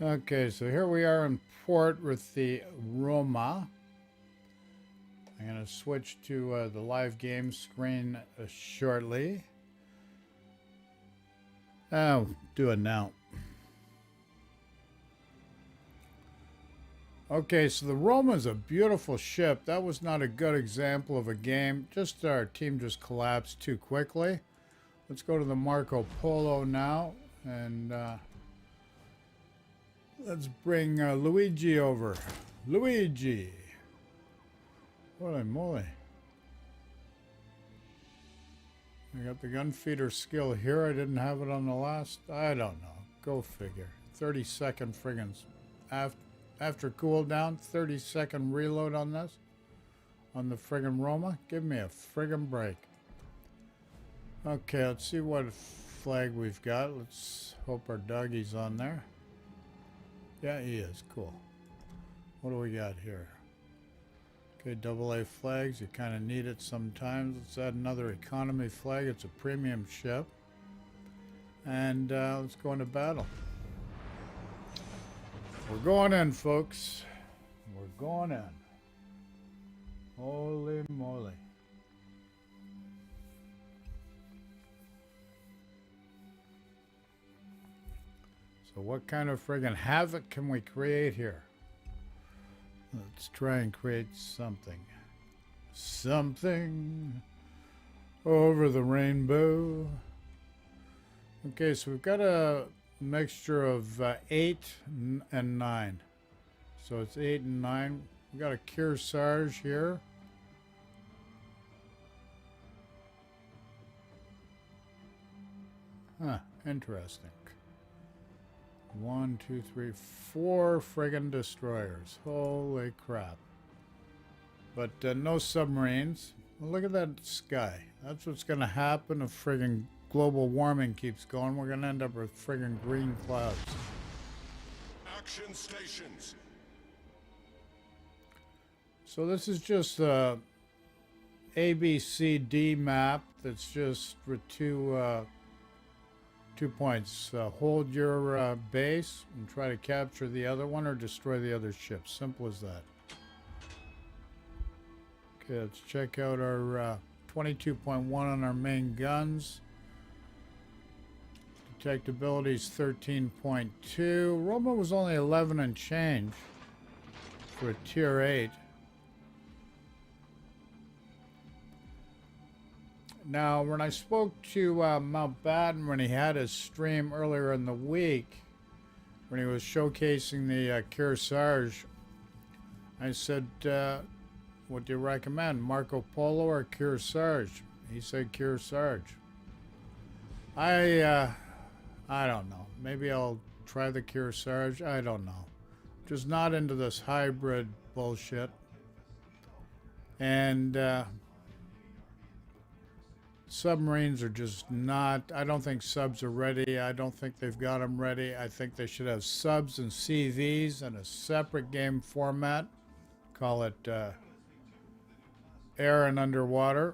Okay, so here we are in port with the Roma. I'm going to switch to the live game screen shortly. I'll do it now. Okay, so the Roma is a beautiful ship. That was not a good example of a game. Just our team just collapsed too quickly. Let's go to the Marco Polo now, and let's bring Luigi over. Luigi! Holy moly. I got the gun feeder skill here. I didn't have it on the last. I don't know. Go figure. 30-second friggin' after cooldown. 30-second reload on this. On the friggin' Roma. Give me a friggin' break. Okay, let's see what flag we've got. Let's hope our doggy's on there. Yeah, he is. Cool. What do we got here? Okay, AA flags. You kind of need it sometimes. Let's add another economy flag. It's a premium ship. And let's go into battle. We're going in, folks. We're going in. Holy moly. So what kind of friggin' havoc can we create here? Let's try and create something. Something over the rainbow. Okay, so we've got a mixture of 8 and 9. So it's 8 and 9. We've got a Kearsarge here. Huh, interesting. 1, 2, 3, 4 friggin' destroyers. Holy crap. But no submarines. Well, look at that sky. That's what's going to happen if friggin' global warming keeps going. We're going to end up with friggin' green clouds. Action stations. So this is just a ABCD map that's just with two points. Hold your base and try to capture the other one or destroy the other ship. Simple as that. Okay, let's check out our 22.1 on our main guns. Detectability is 13.2. Roma was only 11 and change for a tier 8. Now, when I spoke to Mountbatten when he had his stream earlier in the week, when he was showcasing the Kearsarge, I said, what do you recommend, Marco Polo or Kearsarge? He said Kearsarge. I don't know. Maybe I'll try the Kearsarge. I don't know. Just not into this hybrid bullshit. And submarines are just not, I don't think subs are ready. I don't think they've got them ready. I think they should have subs and CVs in a separate game format. Call it air and underwater.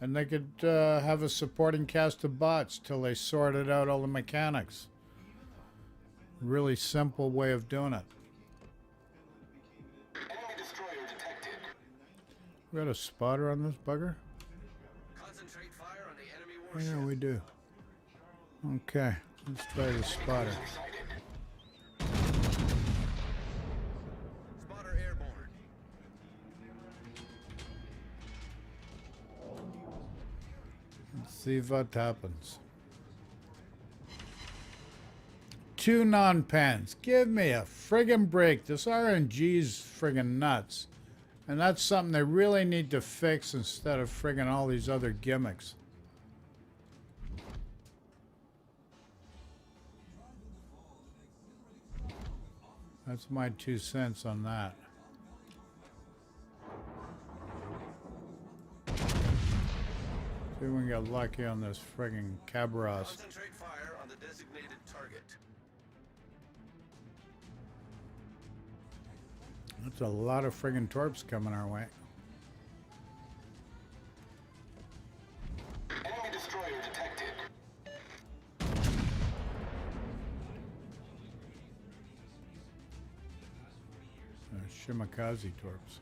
And they could have a supporting cast of bots till they sorted out all the mechanics. Really simple way of doing it. Enemy destroyer detected. We got a spotter on this bugger? Concentrate fire on the enemy Oh, warship. yeah, we do. Okay, let's try the spotter. Spotter airborne. Let's see what happens. 2 non-pens. Give me a friggin' break. This RNG's friggin' nuts. And that's something they really need to fix instead of friggin' all these other gimmicks. That's my 2 cents on that. See if we can get lucky on this friggin' Cabras. Concentrate fire on the designated target. That's a lot of friggin' torps coming our way. Enemy destroyer detected. Shimakaze torps.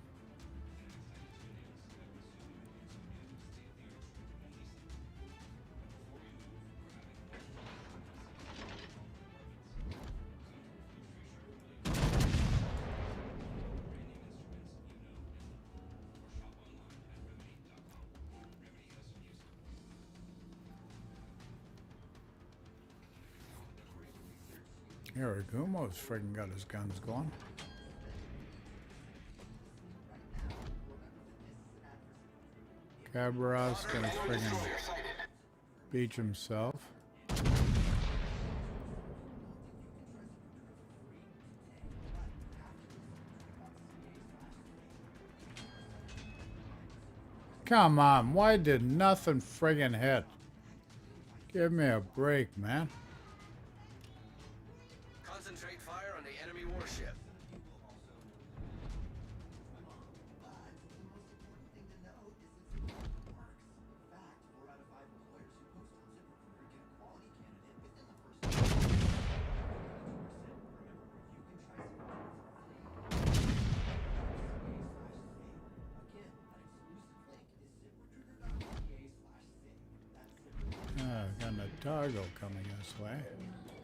Irigumo's friggin' got his guns going. Cabras gonna friggin' beach himself. Come on, why did nothing friggin' hit? Give me a break, man. Concentrate fire on the enemy warship. Got an Otago coming this way.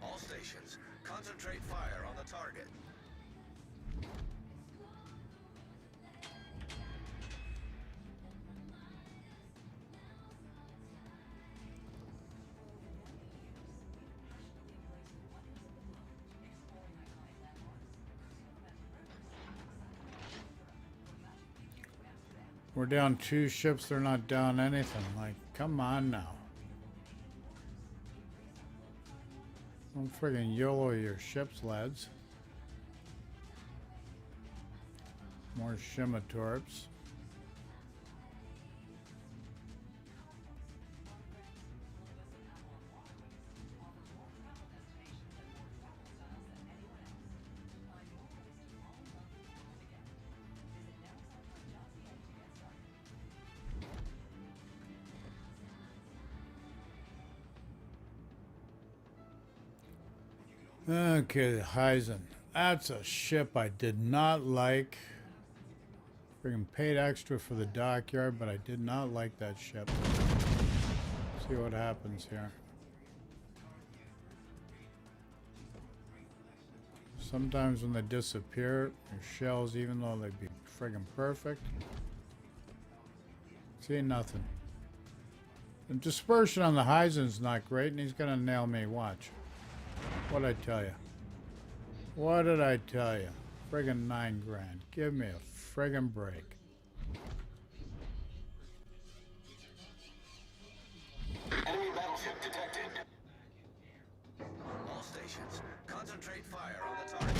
All stations, concentrate fire on the target. We're down 2 ships, they're not down anything. Like, come on now. Don't friggin' YOLO your ships, lads. More Shima torps. Okay, the Heisen. That's a ship I did not like. Friggin' paid extra for the dockyard, but I did not like that ship. See what happens here. Sometimes when they disappear, your shells, even though they'd be friggin' perfect. See nothing. The dispersion on the Heisen's not great, and he's gonna nail me. Watch. What'd I tell you? What did I tell you? Friggin' $9 grand. Give me a friggin' break. Enemy battleship detected. All stations, concentrate fire on the target.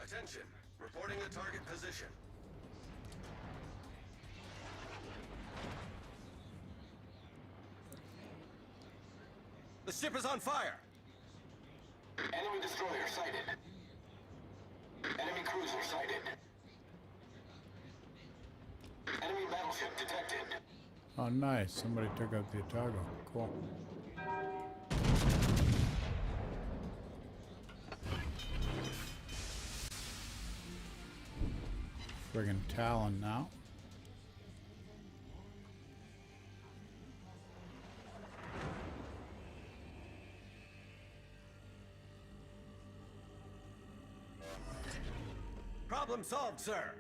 Attention, reporting the target position. The ship is on fire! Enemy destroyer sighted. Enemy cruiser sighted. Enemy battleship detected. Oh, nice. Somebody took out the Otago. Cool. Friggin' Talon now. Problem solved, sir.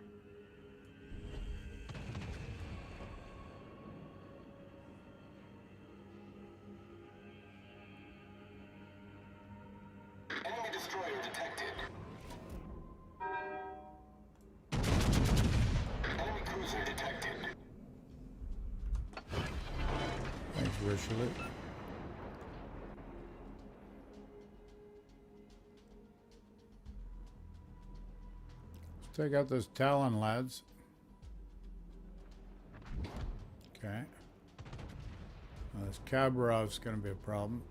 Enemy destroyer detected. Enemy cruiser detected. Thanks, Richelieu. Take out those Talon, lads. Okay. Now this Khabarov's going to be a problem.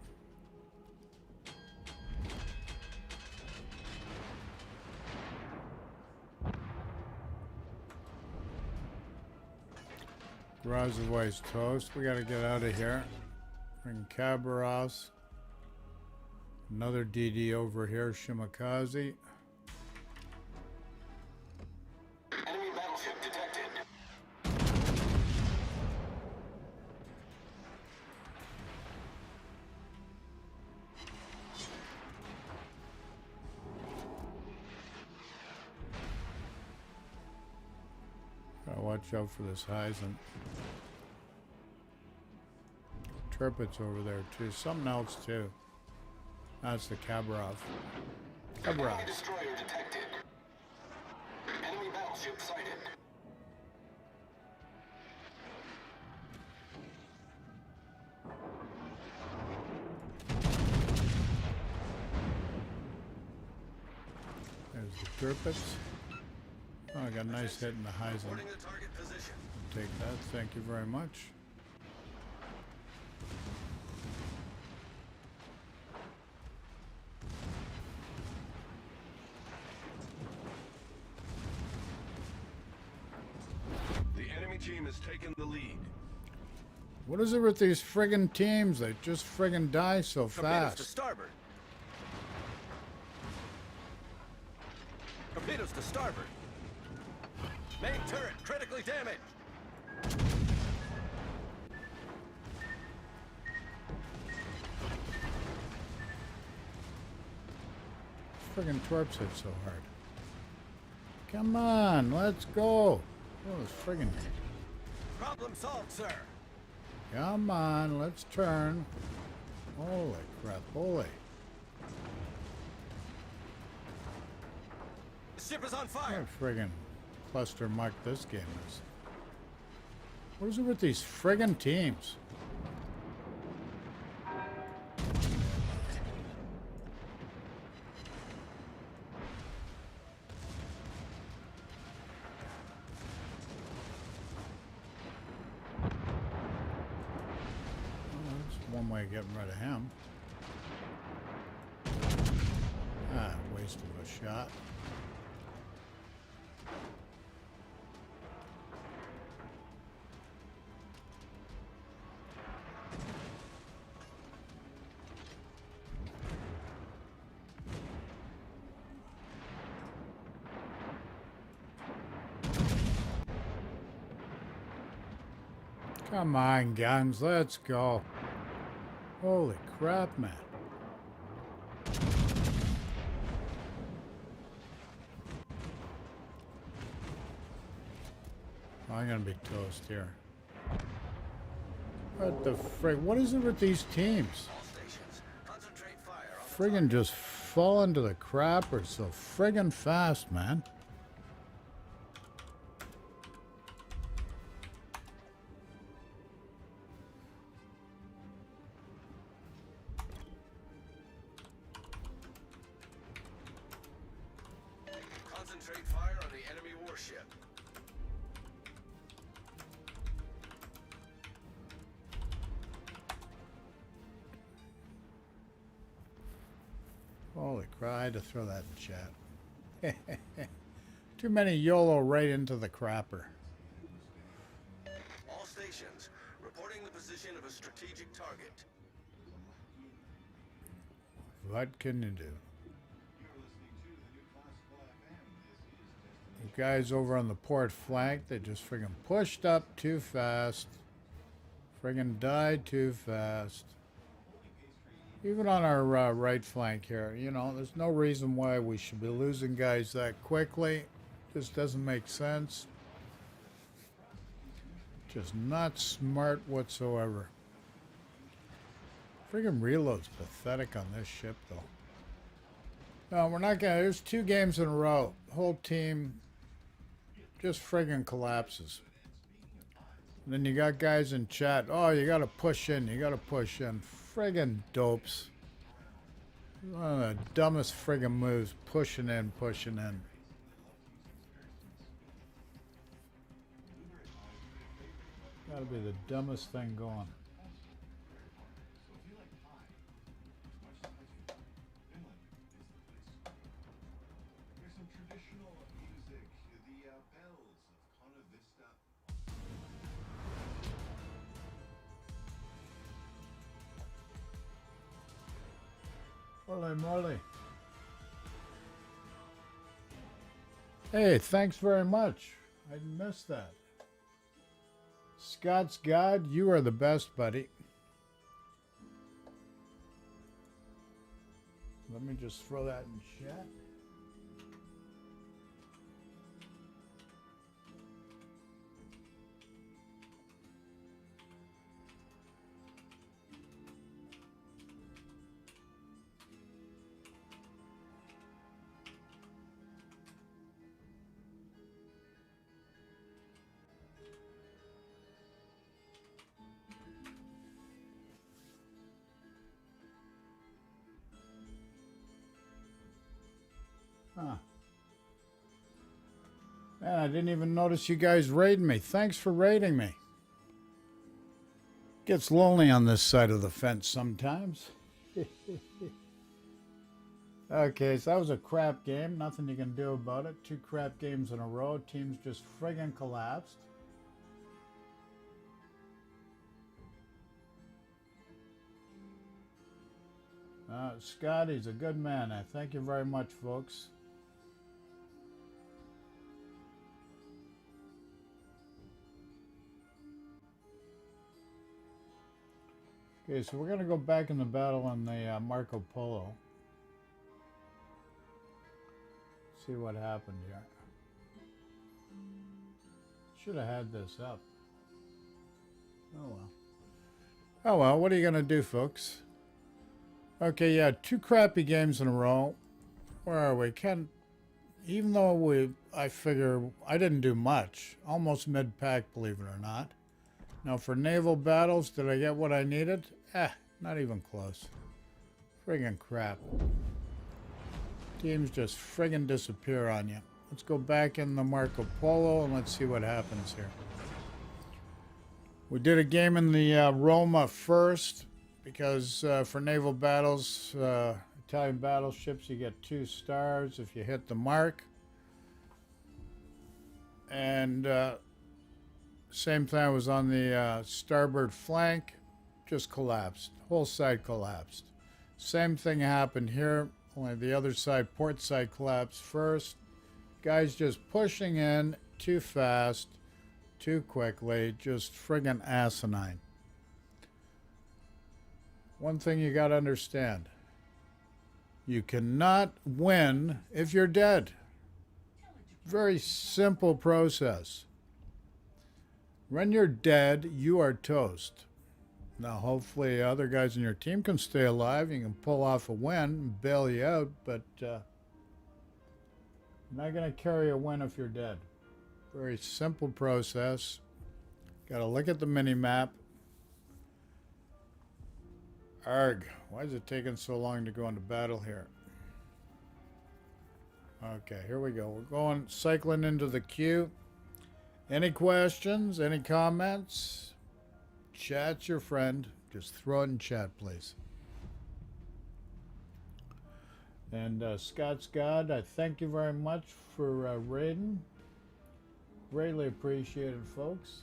Grazovay's toast. We gotta get out of here. Bring Khabarovsk. Another DD over here, Shimakaze. Enemy battleship detected. Gotta watch out for this Heisen. Tirpitz over there too. Something else too. That's the Khabarov. Enemy Khabarov. destroyer detected. Enemy battleship sighted. There's the Tirpitz. Oh, I got a nice hit in the Heisen. Reporting the target position. Take that. Thank you very much. The enemy team has taken the lead. What is it with these friggin' teams? They just friggin' die so Torpedoes to fast. starboard. Torpedoes to starboard. Main turret critically damaged. Friggin' torps hit so hard. Come on, let's go. Oh, this friggin'. Problem solved, sir. Come on, let's turn. Holy crap, holy. The ship is on What fire. a friggin' cluster muck this game is. What is it with these friggin' teams? Well, that's one way of getting rid of him. Ah, waste of a shot. Come on, guns, let's go. Holy crap, man. I'm gonna be toast here. What the frig? What is it with these teams? All stations, concentrate fire on Friggin' just fall into the crapper so friggin' fast, man. concentrate fire on the enemy warship. Holy crap, I had to throw that in chat. Too many YOLO right into the crapper. All stations, reporting the position of a strategic target. What can you do? The guys over on the port flank, they just friggin' pushed up too fast. Friggin' died too fast. Even on our right flank here, you know, there's no reason why we should be losing guys that quickly. Just doesn't make sense. Just not smart whatsoever. Friggin' reload's pathetic on this ship, though. No, we're not gonna. There's 2 games in a row. Whole team just friggin' collapses. And then you got guys in chat. Oh, you gotta push in. You gotta push in. Friggin' dopes. One of the dumbest friggin' moves. Pushing in, pushing in. Gotta be the dumbest thing going. There's some traditional music, the bells of Conavista. Holy moly. Hey, thanks very much. I missed that. Scott's God, you are the best, buddy. Let me just throw that in chat. Huh. Man, I didn't even notice you guys raiding me. Thanks for raiding me. Gets lonely on this side of the fence sometimes. Okay, so that was a crap game. Nothing you can do about it. 2 crap games in a row. Teams just friggin' collapsed. Scotty's a good man. I thank you very much, folks. Okay, so we're going to go back in the battle on the Marco Polo. See what happened here. Should have had this up. Oh well. Oh well, what are you going to do, folks? Okay, yeah, 2 crappy games in a row. Where are we? Even though I figure I didn't do much. Almost mid-pack, believe it or not. Now for Naval Battles, did I get what I needed? Not even close. Friggin' crap. Teams just friggin' disappear on you. Let's go back in the Marco Polo and let's see what happens here. We did a game in the Roma first because for Naval Battles, Italian battleships, you get 2 stars if you hit the mark. And same thing, I was on the starboard flank, just collapsed. Whole side collapsed. Same thing happened here, only the other side, port side collapsed first. Guys just pushing in too fast, too quickly, just friggin' asinine. One thing you gotta understand, you cannot win if you're dead. Very simple process. When you're dead, you are toast. Now, hopefully other guys in your team can stay alive. You can pull off a win and bail you out, but you're not going to carry a win if you're dead. Very simple process. Got to look at the mini-map. Arg, why is it taking so long to go into battle here? Okay, here we go. We're cycling into the queue. Any questions? Any comments? Chat's your friend. Just throw it in chat, please. And Scott's God, I thank you very much for raiding. Greatly appreciated, folks.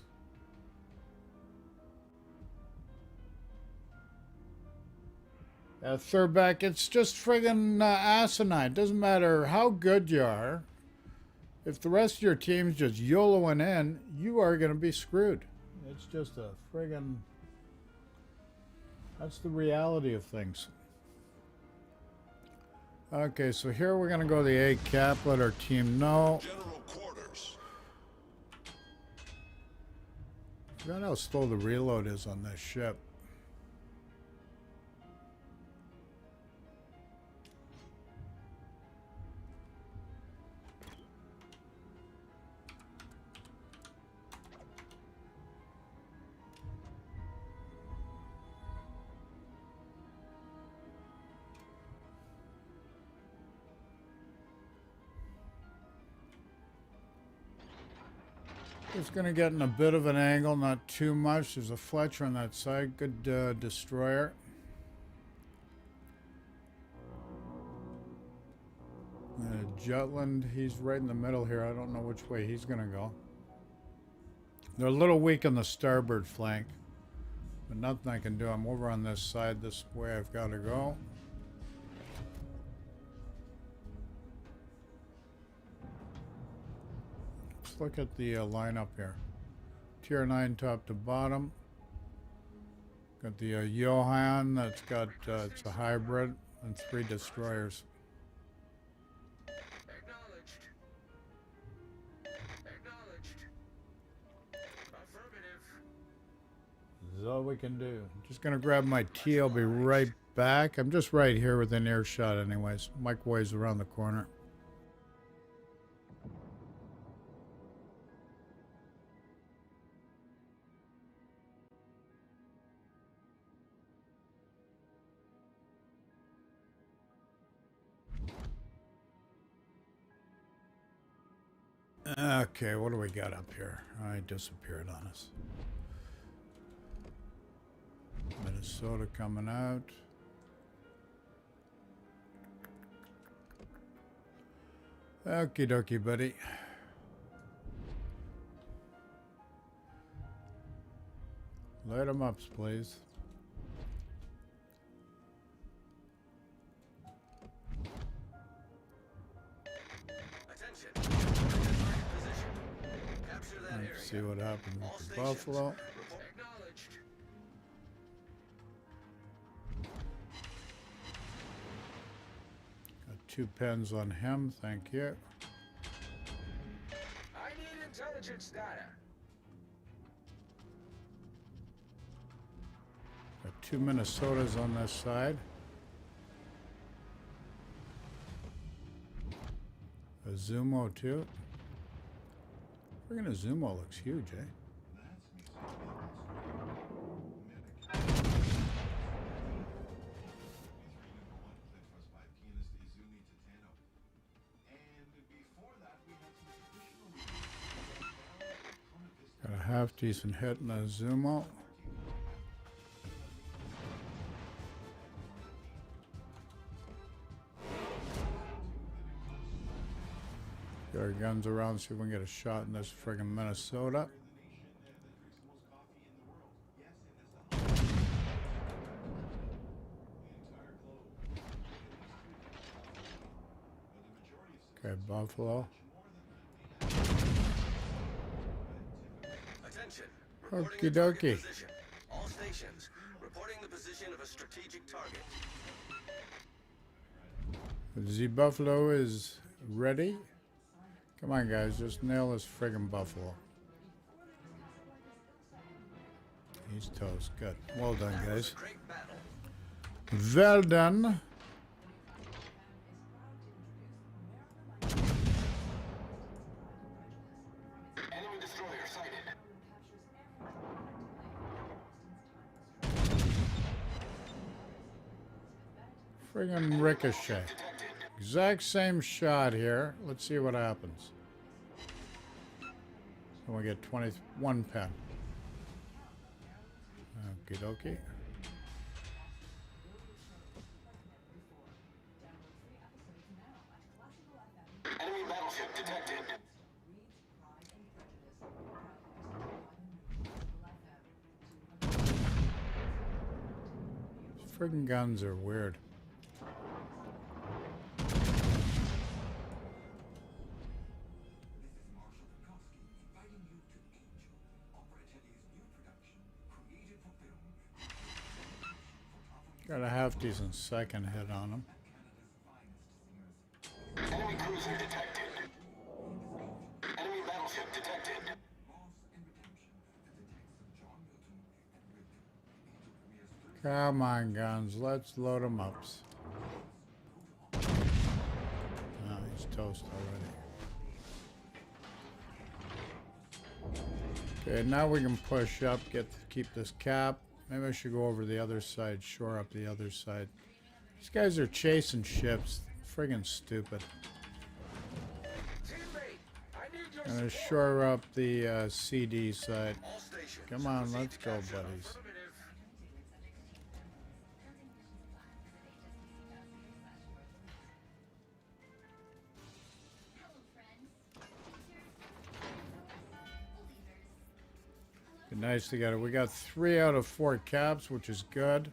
Thurback, it's just friggin' asinine. Doesn't matter how good you are. If the rest of your team's just YOLOing in, you are going to be screwed. It's just a friggin'... That's the reality of things. Okay, so here we're going to go the A cap, let our team know. General quarters. I forgot how slow the reload is on this ship. It's going to get in a bit of an angle, not too much. There's a Fletcher on that side. Good destroyer. Jutland, he's right in the middle here. I don't know which way he's going to go. They're a little weak on the starboard flank, but nothing I can do. I'm over on this side. This way I've got to go. Let's look at the lineup here. Tier 9 top to bottom. Got the Johann, that's got, it's a hybrid, and 3 destroyers. Acknowledged. Acknowledged. Affirmative. This is all we can do. Just gonna grab my tea, I'll be right back. I'm just right here within earshot anyways. Microwave's around the corner. Okay, what do we got up here? I disappeared on us. Minnesota coming out. Okie dokie, buddy. Light 'em up, please. Attention. Position. Capture that area. Let's see what happens All with the stations. Buffalo. Report. Acknowledged. Got 2 pens on him, thank you. I need intelligence data. Got 2 Minnesotas on this side. A Zumo too. Friggin' a Zumo looks huge, eh? Got a half decent hit in a Zumo. Get our guns around, see if we can get a shot in this friggin' Minnesota. Okay, Buffalo. Attention. Okie dokie. Position. All stations. Reporting the position of a strategic target. The Buffalo is ready. Come on, guys, just nail this friggin' Buffalo. He's toast. Good. Well done, guys. Great battle. Well done. Enemy destroyer sighted. Friggin' ricochet. Exact same shot here. Let's see what happens. So we get 21 pen. Okie dokie. Enemy battleship detected. Friggin' guns are weird. Got a half decent second hit on him. Enemy cruiser detected. Enemy battleship detected. Come on, guns. Let's load them up. Oh, he's toast already. Okay, now we can push up, keep this cap. Maybe I should go over the other side, shore up the other side. These guys are chasing ships. Friggin' stupid. Teammate, I need your Gonna support. shore up the CD side. All stations. Come on, Proceed let's to go, capture. buddies. Affirmative. Be nice together. We got 3 out of 4 caps, which is good.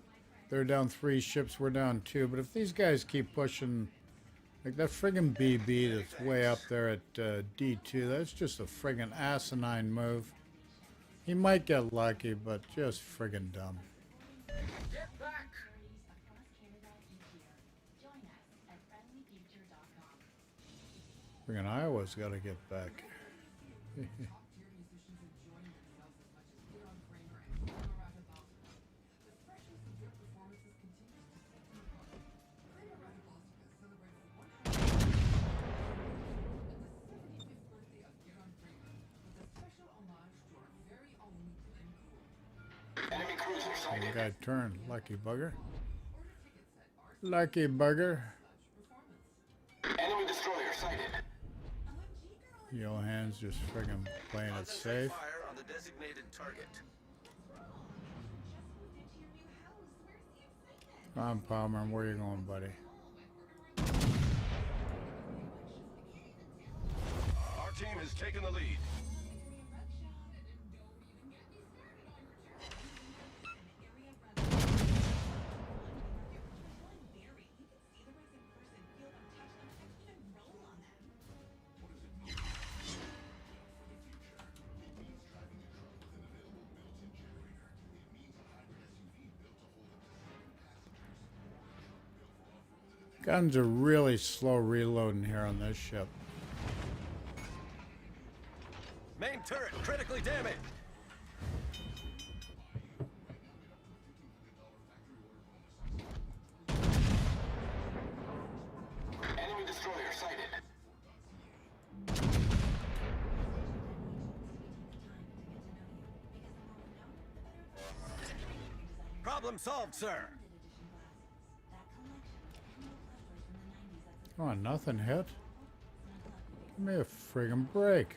They're down 3 ships, we're down 2. But if these guys keep pushing Like that friggin' BB that's way up there at D2, that's just a friggin' asinine move. He might get lucky, but just friggin' dumb. Get back! Friggin' Iowa's gotta get back. Enemy cruiser The sighted. guy turned. Lucky bugger. Lucky bugger. Enemy destroyer sighted. Johan's just friggin' playing it Concentrate safe. fire on the designated target. Come on, Palmer, where you going, buddy? Our team has taken the lead. Guns are really slow reloading here on this ship. Main turret critically damaged. Enemy destroyer sighted. Problem solved, sir. Come on, nothing hit. Give me a friggin' break.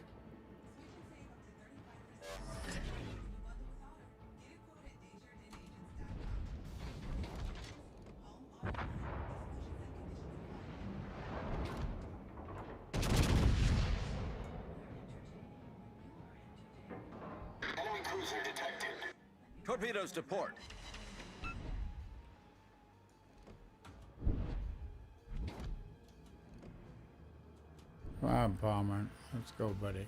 Enemy cruiser detected. Torpedoes to port. Come on, Palmer. Let's go, buddy.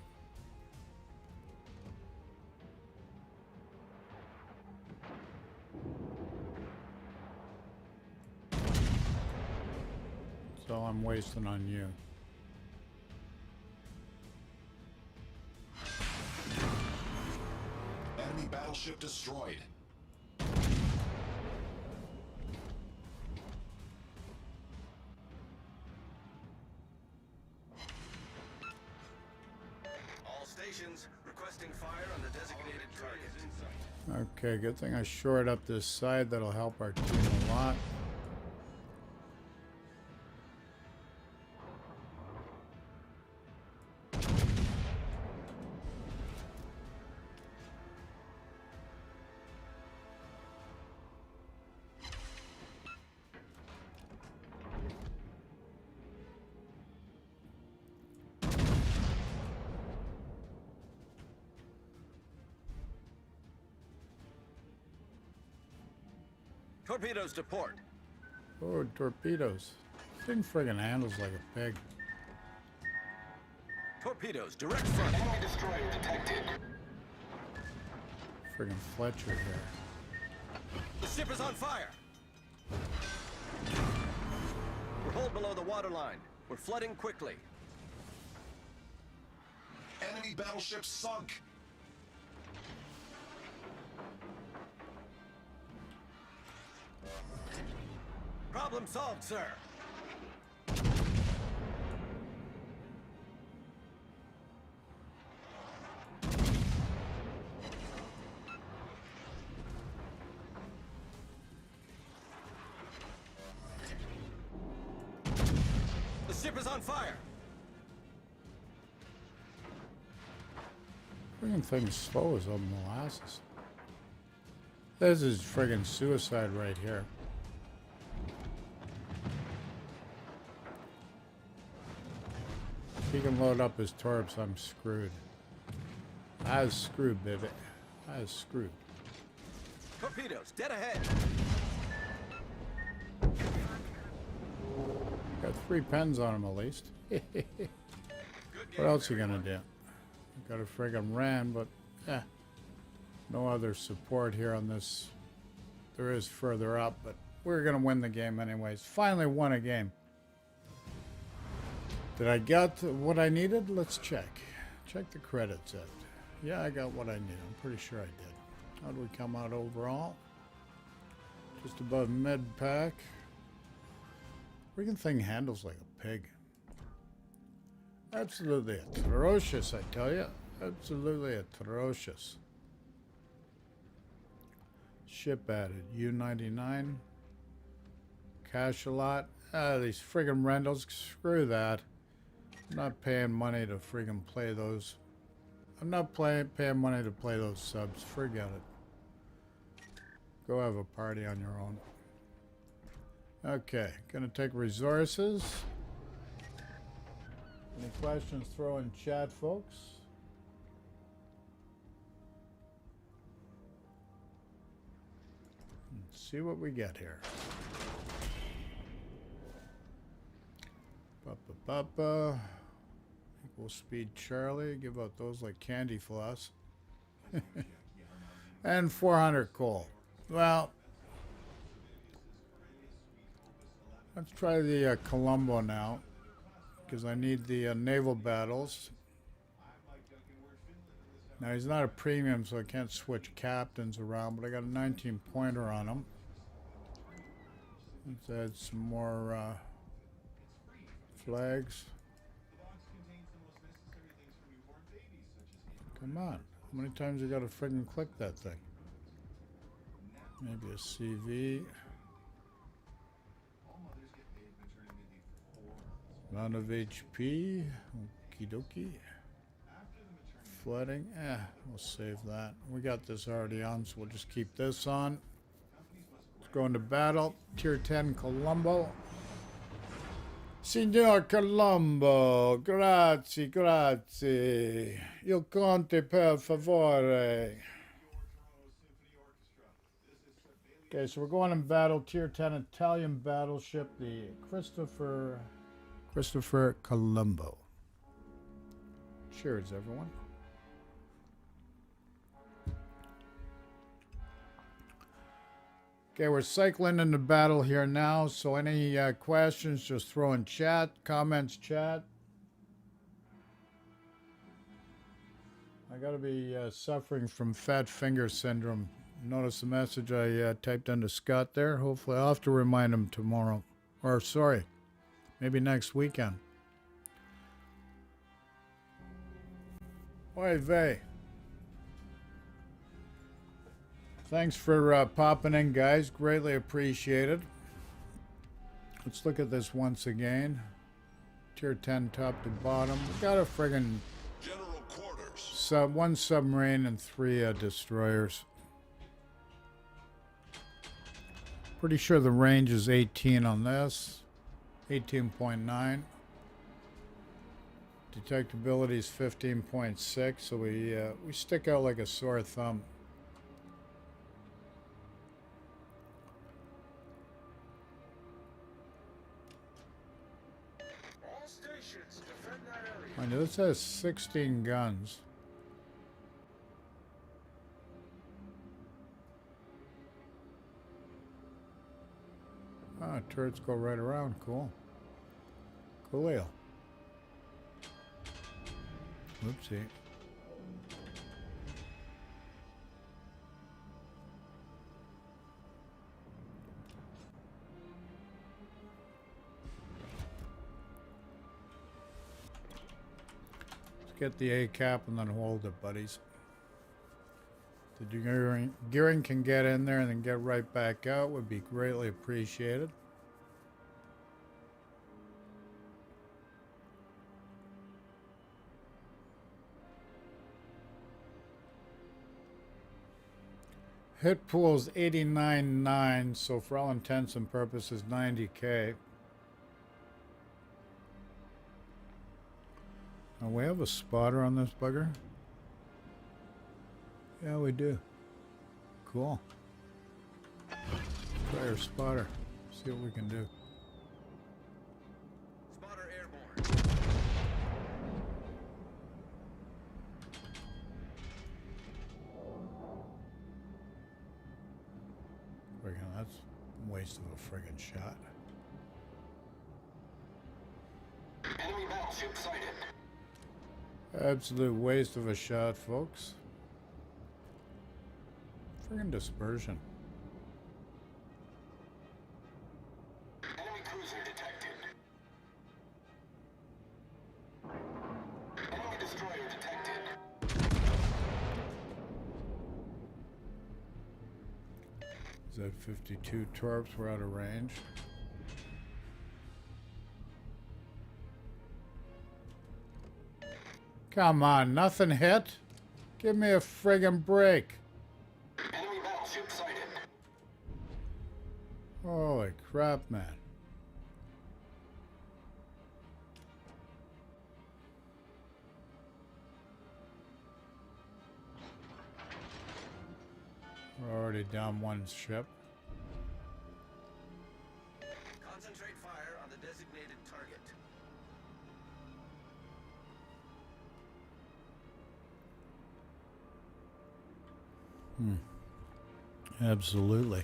That's all I'm wasting on you. Enemy battleship destroyed. All stations requesting fire on the designated target. Okay, good thing I shored up this side. That'll help our team a lot. Torpedoes to port. Oh, torpedoes. Thing friggin' handles like a pig. Torpedoes direct front. Enemy destroyer detected. Friggin' Fletcher here. The ship is on fire. We're holed below the waterline. We're flooding quickly. Enemy battleship sunk. Problem solved, sir. The ship is on fire. Friggin' thing's slow as old molasses. This is friggin' suicide right here. If he can load up his torps, I'm screwed. I was screwed, baby. I was screwed. Torpedoes dead ahead. Got 3 pens on him at least. What else you gonna do? Got a friggin' ran, but no other support here on this. There is further up, but we're gonna win the game anyways. Finally won a game. Did I get what I needed? Let's check. Check the credits out. Yeah, I got what I needed. I'm pretty sure I did. How do we come out overall? Just above mid pack. Freaking thing handles like a pig. Absolutely atrocious, I tell you. Absolutely atrocious. Ship added. U-99. Cash a lot. These friggin' rentals. Screw that. I'm not paying money to friggin' play those. I'm not paying money to play those subs. Forget it. Go have a party on your own. Okay, gonna take resources. Any questions, throw in chat, folks. Let's see what we get here. Ba-ba-ba-ba. Equal speed Charlie. Give out those like candy floss. And 400 coal. Well, let's try the Colombo now, because I need the Naval Battles. Now, he's not a premium, so I can't switch captains around, but I got a 19-pointer on him. Let's add some more flags. Come on. How many times you got to friggin' click that thing? Maybe a CV. Amount of HP. Okie dokie. Flooding. We'll save that. We got this already on, so we'll just keep this on. Let's go into battle. Tier 10 Colombo. Signor Colombo, grazie, grazie. Il conte per favore. Okay, so we're going in battle. Tier 10 Italian battleship, the Christopher Colombo. Cheers, everyone. Okay, we're cycling into battle here now, so any questions, just throw in chat, comments, chat. I gotta be suffering from fat finger syndrome. Notice the message I typed into Scott there. Hopefully I'll have to remind him tomorrow. Or, sorry, maybe next weekend. Oy vey. Thanks for popping in, guys. Greatly appreciated. Let's look at this once again. Tier 10 top to bottom. We got a friggin' General quarters. one submarine and 3 destroyers. Pretty sure the range is 18 on this. 18.9. Detectability is 15.6, so we stick out like a sore thumb. All stations, defend that area. Mind you, this has 16 guns. Ah, turrets go right around. Cool. Coolio. Oopsie. Let's get the A cap and then hold it, buddies. The gearing can get in there and then get right back out would be greatly appreciated. Hit pool's 89.9, so for all intents and purposes 90k. Now we have a spotter on this bugger. Yeah, we do. Cool. Try our spotter. See what we can do. That's a waste of a friggin' shot. Enemy battleship sighted. Absolute waste of a shot, folks. Friggin' dispersion. Enemy cruiser detected. Enemy destroyer detected. Z-52 torps were out of range. Come on, nothing hit? Give me a friggin' break. Enemy battleship sighted. Holy crap, man. We're already down one ship. Concentrate fire on the designated target. Absolutely.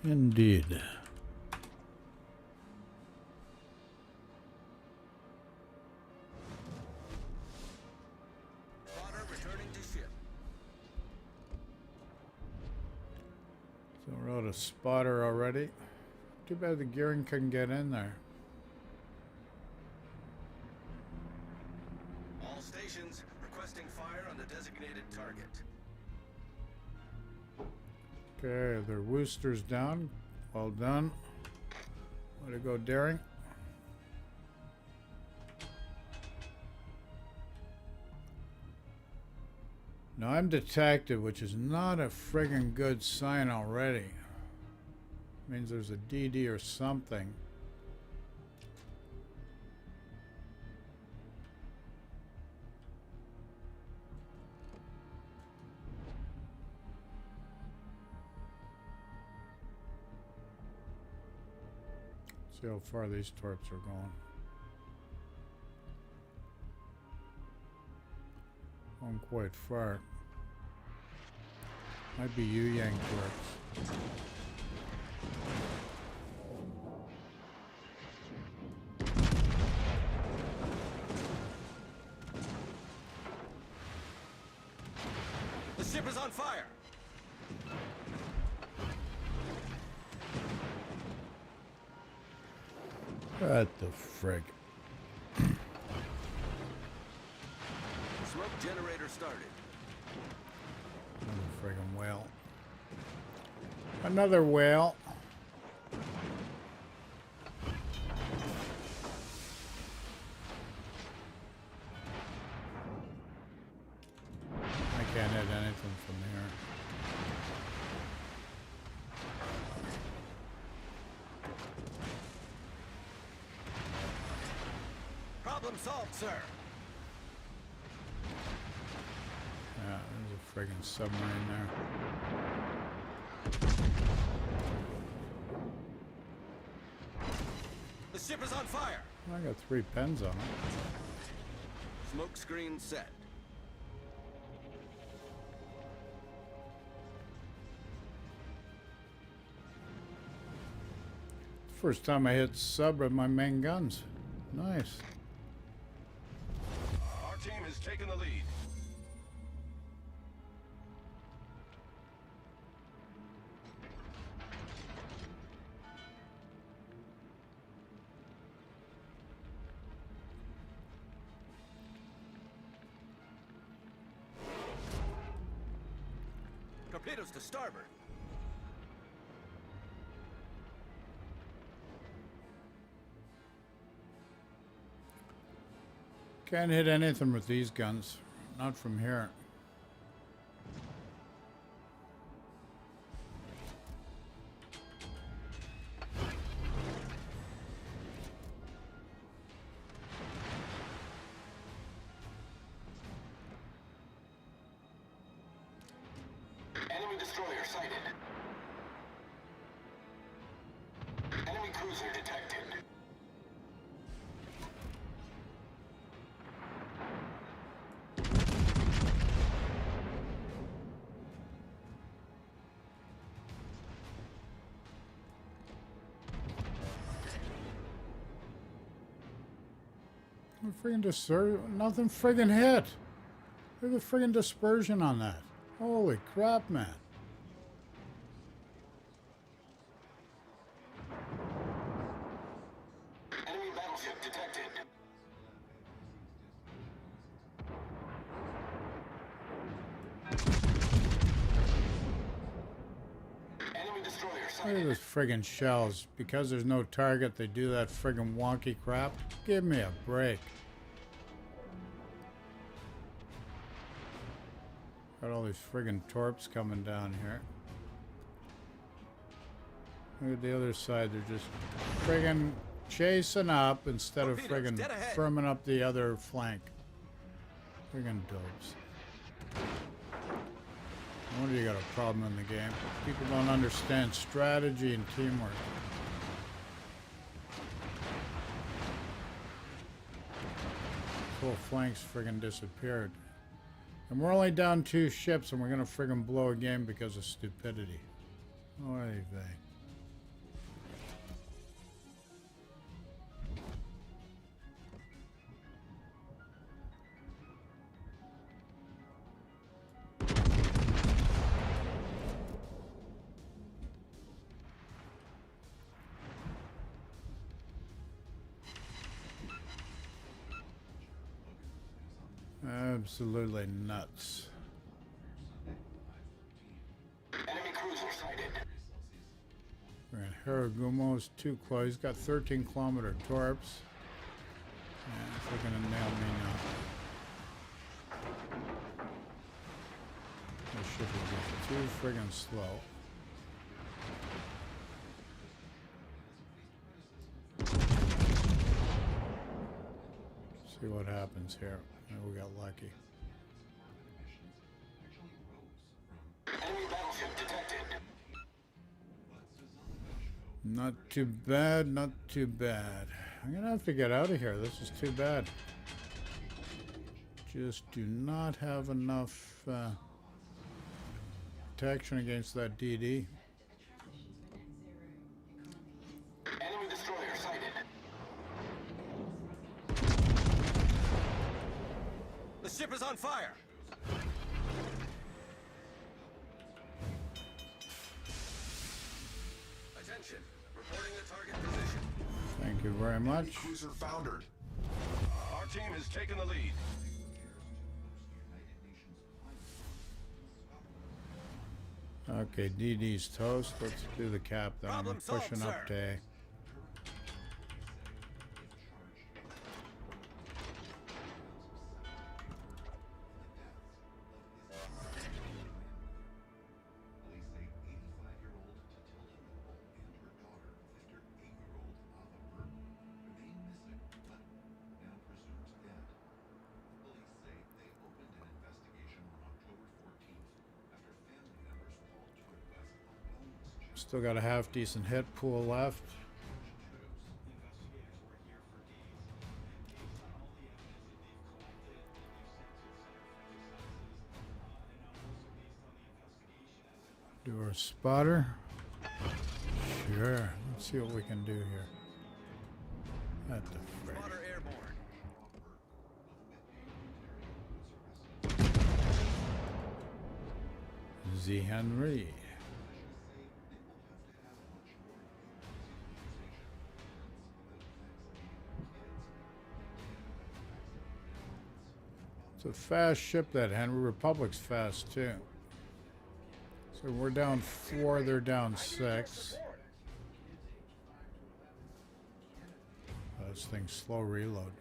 Indeed. Spotter returning to ship. So we're out of spotter already. Too bad the gearing couldn't get in there. All stations requesting fire on the designated target. Okay, their Wooster's down. Well done. Way to go, Daring. Now I'm detected, which is not a friggin' good sign already. Means there's a DD or something. See how far these torps are going. Going quite far. Might be Yang torps. The ship is on fire. What the frig? Smoke generator started. Another friggin' whale. Another whale. I can't hit anything from here. Problem solved, sir. Yeah, there's a friggin' submarine there. The ship is on fire. I got 3 pens on it. Smoke screen set. First time I hit sub with my main guns. Nice. Our team has taken the lead. Torpedoes to starboard. Can't hit anything with these guns. Not from here. Enemy destroyer sighted. Enemy cruiser detected. Nothing friggin' hit. Look at the friggin' dispersion on that. Holy crap, man. Enemy battleship detected. Enemy destroyer Look at sighted. those friggin' shells. Because there's no target, they do that friggin' wonky crap. Give me a break. Got all these friggin' torps coming down here. Look at the other side. They're just friggin' chasing up instead of Torpedoes, friggin' dead ahead. firming up the other flank. Friggin' dopes. No wonder you got a problem in the game. People don't understand strategy and teamwork. Whole flanks friggin' disappeared. And we're only down 2 ships and we're gonna friggin' blow a game because of stupidity. Oy vey. Absolutely nuts. Enemy cruiser sighted. Haragumo's too close. He's got 13-kilometer torps. Yeah, if they're gonna nail me now. This ship is just too friggin' slow. See what happens here. Oh, we got lucky. Enemy battleship detected. Not too bad, not too bad. I'm gonna have to get out of here. This is too bad. Just do not have enough protection against that DD. Enemy destroyer sighted. The ship is on fire. Attention. Reporting the target position. Thank you very much. Cruiser foundered. Our team has taken the lead. Okay, DD's toast. Let's do the cap then. I'm Problem solved, pushing up to sir. A. Still got a half decent hit pool left. Do our spotter. Sure. Let's see what we can do here. At the frick. Spotter airborne. Z. Henry. It's a fast ship, that Henry. Republic's fast too. So we're down 4, they're down 6. This thing's slow reload.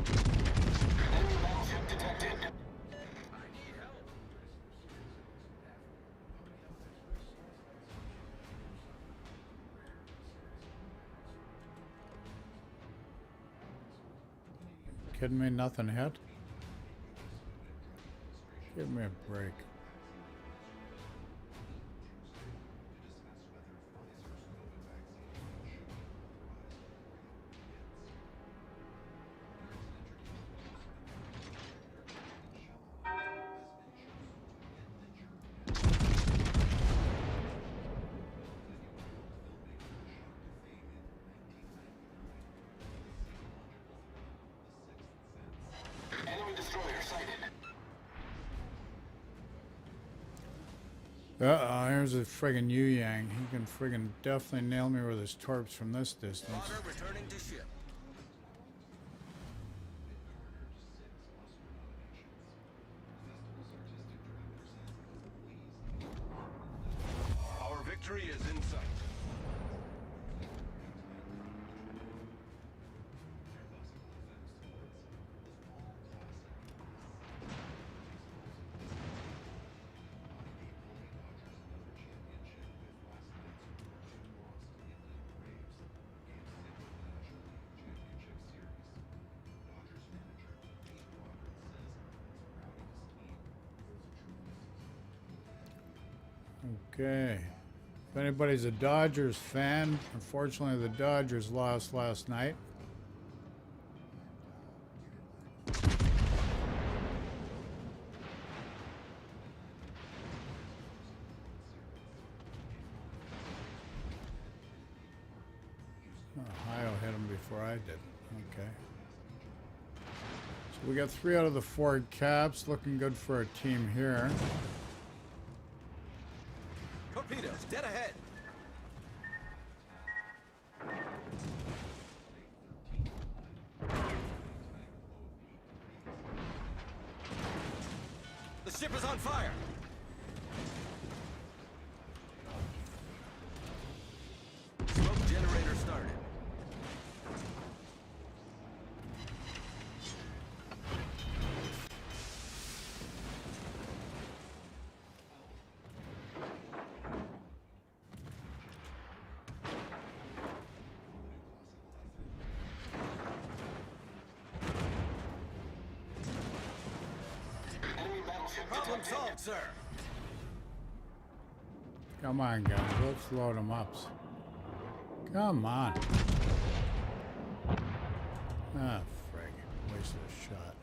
Enemy battleship detected. I need help. Kidding me? Nothing hit? Give me a break. Here's a friggin' Yu Yang. He can friggin' definitely nail me with his torps from this distance. Logger returning to ship. Our victory is in sight. Okay. If anybody's a Dodgers fan, unfortunately the Dodgers lost last night. Ohio hit him before I did. Okay. So we got 3 out of the 4 caps. Looking good for our team here. Torpedoes, dead ahead. The ship is on fire. Smoke generator started. Problem solved, sir. Come on, guys. Let's load them up. Come on. Ah, frig. Wasted a shot.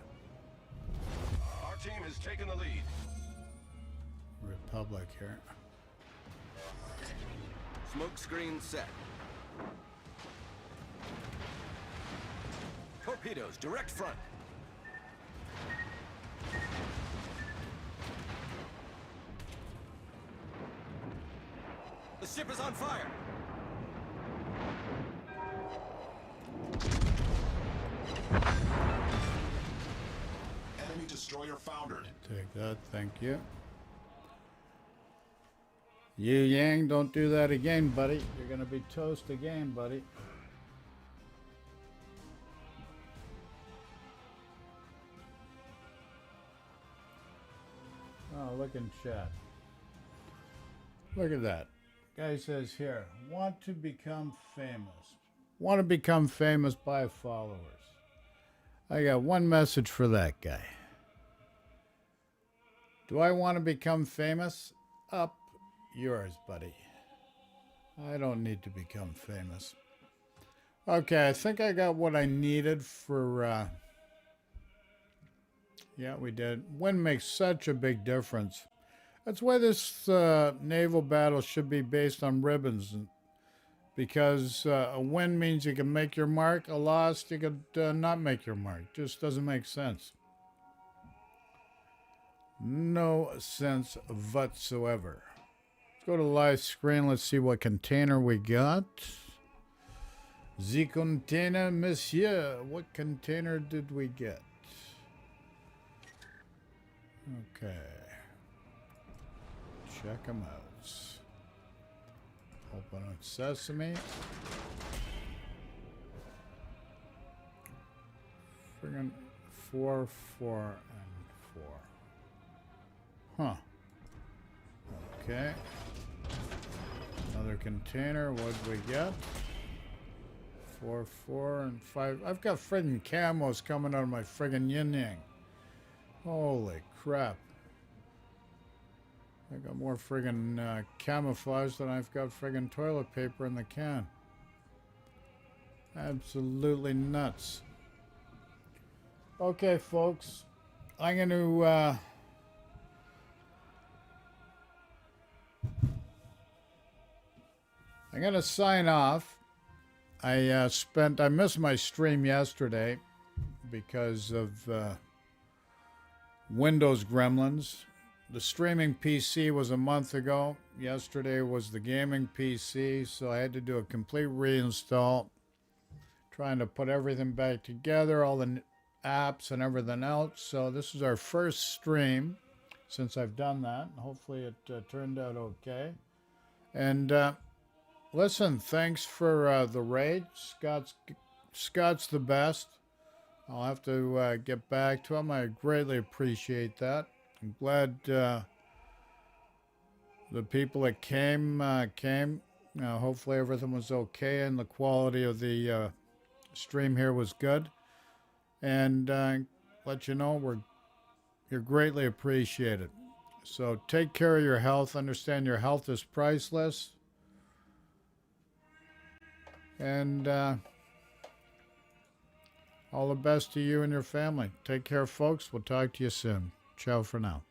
Our team has taken the lead. Republic here. Smoke screen set. Torpedoes, direct front. The ship is on fire. Enemy destroyer foundered. Take that. Thank you. Yu Yang, don't do that again, buddy. You're going to be toast again, buddy. Oh, look in chat. Look at that. Guy says here, want to become famous. Want to become famous by followers. I got one message for that guy. Do I want to become famous? Up yours, buddy. I don't need to become famous. Okay, I think I got what I needed for... Yeah, we did. Wind makes such a big difference. That's why this naval battle should be based on ribbons. Because a win means you can make your mark. A loss, you could not make your mark. Just doesn't make sense. No sense whatsoever. Let's go to live screen. Let's see what container we got. The container, monsieur. What container did we get? Okay. Check them out. Open up Sesame. Friggin' 4, 4, and 4. Huh. Okay. Another container. What'd we get? 4, 4, and 5. I've got friggin' camos coming out of my friggin' yin yang. Holy crap. I got more friggin' camouflage than I've got friggin' toilet paper in the can. Absolutely nuts. Okay, folks. I'm going to... I'm going to sign off. I missed my stream yesterday because of Windows gremlins. the streaming PC was a month ago. Yesterday was the gaming PC, so I had to do a complete reinstall. Trying to put everything back together, all the apps and everything else. So this is our first stream since I've done that. Hopefully it turned out okay. And listen, thanks for the raid. Scott's the best. I'll have to get back to him. I greatly appreciate that. I'm glad the people that came. Hopefully everything was okay and the quality of the stream here was good. And let you know you're greatly appreciated. So take care of your health. Understand your health is priceless. And all the best to you and your family. Take care, folks. We'll talk to you soon. Ciao for now.